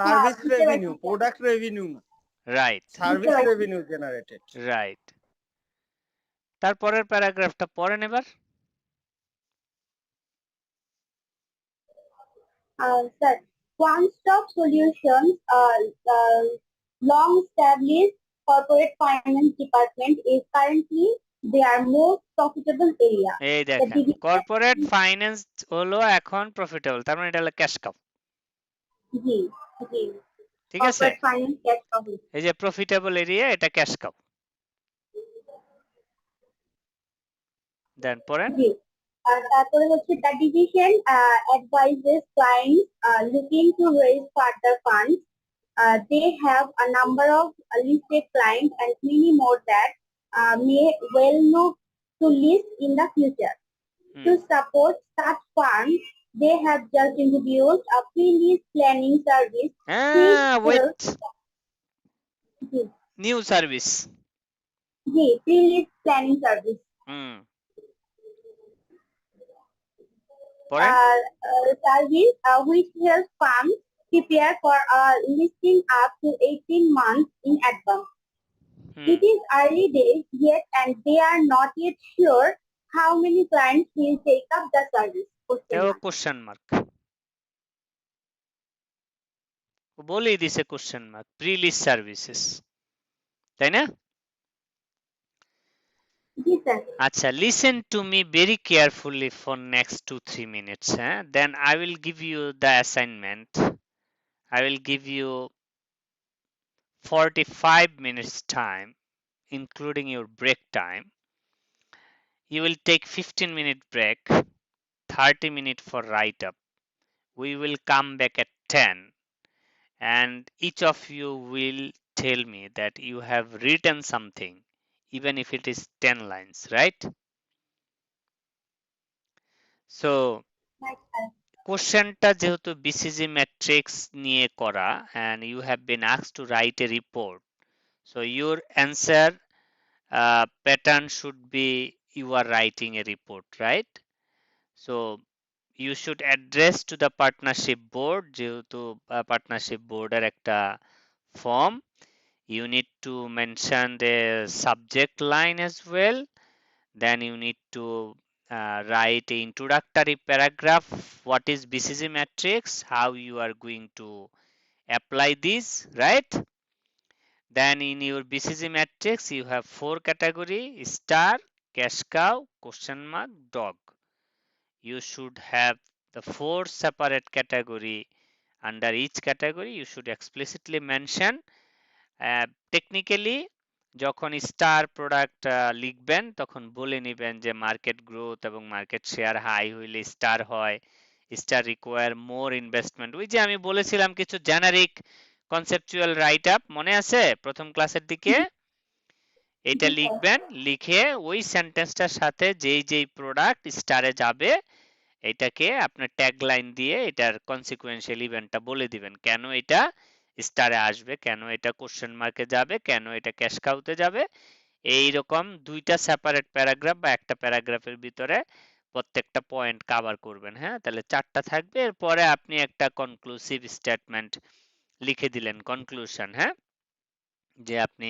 [SPEAKER 9] সার্ভিস রেভিনিউ, প্রোডাক্ট রেভিনিউ না।
[SPEAKER 1] Right,
[SPEAKER 9] service revenue generated.
[SPEAKER 1] Right. তারপরের প্যারাগ্রাফটা পড়েন এবার।
[SPEAKER 6] Sir, one-stop solutions, long-established corporate finance department is currently their most profitable area.
[SPEAKER 1] এই দেখেন, কর্পোরেট ফাইন্যান্স হলো এখন প্রফিটেবল, তার মানে এটা হলো ক্যাশ কাউ।
[SPEAKER 6] জি জি,
[SPEAKER 1] ঠিক আছে,
[SPEAKER 6] কর্পোরেট ফাইন্যান্স ক্যাশ কাউ,
[SPEAKER 1] এই যে প্রফিটেবল এরিয়া এটা ক্যাশ কাউ। দেন পড়েন।
[SPEAKER 6] জি, আর তারপরে হচ্ছে the division advises clients looking to raise further funds. They have a number of listed clients and many more that may well look to list in the future. To support such funds, they have just introduced a pre-list planning service.
[SPEAKER 1] Wait. New service.
[SPEAKER 6] Pre-list planning service. Service which helps firms prepare for a listing up to 18 months in advance. It is early days yet and they are not yet sure how many clients will take up the service.
[SPEAKER 1] Question mark. বলেই দিছে question mark, pre-list services, তাই না? আচ্ছা, listen to me very carefully for next 2-3 minutes. Then I will give you the assignment. I will give you 45 minutes time, including your break time. You will take 15-minute break, 30 minutes for write-up. We will come back at 10, and each of you will tell me that you have written something even if it is 10 lines, right? So কোশ্চেনটা যেহেতু BCG matrix নিয়ে করা and you have been asked to write a report, so your answer pattern should be you are writing a report, right? So you should address to the partnership board, যেহেতু partnership board এর একটা form, you need to mention the subject line as well. Then you need to write an introductory paragraph. What is BCG matrix? How you are going to apply this, right? Then in your BCG matrix, you have 4 category: star, cash cow, question mark, dog. You should have the 4 separate category. Under each category, you should explicitly mention. Technically যখন স্টার প্রোডাক্ট লিখবেন তখন বলে নেবেন যে মার্কেট গ্রোথ এবং মার্কেট শেয়ার হাই হইলে স্টার হয়, স্টার রিকোয়ার মোর ইনভেস্টমেন্ট। ওই যে আমি বলেছিলাম কিছু জেনারিক কনসেপচুয়াল রাইট আপ মনে আছে প্রথম ক্লাসের দিকে, এটা লিখবেন, লিখে ওই সেন্টেন্সটার সাথে যেই যেই প্রোডাক্ট স্টারে যাবে এটাকে আপনার ট্যাগ লাইন দিয়ে এটার কনসিকুয়েন্সিয়াল ইভেন্টটা বলে দিবেন, কেন এটা স্টারে আসবে, কেন এটা কোশ্চেন মার্কে যাবে, কেন এটা ক্যাশ কাউতে যাবে। এইরকম 2টা সেপারেট প্যারাগ্রাফ বা একটা প্যারাগ্রাফের ভিতরে প্রত্যেকটা পয়েন্ট কভার করবেন। হ্যাঁ, তাহলে 4টা থাকবে। এরপরে আপনি একটা কনক্লুসিভ স্টেটমেন্ট লিখে দিলেন, কনক্লুশন, হ্যাঁ, যে আপনি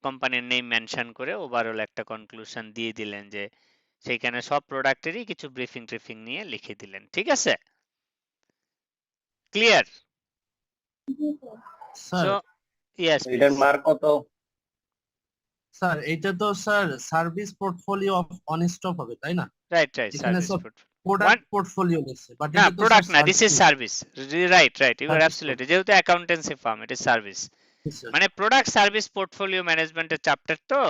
[SPEAKER 1] কোম্পানির নেম মেনশন করে ওভারঅল একটা কনক্লুশন দিয়ে দিলেন, যে সেইখানে সব প্রোডাক্টেরই কিছু ব্রিফিং ট্রিফিং নিয়ে লিখে দিলেন। ঠিক আছে, ক্লিয়ার? সো ইয়েস,
[SPEAKER 5] এটার মার্ক কত?
[SPEAKER 2] স্যার এটা তো sir service portfolio of on stock হবে, তাই না?
[SPEAKER 1] রাইট রাইট,
[SPEAKER 2] এখানে
[SPEAKER 1] সার্ভিস
[SPEAKER 2] সব প্রোডাক্ট পোর্টফোলিও লিখছে, বাট
[SPEAKER 1] না
[SPEAKER 2] এটা তো
[SPEAKER 1] প্রোডাক্ট না,
[SPEAKER 2] sir
[SPEAKER 1] this is service. Right right, you are
[SPEAKER 2] service
[SPEAKER 1] absolutely, যেহেতু accountancy firm, it is service, মানে প্রোডাক্ট সার্ভিস পোর্টফোলিও ম্যানেজমেন্টের চ্যাপ্টার তো,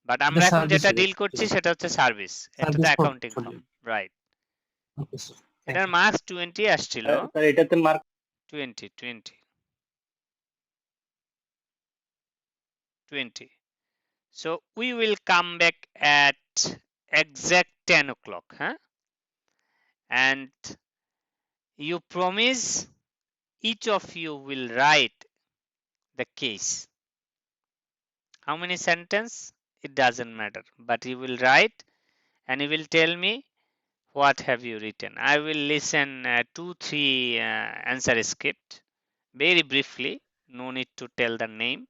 [SPEAKER 1] বাট আমরা এখন যেটা ডিল করছি সেটা হচ্ছে সার্ভিস, এটা তো accounting firm, right.
[SPEAKER 2] Okay sir,
[SPEAKER 1] এটার মার্কস 20 আসছিল,
[SPEAKER 5] স্যার এটাতে mark
[SPEAKER 1] 20. So we will come back at exact 10 o'clock, huh? And you promise each of you will write the case. How many sentences? It doesn't matter, but you will write and you will tell me what have you written. I will listen 2-3 answer script very briefly, no need to tell the name,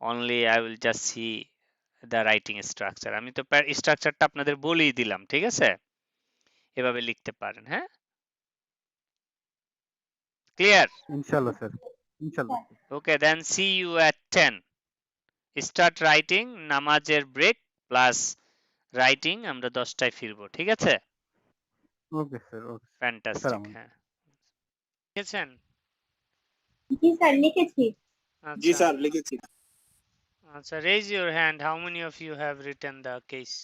[SPEAKER 1] only I will just see the writing structure. আমি তো স্ট্রাকচারটা আপনাদের বলেই দিলাম, ঠিক আছে, এভাবে লিখতে পারেন। হ্যাঁ, ক্লিয়ার?
[SPEAKER 9] ইনশাআল্লাহ স্যার, ইনশাআল্লাহ।
[SPEAKER 1] Okay, then see you at 10. Start writing, নামাজের ব্রেক প্লাস রাইটিং, আমরা 10টায় ফিরবো, ঠিক আছে?
[SPEAKER 9] Okay sir, okay.
[SPEAKER 1] ফ্যান্টাস্টিক। হ্যাঁ, লিখেছেন?
[SPEAKER 6] জি স্যার লিখেছি।
[SPEAKER 1] জি স্যার লিখেছি। আচ্ছা, raise your hand, how many of you have written the case?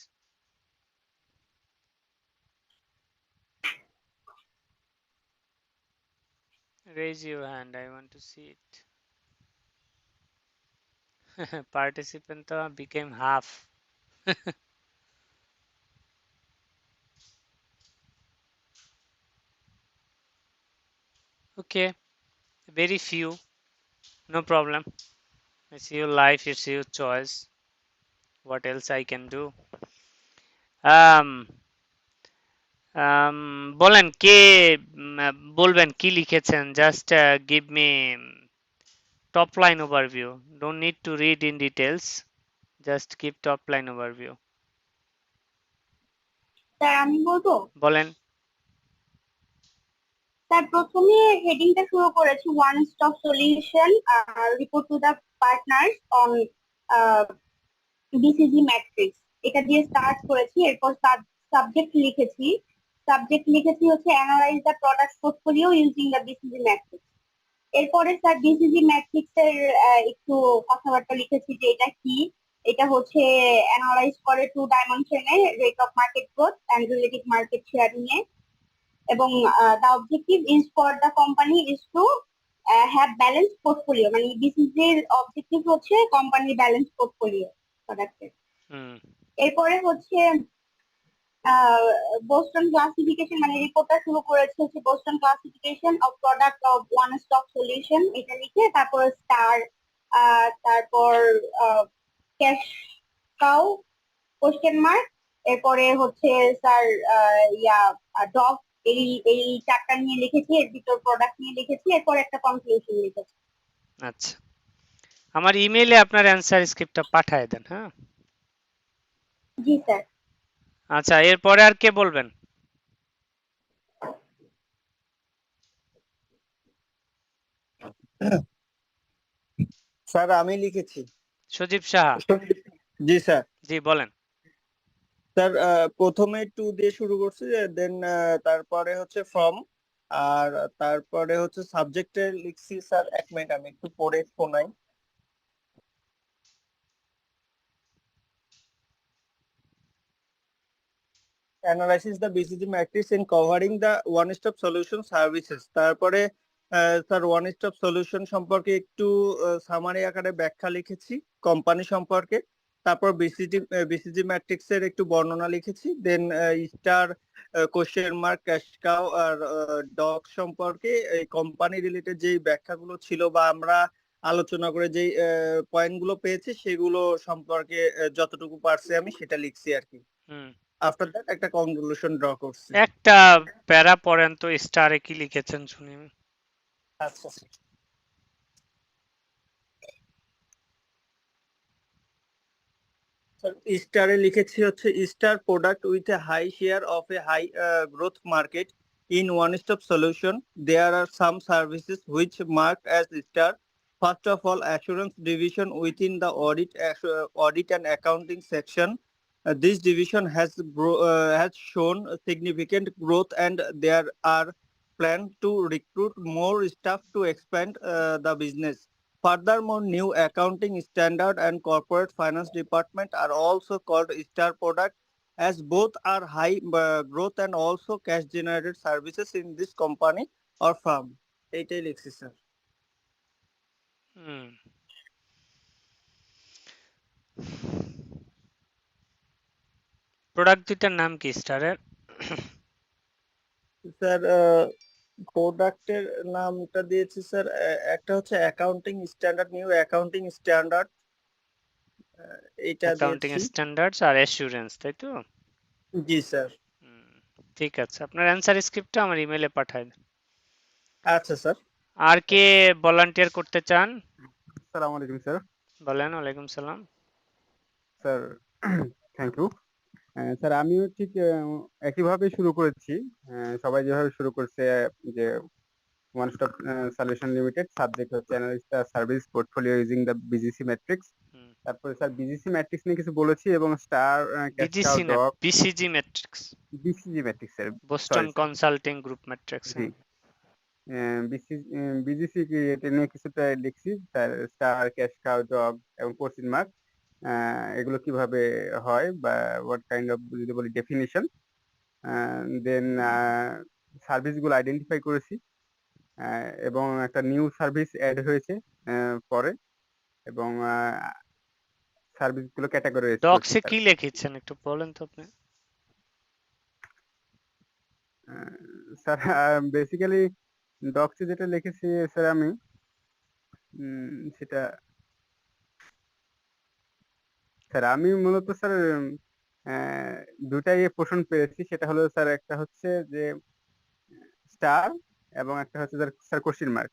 [SPEAKER 1] Raise your hand, I want to see it. Participant became half. Okay, very few, no problem. It's your life, it's your choice. What else I can do? বলেন কে বলবেন কি লিখেছেন, just give me top line overview, don't need to read in details, just keep top line overview.
[SPEAKER 6] স্যার আমি বলবো?
[SPEAKER 1] বলেন।
[SPEAKER 6] স্যার প্রথমে হেডিংটা শুরু করেছি one stop solution report to the partners on BCG matrix, এটা দিয়ে স্টার্ট করেছি। এরপর সাবজেক্ট লিখেছি হচ্ছে analyse the product portfolio using the BCG matrix. এরপরে স্যার বিসিজি ম্যাট্রিক্স এর একটু কথাবার্তা লিখেছি যে এটা কি। এটা হচ্ছে অ্যানালাইজ করে 2 ডাইমেনশনে, rate of market growth and relative market share নিয়ে, এবং the objective is for the company is to have balance portfolio, মানে বিসিজি এর অবজেক্টিভ হচ্ছে কোম্পানির ব্যালেন্স পোর্টফোলিও। প্রোডাক্টের।
[SPEAKER 1] হুম
[SPEAKER 6] এরপরে হচ্ছে বোস্টন ক্লাসিফিকেশন, মানে রিপোর্টটা শুরু করেছে হচ্ছে Boston classification of product of one stop solution, এটা লিখে তারপর স্টার, তারপর ক্যাশ কাউ কোশ্চেন মার্ক, এরপরে হচ্ছে স্যার ডগ, এই এই চারটা নিয়ে লিখেছি, এর ভিতর প্রোডাক্ট নিয়ে লিখেছি, এরপর একটা কনক্লুশন লিখেছি।
[SPEAKER 1] আচ্ছা, আমার ইমেইলে আপনার অ্যানসার স্ক্রিপ্টটা পাঠিয়ে দেন। হ্যাঁ,
[SPEAKER 6] জি স্যার।
[SPEAKER 1] আচ্ছা, এরপরে আর কে বলবেন?
[SPEAKER 9] স্যার আমি লিখেছি।
[SPEAKER 1] সজীব সাহা।
[SPEAKER 9] জি স্যার।
[SPEAKER 1] জি বলেন।
[SPEAKER 9] স্যার প্রথমে টু দিয়ে শুরু করছি, দেন তারপরে হচ্ছে ফ্রম, আর তারপরে হচ্ছে সাবজেক্টে লিখছি স্যার, 1 মিনিট আমি একটু পড়ে শোনাই। Analysis the BCG matrix in covering the one-stop solution services. তারপরে স্যার ওয়ান স্টপ সলিউশন সম্পর্কে একটু সামারি আকারে ব্যাখ্যা লিখেছি, কোম্পানি সম্পর্কে। তারপর বিসিজি ম্যাট্রিক্স এর একটু বর্ণনা লিখেছি, then star, question mark, cash cow আর ডগ সম্পর্কে এই কোম্পানি রিলেটেড যেই ব্যাখ্যাগুলো ছিল বা আমরা আলোচনা করে যেই পয়েন্টগুলো পেয়েছি সেগুলো সম্পর্কে যতটুকু পারছি আমি সেটা লিখছি আর কি। আফটার দ্যাট একটা কনক্লুশন ড্র করছি।
[SPEAKER 1] একটা প্যারা পড়েন তো, স্টারে কি লিখেছেন শুনি।
[SPEAKER 9] আচ্ছা, স্টারে লিখেছি হচ্ছে star product with a high share of a high growth market in one stop solution, there are some services which marked as star. First of all, assurance division within the audit and accounting section. This division has shown significant growth, and there are plans to recruit more staff to expand the business. Furthermore, new accounting standard and corporate finance department are also called star product, as both are high growth and also cash generated services in this company or firm. এইটাই লিখছি স্যার।
[SPEAKER 1] প্রোডাক্ট দুইটার নাম কি স্টারের?
[SPEAKER 9] স্যার প্রোডাক্টের নামটা দিয়েছি স্যার, একটা হচ্ছে accounting standard, new accounting standard, এটা
[SPEAKER 1] অ্যাকাউন্টিং
[SPEAKER 9] দিয়েছি।
[SPEAKER 1] স্ট্যান্ডার্ডস আর অ্যাসুরেন্স, তাই তো?
[SPEAKER 9] জি স্যার।
[SPEAKER 1] ঠিক আছে, আপনার অ্যানসার স্ক্রিপ্টটা আমার ইমেইলে পাঠিয়ে দেন।
[SPEAKER 9] আচ্ছা স্যার।
[SPEAKER 1] আর কে ভলান্টিয়ার করতে চান?
[SPEAKER 8] আসসালামু আলাইকুম স্যার।
[SPEAKER 1] বলেন। ওয়ালাইকুম সালাম।
[SPEAKER 8] Sir thank you. স্যার আমিও ঠিক একইভাবে শুরু করেছি, সবাই যেভাবে শুরু করছে, যে one stop solution limited, subject হচ্ছে analyst service portfolio using the BGC matrix. তারপরে স্যার বিজিসি ম্যাট্রিক্স নিয়ে কিছু বলেছি, এবং স্টার,
[SPEAKER 1] বিজিসি না, BCG matrix.
[SPEAKER 8] BCG matrix sir,
[SPEAKER 1] Boston consulting group matrix.
[SPEAKER 8] জি, বিজিসি কি এটা নিয়ে কিছুটা লিখছি sir, star, cash cow, dog এবং কোশ্চেন মার্ক, এগুলো কিভাবে হয় বা হোয়াট কাইন্ড অফ, যদি বলি ডেফিনিশন। দেন সার্ভিসগুলো আইডেন্টিফাই করেছি, এবং একটা নিউ সার্ভিস অ্যাড হয়েছে পরে, এবং সার্ভিসগুলো ক্যাটাগরি
[SPEAKER 1] ডক্সে কি লিখেছেন একটু বলেন তো আপনি।
[SPEAKER 8] স্যার বেসিক্যালি ডক্সে যেটা লিখেছি স্যার আমি, সেটা স্যার আমি মূলত স্যার দুটাই পোর্শন পেয়েছি। সেটা হলো স্যার, একটা হচ্ছে যে স্টার, এবং একটা হচ্ছে স্যার কোশ্চেন মার্ক।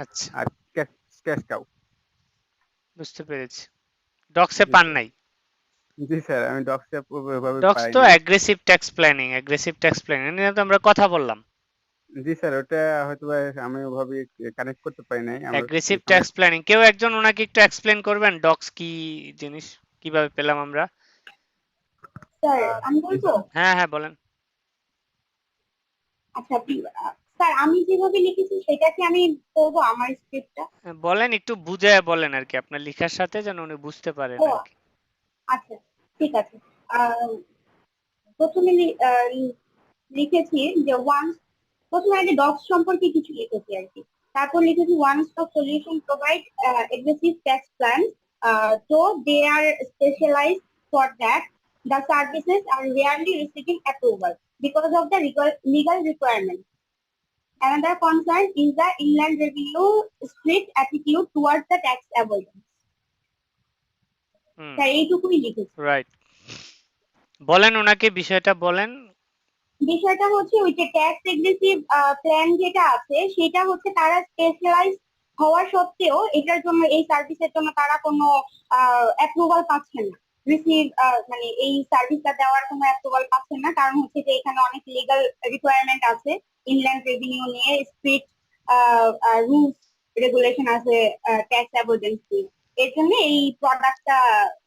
[SPEAKER 1] আচ্ছা,
[SPEAKER 8] আর ক্যাশ কাউ।
[SPEAKER 1] বুঝতে পেরেছি। ডক্সে পান নাই?
[SPEAKER 8] জি স্যার, আমি ডক্সে ওইভাবে
[SPEAKER 1] ডক্স তো aggressive tax planning, aggressive tax planning নিয়ে তো আমরা কথা বললাম।
[SPEAKER 8] জি স্যার, ওটা হয়তো আমি ওভাবে কানেক্ট করতে পারি নাই।
[SPEAKER 1] অ্যাগ্রেসিভ ট্যাক্স প্ল্যানিং, কেউ একজন ওনাকে একটু এক্সপ্লেইন করবেন ডক্স কি জিনিস, কিভাবে পেলাম আমরা?
[SPEAKER 6] স্যার আমি বলবো?
[SPEAKER 1] হ্যাঁ হ্যাঁ বলেন।
[SPEAKER 6] আচ্ছা স্যার, আমি যেভাবে লিখেছি সেটা কি আমি পড়বো আমার স্ক্রিপ্টটা?
[SPEAKER 1] বলেন, একটু বুঝায় বলেন আর কি, আপনার লেখার সাথে যেন উনি বুঝতে পারেন আর কি।
[SPEAKER 6] আচ্ছা ঠিক আছে। প্রথমে লিখেছি যে প্রথমে আগে ডগস সম্পর্কে কিছু লিখেছি আর কি, তারপর লিখেছি one stop solution provide aggressive tax plan So they are specialized for that. The services are rarely receiving approval because of the legal requirements. Another concern is the inland revenue strict attitude towards the tax avoidance. Sir এইটুকুই লিখেছি।
[SPEAKER 1] রাইট, বলেন ওনাকে বিষয়টা বলেন।
[SPEAKER 6] বিষয়টা হচ্ছে ওই যে ট্যাক্স এগ্রেসিভ প্ল্যান যেটা আছে সেটা হচ্ছে তারা স্পেশালাইজ হওয়া সত্ত্বেও এটার জন্য এই সার্ভিসের জন্য তারা কোনো অ্যাপ্রুভাল পাচ্ছে না, রিসিভ মানে এই সার্ভিসটা দেওয়ার কোনো অ্যাপ্রুভাল পাচ্ছে না। কারণ হচ্ছে যে এখানে অনেক লিগ্যাল রিকোয়ারমেন্ট আছে, ইনল্যান্ড রেভিনিউ নিয়ে স্ট্রিক্ট রুলস রেগুলেশন আছে ট্যাক্স অ্যাভয়েডেন্স নিয়ে। এর জন্য এই প্রোডাক্টটা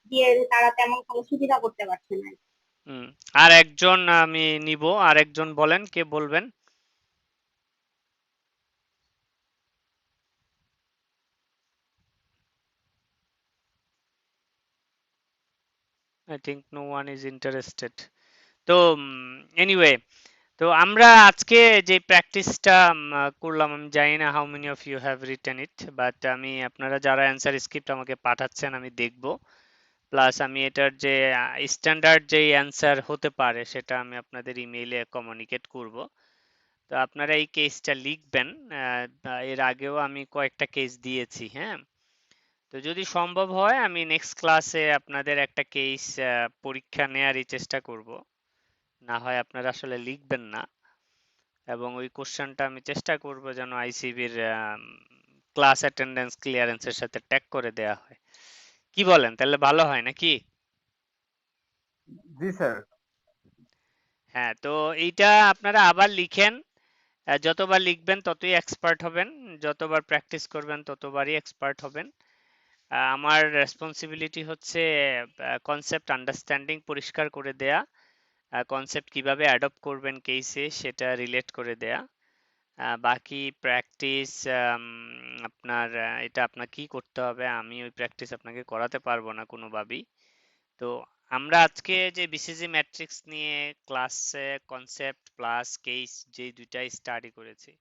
[SPEAKER 6] দিয়ে তারা তেমন কোনো সুবিধা করতে পারছে না।
[SPEAKER 1] আর একজন আমি নিব, আর একজন বলেন, কে বলবেন? I think no one is interested. তো এনিওয়ে, তো আমরা আজকে যে প্র্যাকটিসটা করলাম, আমি জানি না how many of you have written it, but আমি আপনারা যারা অ্যান্সার স্ক্রিপ্ট আমাকে পাঠাচ্ছেন আমি দেখব, প্লাস আমি এটার যে স্ট্যান্ডার্ড যে অ্যান্সার হতে পারে সেটা আমি আপনাদের ইমেইলে কমিউনিকেট করব। তো আপনারা এই কেসটা লিখবেন। এর আগেও আমি কয়েকটা কেস দিয়েছি, হ্যাঁ। তো যদি সম্ভব হয় আমি নেক্সট ক্লাসে আপনাদের একটা কেস পরীক্ষা নেওয়ারই চেষ্টা করব, না হয় আপনারা আসলে লিখবেন না, এবং ওই কোশ্চেনটা আমি চেষ্টা করব যেন আইসিবির ক্লাস অ্যাটেন্ডেন্স ক্লিয়ারেন্সের সাথে ট্যাগ করে দেয়া হয়। কি বলেন, তাহলে ভালো হয় নাকি?
[SPEAKER 9] জি স্যার।
[SPEAKER 1] হ্যাঁ, তো এইটা আপনারা আবার লিখেন, যতবার লিখবেন ততই এক্সপার্ট হবেন, যতবার প্র্যাকটিস করবেন ততবারই এক্সপার্ট হবেন। আমার রেসপন্সিবিলিটি হচ্ছে কনসেপ্ট আন্ডারস্ট্যান্ডিং পরিষ্কার করে দেয়া, কনসেপ্ট কিভাবে অ্যাডপ্ট করবেন কেসে সেটা রিলেট করে দেয়া, বাকি প্র্যাকটিস আপনার এটা আপনার কি করতে হবে, আমি ওই প্র্যাকটিস আপনাকে করাতে পারবো না কোনোভাবেই। তো আমরা আজকে যে বিসিজি ম্যাট্রিক্স নিয়ে ক্লাসে কনসেপ্ট প্লাস কেস যে দুইটাই স্টাডি করেছি,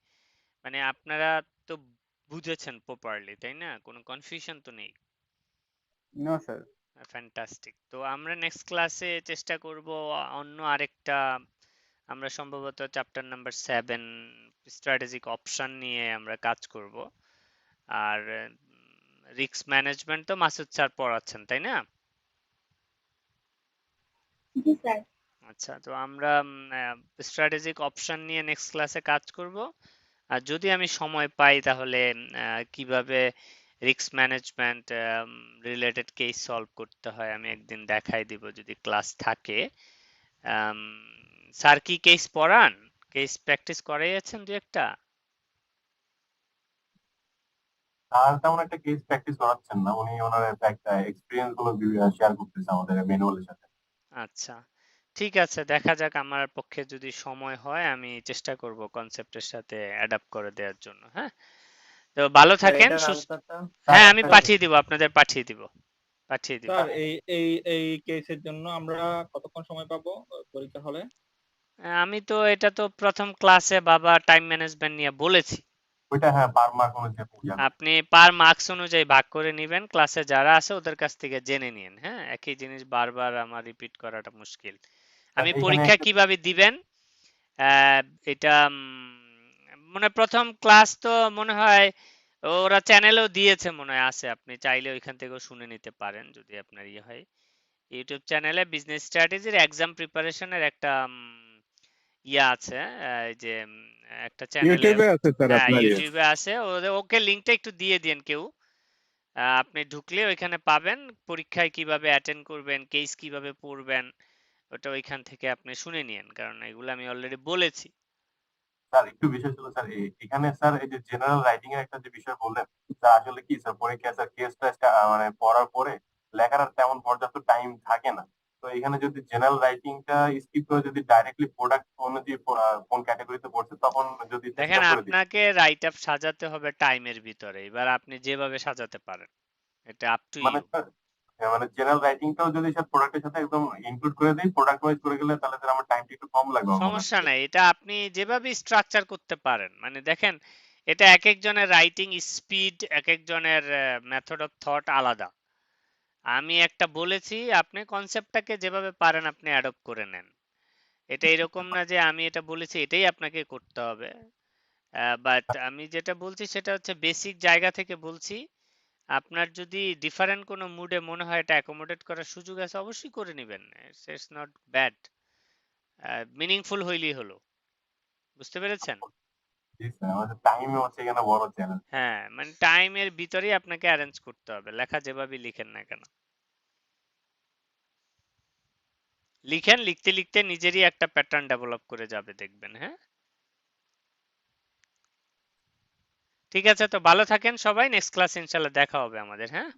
[SPEAKER 1] মানে আপনারা তো বুঝেছেন প্রপারলি, তাই না? কোনো কনফিউশন তো নেই?
[SPEAKER 9] No sir.
[SPEAKER 1] ফ্যান্টাস্টিক। তো আমরা নেক্সট ক্লাসে চেষ্টা করব অন্য আরেকটা, আমরা সম্ভবত চ্যাপ্টার নাম্বার 7 স্ট্র্যাটেজিক অপশন নিয়ে আমরা কাজ করব। আর রিস্ক ম্যানেজমেন্ট তো মাসুদ স্যার পড়াচ্ছেন, তাই না?
[SPEAKER 6] জি স্যার।
[SPEAKER 1] আচ্ছা, তো আমরা স্ট্র্যাটেজিক অপশন নিয়ে নেক্সট ক্লাসে কাজ করব। আর যদি আমি সময় পাই তাহলে কিভাবে risk management related case solve করতে হয় আমি একদিন দেখাই দিব যদি ক্লাস থাকে। স্যার কি কেস পড়ান? কেস প্র্যাকটিস করাইছেন দু একটা?
[SPEAKER 8] আর তেমন একটা কেস প্র্যাকটিস করাচ্ছেন না, উনি ওনার একটা এক্সপেরিয়েন্স গুলো শেয়ার করতেছে আমাদের ম্যানুয়ালের সাথে।
[SPEAKER 1] আচ্ছা, ঠিক আছে, দেখা যাক। আমার পক্ষে যদি সময় হয় আমি চেষ্টা করব কনসেপ্টের সাথে অ্যাডাপ্ট করে দেওয়ার জন্য। হ্যাঁ, তো ভালো থাকেন। হ্যাঁ, আমি পাঠিয়ে দিব, আপনাদের পাঠিয়ে দিব।
[SPEAKER 9] স্যার এই কেসের জন্য আমরা কতক্ষণ সময় পাবো পরীক্ষা হলে?
[SPEAKER 1] আমি তো এটা তো প্রথম ক্লাসে বাবা টাইম ম্যানেজমেন্ট নিয়ে বলেছি।
[SPEAKER 8] ওইটা হ্যাঁ, পার মার্ক অনুযায়ী
[SPEAKER 1] আপনি পার মার্কস অনুযায়ী ভাগ করে নেবেন, ক্লাসে যারা আছে ওদের কাছ থেকে জেনে নিন। হ্যাঁ, একই জিনিস বারবার আমার রিপিট করাটা মুশকিল। আমি পরীক্ষা কিভাবে দিবেন এটা মনে প্রথম ক্লাস তো মনে হয় ওরা চ্যানেলেও দিয়েছে, মনে হয় আছে, আপনি চাইলে ওইখান থেকেও শুনে নিতে পারেন যদি আপনার ইয়ে হয়। ইউটিউব চ্যানেলে বিজনেস স্ট্র্যাটেজির এক্সাম প্রিপারেশনের একটা ইয়া আছে, এই যে একটা চ্যানেলে ইউটিউবে আছে, ওকে লিংকটা একটু দিয়ে দেন কেউ, আপনি ঢুকলে ওইখানে পাবেন পরীক্ষায় কিভাবে অ্যাটেন্ড করবেন, কেস কিভাবে পড়বেন, ওটা ওইখান থেকে আপনি শুনে নিন, কারণ এগুলো আমি অলরেডি বলেছি।
[SPEAKER 8] স্যার একটু বিষয় ছিল স্যার, এখানে স্যার এই যে জেনারেল রাইটিং এর একটা যে বিষয় বললেন, স্যার আসলে কি স্যার পরীক্ষা স্যার কেসটা মানে পড়ার পরে লেখার আর তেমন পর্যাপ্ত টাইম থাকে না। তো এখানে যদি জেনারেল রাইটিংটা স্কিপ করে যদি ডাইরেক্টলি প্রোডাক্ট অনুযায়ী কোন ক্যাটাগরিতে পড়ছে তখন যদি
[SPEAKER 1] দেখেন, আপনাকে রাইট আপ সাজাতে হবে টাইমের ভিতরে, এবার আপনি যেভাবে সাজাতে পারেন, এটা আপ টু ইউ।
[SPEAKER 8] মানে জেনারেল রাইটিংটাও যদি স্যার প্রোডাক্টের সাথে একদম ইনক্লুড করে দেই, প্রোডাক্ট ওয়াইজ করে গেলে তাহলে স্যার আমার টাইমটা একটু কম লাগবে।
[SPEAKER 1] সমস্যা নাই, এটা আপনি যেভাবে স্ট্রাকচার করতে পারেন। মানে দেখেন, এটা এক একজনের রাইটিং স্পিড, এক একজনের মেথড অফ থট আলাদা। আমি একটা বলেছি, আপনি কনসেপ্টটাকে যেভাবে পারেন আপনি অ্যাডপ্ট করে নেন। এটা এরকম না যে আমি এটা বলেছি এটাই আপনাকে করতে হবে। বাট আমি যেটা বলছি সেটা হচ্ছে বেসিক জায়গা থেকে বলছি। আপনার যদি ডিফারেন্ট কোনো মুডে মনে হয় এটা অ্যাকোমোডেট করার সুযোগ আছে, অবশ্যই করে নেবেন। It's not bad. মিনিংফুল হইলেই হলো। বুঝতে পেরেছেন?
[SPEAKER 8] জি স্যার, আমাদের টাইমে হচ্ছে এখানে বড় চ্যালেঞ্জ।
[SPEAKER 1] হ্যাঁ, মানে টাইমের ভিতরেই আপনাকে অ্যারেঞ্জ করতে হবে, লেখা যেভাবেই লিখেন না কেন। লিখেন, লিখতে লিখতে নিজেরই একটা প্যাটার্ন ডেভেলপ করে যাবে, দেখবেন। হ্যাঁ, ঠিক আছে, তো ভালো থাকেন সবাই। নেক্সট ক্লাসে ইনশাল্লাহ দেখা হবে আমাদের। হ্যাঁ।